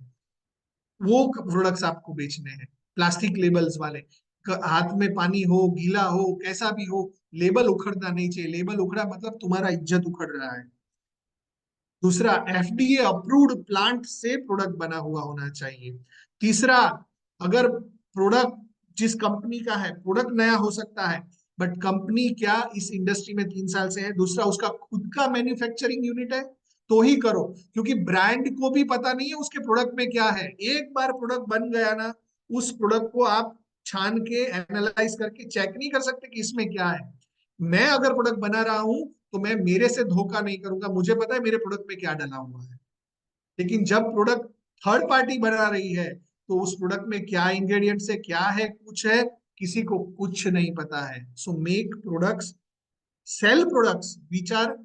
वो प्रोडक्ट्स आपको बेचने हैं। प्लास्टिक लेबल्स वाले, हाथ में पानी हो, गीला हो, कैसा भी हो, लेबल उखड़ना नहीं चाहिए। लेबल उखड़ा मतलब तुम्हारा इज्जत उखड़ रहा है। दूसरा, एफडीए अप्रूव्ड प्लांट से प्रोडक्ट बना हुआ होना चाहिए। तीसरा, अगर प्रोडक्ट जिस कंपनी का है, प्रोडक्ट नया हो सकता है बट कंपनी क्या इस इंडस्ट्री में 3 साल से है। दूसरा, उसका खुद का मैन्युफैक्चरिंग यूनिट है तो ही करो, क्योंकि ब्रांड को भी पता नहीं है उसके प्रोडक्ट में क्या है। एक बार प्रोडक्ट बन गया ना, उस प्रोडक्ट को आप छान के एनालाइज करके चेक नहीं कर सकते कि इसमें क्या है। मैं अगर प्रोडक्ट बना रहा हूं तो मैं मेरे से धोखा नहीं करूंगा, मुझे पता है मेरे प्रोडक्ट में क्या डला हुआ है। लेकिन जब प्रोडक्ट थर्ड पार्टी बना रही है तो उस प्रोडक्ट में क्या इंग्रेडिएंट्स है, क्या है, कुछ है, किसी को कुछ नहीं पता है। So make products, sell products which are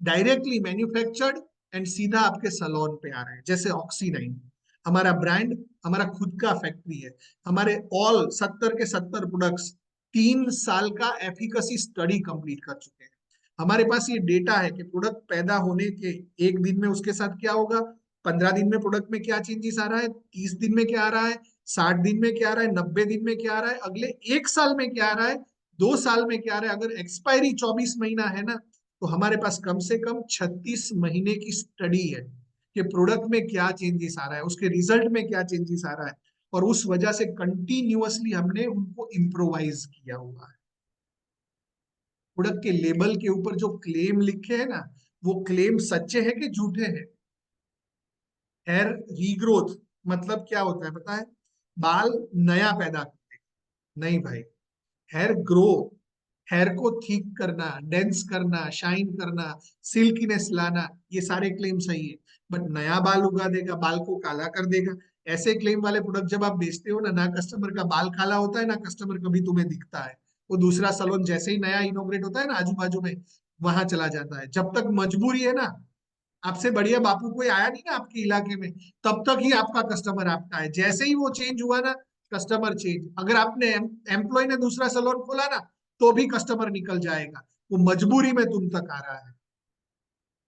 directly manufactured and सीधा आपके सलोन पे आ रहे हैं। जैसे ऑक्सीनाइन, हमारा ब्रांड, हमारा खुद का फैक्ट्री है। हमारे ऑल 70 के 70 प्रोडक्ट्स 3 साल का एफिकेसी स्टडी कंप्लीट कर चुके हैं। हमारे पास ये डेटा है कि प्रोडक्ट पैदा होने के 1 दिन में उसके साथ क्या होगा, 15 दिन में प्रोडक्ट में क्या चेंजेस आ रहा है, 30 दिन में क्या आ रहा है, 60 दिन में क्या आ रहा है, 90 दिन में क्या आ रहा है, अगले 1 साल में क्या आ रहा है, 2 साल में क्या आ रहा है। अगर एक्सपायरी 24 महीना है ना, तो हमारे पास कम से कम 36 महीने की स्टडी है कि प्रोडक्ट में क्या चेंजेस आ रहा है, उसके रिजल्ट में क्या चेंजेस आ रहा है। और उस वजह से कंटिन्यूअसली हमने उनको इम्प्रोवाइज किया हुआ है। प्रोडक्ट के लेबल के ऊपर जो क्लेम लिखे हैं ना, वो क्लेम सच्चे हैं कि झूठे हैं। हेयर रीग्रोथ मतलब क्या होता है पता है? बाल नया पैदा करते, नहीं भाई। हेयर ग्रो, हेयर को ठीक करना, डेंस करना, शाइन करना, सिल्कीनेस लाना, ये सारे क्लेम सही है। बट नया बाल उगा देगा, बाल को काला कर देगा, ऐसे क्लेम वाले प्रोडक्ट जब आप बेचते हो ना, ना कस्टमर का बाल काला होता है, ना कस्टमर कभी तुम्हें दिखता है। वो दूसरा सलोन जैसे ही नया इनोग्रेट होता है ना आजू बाजू में, वहां चला जाता है। जब तक मजबूरी है ना, आपसे बढ़िया बापू कोई आया नहीं ना आपके इलाके में, तब तक ही आपका कस्टमर आपका है। जैसे ही वो चेंज हुआ ना, कस्टमर चेंज। अगर आपने एम्प्लॉय ने दूसरा सैलून खोला ना, तो भी कस्टमर निकल जाएगा। वो मजबूरी में तुम तक आ रहा है।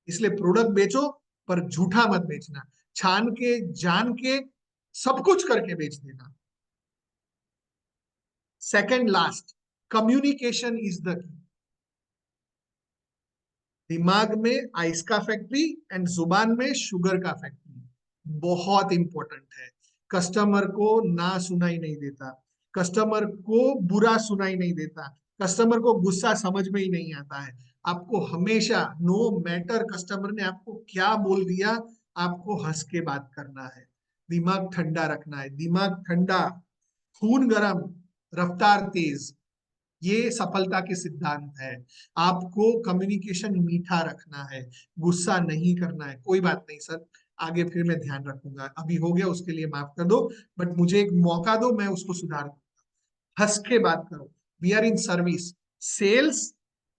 इसलिए प्रोडक्ट बेचो, पर झूठा मत बेचना। छान के, जान के, सब कुछ करके बेच देना। Second last, communication is the की। दिमाग में आइस का फैक्ट्री एंड जुबान में शुगर का फैक्ट्री, बहुत इंपॉर्टेंट है। कस्टमर को ना सुनाई नहीं देता, कस्टमर को बुरा सुनाई नहीं देता, कस्टमर को गुस्सा समझ में ही नहीं आता है। आपको हमेशा, नो मैटर कस्टमर ने आपको क्या बोल दिया, आपको हंस के बात करना है। दिमाग ठंडा रखना है, दिमाग ठंडा, खून गरम, रफ्तार तेज, ये सफलता के सिद्धांत है। आपको कम्युनिकेशन मीठा रखना है, गुस्सा नहीं करना है। कोई बात नहीं सर, आगे फिर मैं ध्यान रखूंगा, अभी हो गया उसके लिए माफ कर दो, बट मुझे एक मौका दो, मैं उसको सुधार दूंगा। हंस के बात करो। We are in service, sales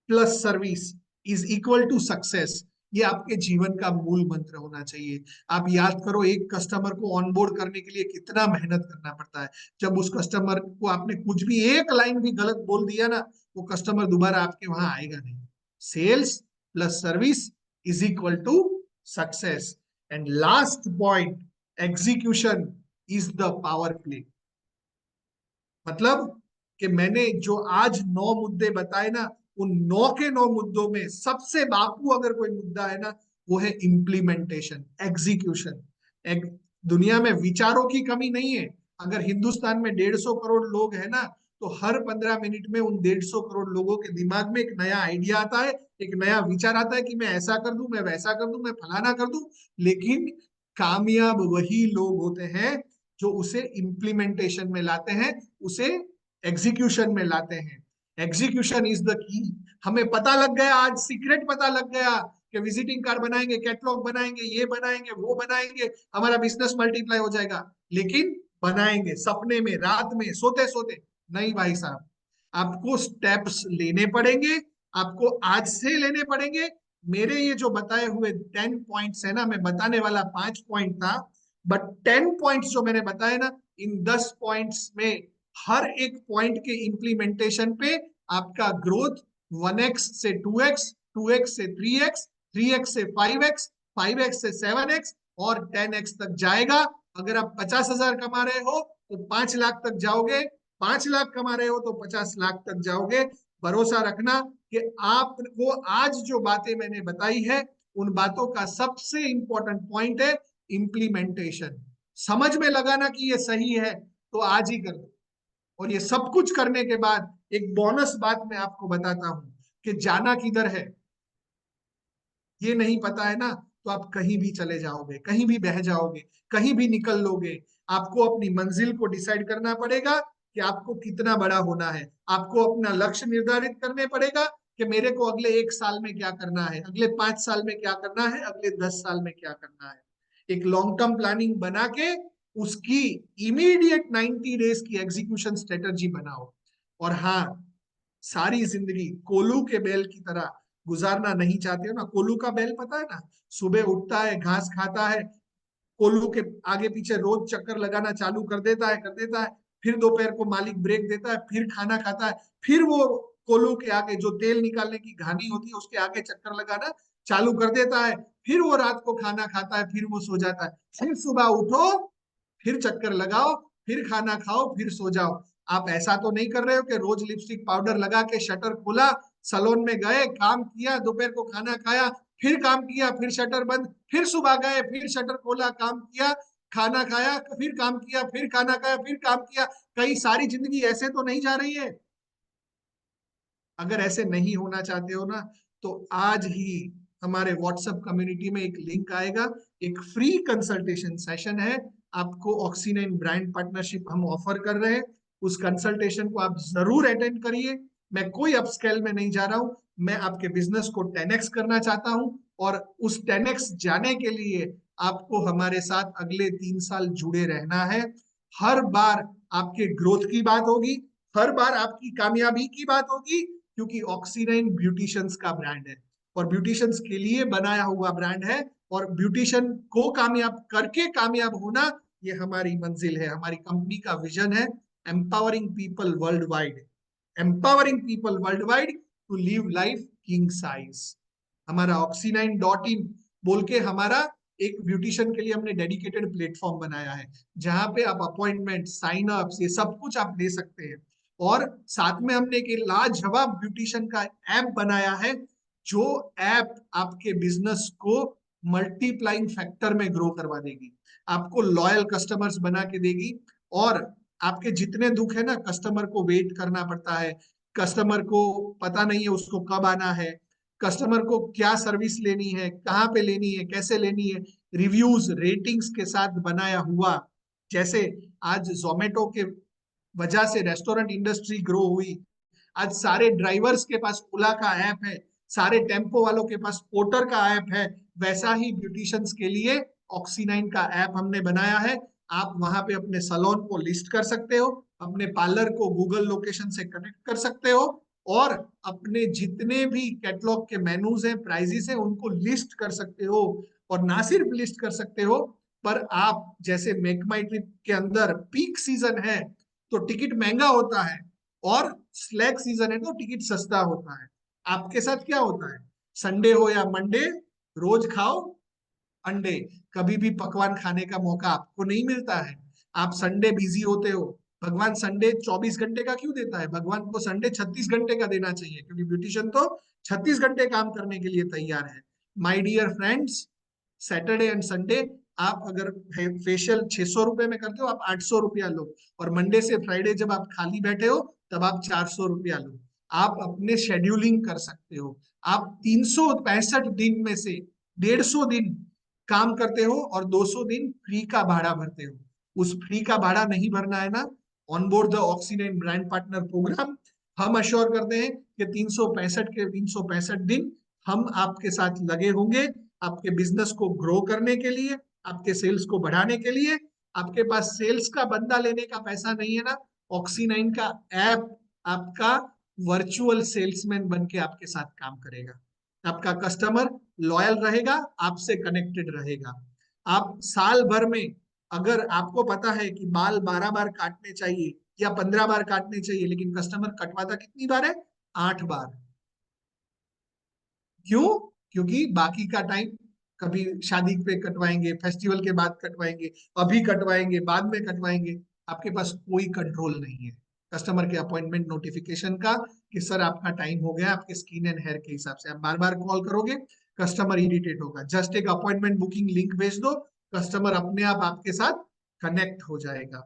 plus service is equal to success. ये आपके जीवन का मूल मंत्र होना चाहिए। आप याद करो, एक कस्टमर को ऑनबोर्ड करने के लिए कितना मेहनत करना पड़ता है। जब उस कस्टमर को आपने कुछ भी एक लाइन भी गलत बोल दिया ना, वो कस्टमर दोबारा आपके वहां आएगा नहीं। Sales plus service is equal to success. And last point, execution is the power play. मतलब कि मैंने जो आज 9 मुद्दे बताए ना, उन 9 के 9 मुद्दों में सबसे बापू अगर कोई मुद्दा है ना, वो है इम्प्लीमेंटेशन, एग्जीक्यूशन। एक, दुनिया में विचारों की कमी नहीं है। अगर हिंदुस्तान में 150 करोड़ लोग है ना, तो हर 15 मिनट में उन 150 करोड़ लोगों के दिमाग में एक नया आइडिया आता है, एक नया विचार आता है कि मैं ऐसा कर दूं, मैं वैसा कर दूं, मैं फलाना कर दूं। लेकिन कामयाब वही लोग होते हैं जो उसे इम्प्लीमेंटेशन में लाते हैं, उसे एग्जीक्यूशन में लाते हैं। एग्जीक्यूशन इज द की। हमें पता लग गया, आज सीक्रेट पता लग गया कि विजिटिंग कार्ड बनाएंगे, कैटलॉग बनाएंगे, ये बनाएंगे, वो बनाएंगे, हमारा बिजनेस मल्टीप्लाई हो जाएगा। लेकिन बनाएंगे सपने में, रात में, सोते सोते नहीं भाई साहब। आपको स्टेप्स लेने पड़ेंगे, आपको आज से लेने पड़ेंगे। मेरे ये जो बताए हुए 10 पॉइंट्स है ना, मैं बताने वाला 5 पॉइंट था, बट 10 पॉइंट्स जो मैंने बताए ना, इन 10 पॉइंट्स में हर एक पॉइंट के इंप्लीमेंटेशन पे आपका ग्रोथ 1x से 2x, 2x से 3x, 3x से 5x, 5x से 7x और 10x तक जाएगा। अगर आप 50,000 कमा रहे हो तो 5 लाख तक जाओगे, 5 लाख कमा रहे हो तो 50 लाख तक जाओगे। भरोसा रखना कि आपको आज जो बातें मैंने बताई है उन बातों का सबसे इंपॉर्टेंट पॉइंट है इंप्लीमेंटेशन। समझ में लगाना कि ये सही है तो आज ही कर दो। और ये सब कुछ करने के बाद एक बोनस बात मैं आपको बताता हूं कि जाना किधर है ये नहीं पता है ना, तो आप कहीं भी चले जाओगे, कहीं भी बह जाओगे, कहीं भी निकल लोगे। आपको अपनी मंजिल को डिसाइड करना पड़ेगा कि आपको कितना बड़ा होना है। आपको अपना लक्ष्य निर्धारित करने पड़ेगा कि मेरे को अगले 1 साल में क्या करना है, अगले 5 साल में क्या करना है, अगले 10 साल में क्या करना है। एक लॉन्ग टर्म प्लानिंग बना के उसकी इमीडिएट 90 डेज की एग्जीक्यूशन स्ट्रेटजी बनाओ। और हाँ, सारी जिंदगी कोलू के बैल की तरह गुजारना नहीं चाहते हो ना। कोलू का बैल पता है ना, सुबह उठता है, घास खाता है, कोल्लू के आगे पीछे रोज चक्कर लगाना चालू कर देता है, फिर दोपहर को मालिक ब्रेक देता है, फिर खाना खाता है, फिर वो कोल्लू के आगे जो तेल निकालने की घानी होती है उसके आगे चक्कर लगाना चालू कर देता है, फिर वो रात को खाना खाता है, फिर वो सो जाता है, फिर सुबह उठो, फिर चक्कर लगाओ, फिर खाना खाओ, फिर सो जाओ। आप ऐसा तो नहीं कर रहे हो कि रोज लिपस्टिक पाउडर लगा के शटर खोला, सलोन में गए, काम किया, दोपहर को खाना खाया, फिर काम किया, फिर शटर बंद, फिर सुबह गए, फिर शटर खोला, काम किया, खाना खाया, फिर काम किया, फिर खाना खाया, फिर काम किया। कई सारी जिंदगी ऐसे तो नहीं जा रही है। अगर ऐसे नहीं होना चाहते हो ना तो आज ही हमारे व्हाट्सएप कम्युनिटी में एक लिंक आएगा, एक फ्री कंसल्टेशन सेशन है। आपको ऑक्सीनाइन ब्रांड पार्टनरशिप हम ऑफर कर रहे हैं, उस कंसल्टेशन को आप जरूर अटेंड करिए। मैं कोई अपस्केल में नहीं जा रहा हूं, मैं आपके बिजनेस को 10x करना चाहता हूं। और उस 10x जाने के लिए आपको हमारे साथ अगले 3 साल जुड़े रहना है। हर बार आपके ग्रोथ की बात होगी, हर बार आपकी कामयाबी की बात होगी, क्योंकि ऑक्सीनाइन ब्यूटिशियंस का ब्रांड है और ब्यूटिशियंस के लिए बनाया हुआ ब्रांड है। और ब्यूटिशियन को कामयाब करके कामयाब होना ये हमारी मंजिल है, हमारी कंपनी का विजन है। Empowering people world wide, empowering people world wide to live life king size. हमारा oxy9.in बोल के हमारा एक ब्यूटिशियन के लिए हमने डेडिकेटेड प्लेटफॉर्म बनाया है, जहां पे आप अपॉइंटमेंट, साइन अप्स, ये सब कुछ आप ले सकते हैं। और साथ में हमने एक लाजवाब ब्यूटिशियन का ऐप बनाया है, जो ऐप आपके बिजनेस को मल्टीप्लाइंग फैक्टर में ग्रो करवा देगी, आपको लॉयल कस्टमर्स बना के देगी। और आपके जितने दुख है ना, कस्टमर को वेट करना पड़ता है, कस्टमर को पता नहीं है उसको कब आना है, कस्टमर को क्या सर्विस लेनी है, कहाँ पे लेनी है, कैसे लेनी है, रिव्यूज रेटिंग्स के साथ बनाया हुआ। जैसे आज जोमेटो के वजह से रेस्टोरेंट इंडस्ट्री ग्रो हुई, आज सारे ड्राइवर्स के पास ओला का ऐप है, सारे टेम्पो वालों के पास पोर्टर का ऐप है, वैसा ही ब्यूटिशियंस के लिए ऑक्सीनाइन का ऐप हमने बनाया है। आप वहां पे अपने सलोन को लिस्ट कर सकते हो, अपने पार्लर को गूगल लोकेशन से कनेक्ट कर सकते हो, और अपने जितने भी कैटलॉग के मेनूज हैं, प्राइजेस हैं, उनको लिस्ट कर सकते हो। और ना सिर्फ लिस्ट कर सकते हो, पर आप जैसे मेक माई ट्रिप के अंदर पीक सीजन है तो टिकट महंगा होता है, और स्लैक सीजन है तो टिकट सस्ता होता है। आपके साथ क्या होता है, संडे हो या मंडे, रोज खाओ अंडे, कभी भी पकवान खाने का मौका आपको नहीं मिलता है। आप संडे बिजी होते हो, भगवान संडे 24 घंटे का क्यों देता है, भगवान को संडे 36 घंटे का देना चाहिए, क्योंकि ब्यूटिशियन तो 36 घंटे काम करने के लिए तैयार है। My dear friends, Saturday and Sunday आप अगर फेशियल 600 रुपए में करते हो, आप 800 रुपया लो, और मंडे से फ्राइडे जब आप खाली बैठे हो तब आप 400 रुपया लो। आप अपने शेड्यूलिंग कर सकते हो। आप 365 दिन में से 150 दिन काम करते हो और 200 दिन फ्री का भाड़ा भरते हो। उस फ्री का भाड़ा नहीं भरना है ना, on board the oxygen brand partner programme हम अश्योर करते हैं कि 365 दिन हम आपके साथ लगे होंगे, आपके बिजनेस को ग्रो करने के लिए, आपके सेल्स को बढ़ाने के लिए। आपके पास सेल्स का बंदा लेने का पैसा नहीं है ना, ऑक्सी9 का ऐप आपका वर्चुअल सेल्समैन बन के आपके साथ काम करेगा। आपका कस्टमर लॉयल रहेगा, आपसे कनेक्टेड रहेगा। आप साल भर में, अगर आपको पता है कि बाल 12 बार काटने चाहिए या 15 बार काटने चाहिए, लेकिन कस्टमर कटवाता कितनी बार है, 8 बार। क्यों? क्योंकि बाकी का टाइम कभी शादी पे कटवाएंगे, फेस्टिवल के बाद कटवाएंगे, अभी कटवाएंगे, बाद में कटवाएंगे। आपके पास कोई कंट्रोल नहीं है कस्टमर के अपॉइंटमेंट नोटिफिकेशन का कि सर आपका टाइम हो गया। आपके स्किन एंड हेयर के हिसाब से आप बार बार कॉल करोगे, कस्टमर इरिटेट होगा। जस्ट एक अपॉइंटमेंट बुकिंग लिंक भेज दो, कस्टमर अपने आप आपके साथ कनेक्ट हो जाएगा।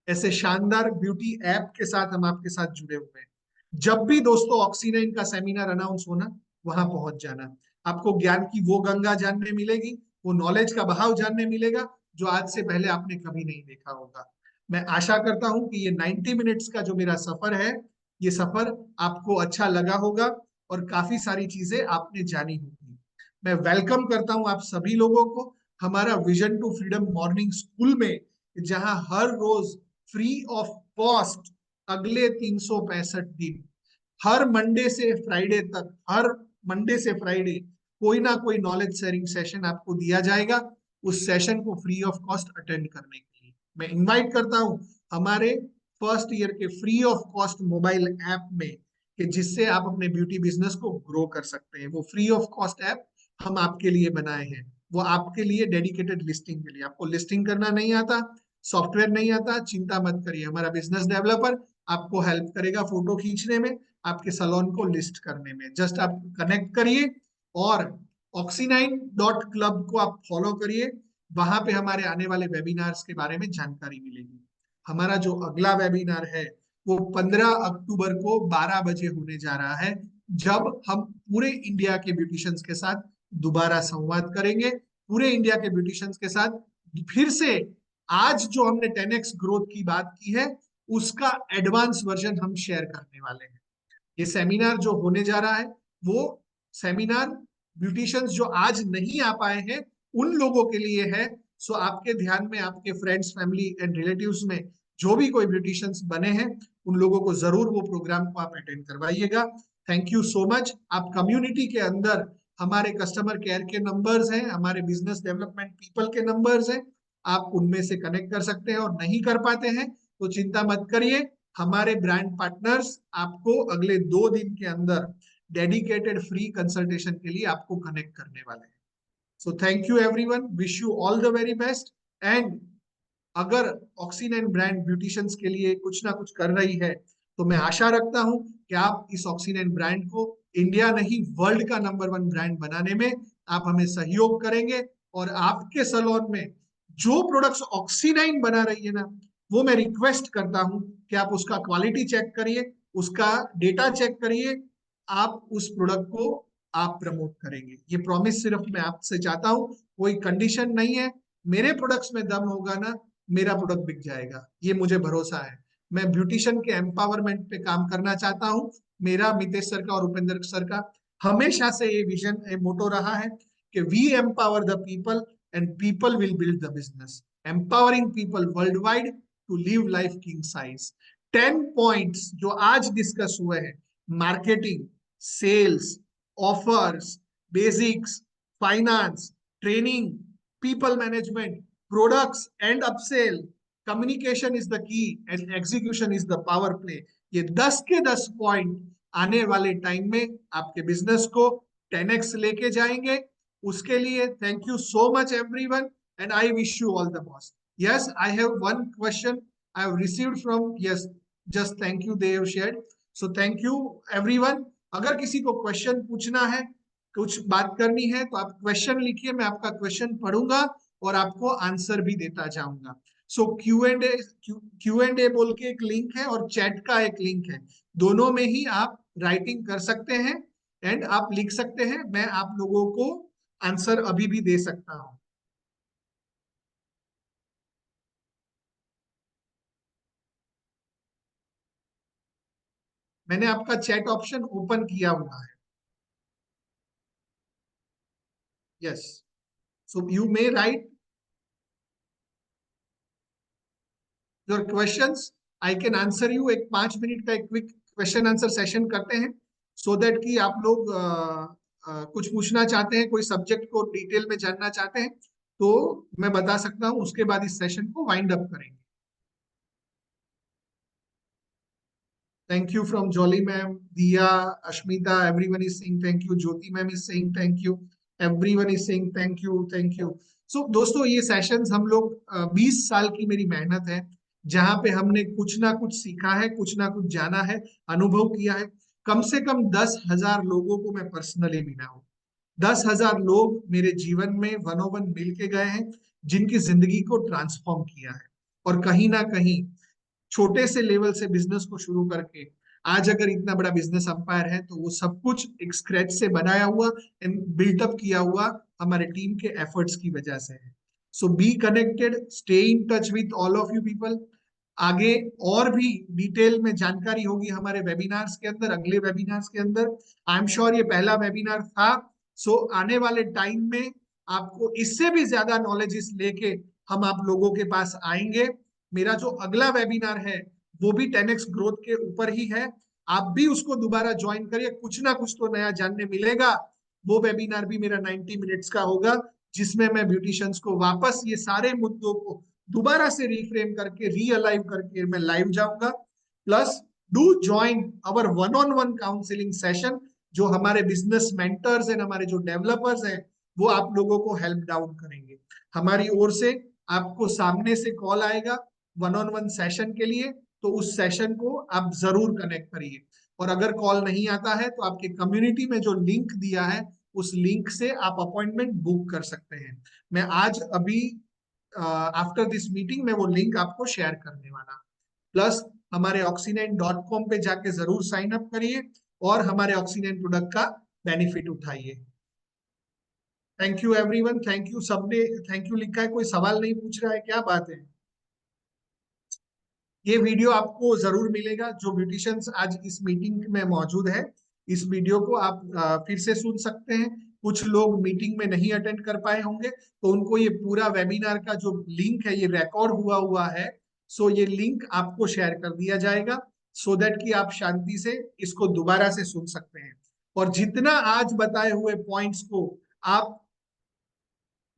ऐसे शानदार ब्यूटी ऐप के साथ हम आपके साथ जुड़े हुए हैं। जब भी दोस्तों ऑक्सीनाइन का सेमिनार अनाउंस होना, वहां पहुंच जाना। आपको ज्ञान की वो गंगा जानने मिलेगी, वो नॉलेज का बहाव जानने मिलेगा जो आज से पहले आपने कभी नहीं देखा होगा। मैं आशा करता हूं कि ये 90 मिनट्स का जो मेरा सफर है, ये सफर आपको अच्छा लगा होगा और काफी सारी चीजें आपने जानी होगी। मैं वेलकम करता हूं आप सभी लोगों को हमारा vision to freedom morning school में, जहां हर रोज फ्री ऑफ कॉस्ट अगले 365 दिन, हर मंडे से फ्राइडे तक, हर मंडे से फ्राइडे कोई ना कोई नॉलेज शेयरिंग सेशन आपको दिया जाएगा। उस सेशन को फ्री ऑफ कॉस्ट अटेंड करने के लिए मैं इनवाइट करता हूं हमारे फर्स्ट ईयर के free of cost mobile app में, कि जिससे आप अपने ब्यूटी बिजनेस को ग्रो कर सकते हैं। वो फ्री ऑफ कॉस्ट ऐप हम आपके लिए बनाए हैं, वो आपके लिए डेडिकेटेड लिस्टिंग के लिए। आपको लिस्टिंग करना नहीं आता, सॉफ्टवेयर नहीं आता, चिंता मत करिए, हमारा बिजनेस डेवलपर आपको हेल्प करेगा फोटो खींचने में, आपके सलोन को लिस्ट करने में। जस्ट आप कनेक्ट करिए और oxy9.club को आप फॉलो करिए। वहां पे हमारे आने वाले वेबिनार्स के बारे में जानकारी मिलेगी। हमारा जो अगला वेबिनार है वो 15 अक्टूबर को 12 बजे होने जा रहा है, जब हम पूरे इंडिया के ब्यूटिशियंस के साथ दोबारा संवाद करेंगे। पूरे इंडिया के ब्यूटिशियंस के साथ फिर से आज जो हमने 10x ग्रोथ की बात की है, उसका एडवांस वर्जन हम शेयर करने वाले हैं। ये सेमिनार जो होने जा रहा है, वो सेमिनार ब्यूटिशियंस जो आज नहीं आ पाए हैं उन लोगों के लिए है। सो आपके ध्यान में, आपके फ्रेंड्स, फैमिली एंड रिलेटिव्स में जो भी कोई ब्यूटिशियंस बने हैं, उन लोगों को जरूर वो प्रोग्राम को आप अटेंड करवाइएगा। Thank you so much. आप कम्युनिटी के अंदर हमारे कस्टमर केयर के नंबर्स हैं, हमारे बिजनेस डेवलपमेंट पीपल के नंबर्स हैं, आप उनमें से कनेक्ट कर सकते हैं। और नहीं कर पाते हैं तो चिंता मत करिए, हमारे ब्रांड पार्टनर्स आपको अगले 2 दिन के अंदर डेडिकेटेड फ्री कंसल्टेशन के लिए आपको कनेक्ट करने वाले हैं। So thank you everyone, wish you all the very best. And अगर ऑक्सीनाइन ब्रांड ब्यूटिशियंस के लिए कुछ ना कुछ कर रही है, तो मैं आशा रखता हूं कि आप इस ऑक्सीनाइन ब्रांड को इंडिया नहीं वर्ल्ड का नंबर 1 ब्रांड बनाने में आप हमें सहयोग करेंगे। और आपके सलोन में जो प्रोडक्ट्स ऑक्सीनाइन बना रही है ना, वो मैं रिक्वेस्ट करता हूं कि आप उसका क्वालिटी चेक करिए, उसका डेटा चेक करिए, आप उस प्रोडक्ट को आप प्रमोट करेंगे। ये प्रॉमिस सिर्फ मैं आपसे चाहता हूं, कोई कंडीशन नहीं है। मेरे प्रोडक्ट्स में दम होगा ना, मेरा प्रोडक्ट बिक जाएगा, ये मुझे भरोसा है। मैं ब्यूटिशियन के एम्पावरमेंट पे काम करना चाहता हूँ। मेरा, मितेश सर का और उपेंद्र सर का हमेशा से ये विजन, ये मोटो रहा है कि we empower the people and people will build the business, empowering people world wide to live life king size. 10 points जो आज डिस्कस हुए हैं, marketing, sales, offers, basics, finance, training, people management, products and upsell, communication is the key and execution is the power play. ये 10 के 10 पॉइंट आने वाले टाइम में आपके बिजनेस को 10x लेके जाएंगे। उसके लिए thank you so much everyone and I wish you all the best. Yes, I have one question I have received from, yes, just thank you, they have shared. So thank you everyone. अगर किसी को क्वेश्चन पूछना है, कुछ बात करनी है, तो आप क्वेश्चन लिखिए, मैं आपका क्वेश्चन पढ़ूंगा और आपको आंसर भी देता जाऊंगा। सो क्यू एंड ए बोल के एक लिंक है और चैट का एक लिंक है, दोनों में ही आप राइटिंग कर सकते हैं एंड आप लिख सकते हैं। मैं आप लोगों को आंसर अभी भी दे सकता हूं। मैंने आपका चैट ऑप्शन ओपन किया हुआ है। Yes, so you may right your questions, I can answer you. एक 5 मिनट का एक क्विक क्वेश्चन आंसर सेशन करते हैं, सो दैट कि आप लोग कुछ पूछना चाहते हैं, कोई सब्जेक्ट को डिटेल में जानना चाहते हैं, तो मैं बता सकता हूँ। उसके बाद इस सेशन को वाइंड अप करेंगे। Thank you from Jolly ma'am, Diya, Ashmita, everyone is saying thank you. Jyoti ma'am is saying thank you. Everyone is saying thank you, thank you. So दोस्तों ये सेशंस हम लोग 20 साल की मेरी मेहनत है, जहां पे हमने कुछ ना कुछ सीखा है, कुछ ना कुछ जाना है, अनुभव किया है। कम से कम 10,000 लोगों को मैं पर्सनली मिला हूँ। 10,000 लोग मेरे जीवन में वन ओ वन मिल के गए हैं, जिनकी जिंदगी को ट्रांसफॉर्म किया है। और कहीं ना कहीं छोटे से लेवल से बिजनेस को शुरू करके आज अगर इतना बड़ा बिजनेस अंपायर है, तो वो सब कुछ एक स्क्रैच से बनाया हुआ एंड बिल्टअप किया हुआ हमारे टीम के एफर्ट्स की वजह से है। So be connected, stay in touch with all of you people. आगे और भी डिटेल में जानकारी होगी हमारे वेबिनार्स के अंदर, अगले वेबिनार्स के अंदर। आई एम श्योर ये पहला वेबिनार था, सो आने वाले टाइम में आपको इससे भी ज्यादा नॉलेजेस लेके हम आप लोगों के पास आएंगे। मेरा जो अगला वेबिनार है वो भी 10x ग्रोथ के ऊपर ही है। आप भी उसको दोबारा ज्वाइन करिए, कुछ ना कुछ तो नया जानने मिलेगा। वो वेबिनार भी मेरा 90 मिनट्स का होगा, जिसमें मैं ब्यूटिशियंस को वापस ये सारे मुद्दों को दोबारा से रिफ्रेम करके रीअलाइव करके मैं लाइव जाऊंगा। Plus do join our one on one counselling session, जो हमारे बिजनेस मेंटर्स एंड हमारे जो डेवलपर्स हैं वो आप लोगों को हेल्प डाउन करेंगे। हमारी ओर से आपको सामने से कॉल आएगा वन ऑन वन सेशन के लिए, तो उस सेशन को आप जरूर कनेक्ट करिए। और अगर कॉल नहीं आता है तो आपके कम्युनिटी में जो लिंक दिया है उस लिंक से आप अपॉइंटमेंट बुक कर सकते हैं। मैं आज अभी आफ्टर दिस मीटिंग में वो लिंक आपको शेयर करने वाला। प्लस हमारे oxy9.com पे जाके जरूर साइन अप करिए और हमारे oxy9 प्रोडक्ट का बेनिफिट उठाइए। Thank you everyone, thank you. सबने थैंक यू लिखा है, कोई सवाल नहीं पूछ रहा है, क्या बात है। ये वीडियो आपको जरूर मिलेगा, जो ब्यूटिशियंस आज इस मीटिंग में मौजूद है इस वीडियो को आप फिर से सुन सकते हैं। कुछ लोग मीटिंग में नहीं अटेंड कर पाए होंगे, तो उनको ये पूरा वेबिनार का जो लिंक है ये रिकॉर्ड हुआ हुआ है, सो ये लिंक आपको शेयर कर दिया जाएगा, सो दैट कि आप शांति से इसको दोबारा से सुन सकते हैं। और जितना आज बताए हुए पॉइंट्स को आप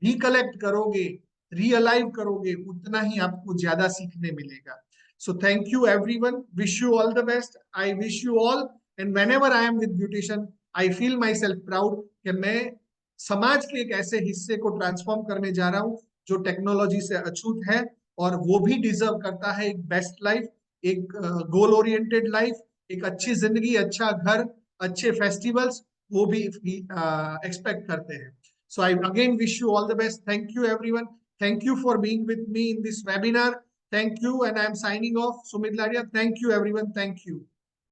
रिकलेक्ट करोगे, रियलाइव करोगे, उतना ही आपको ज्यादा सीखने मिलेगा। So thank you everyone, wish you all the best. I wish you all, and whenever I am with beautician I feel my self proud कि मैं समाज के एक ऐसे हिस्से को ट्रांसफॉर्म करने जा रहा हूँ जो टेक्नोलॉजी से अछूत है, और वो भी डिजर्व करता है एक बेस्ट लाइफ, एक गोल ओरिएंटेड लाइफ, एक अच्छी जिंदगी, अच्छा घर, अच्छे फेस्टिवल्स, वो भी एक्सपेक्ट करते हैं। So I again wish you all the best. Thank you, everyone. Thank you for being with me in this webinar. Thank you. And I am signing off. Sumit Ladia. Thank you, everyone. Thank you.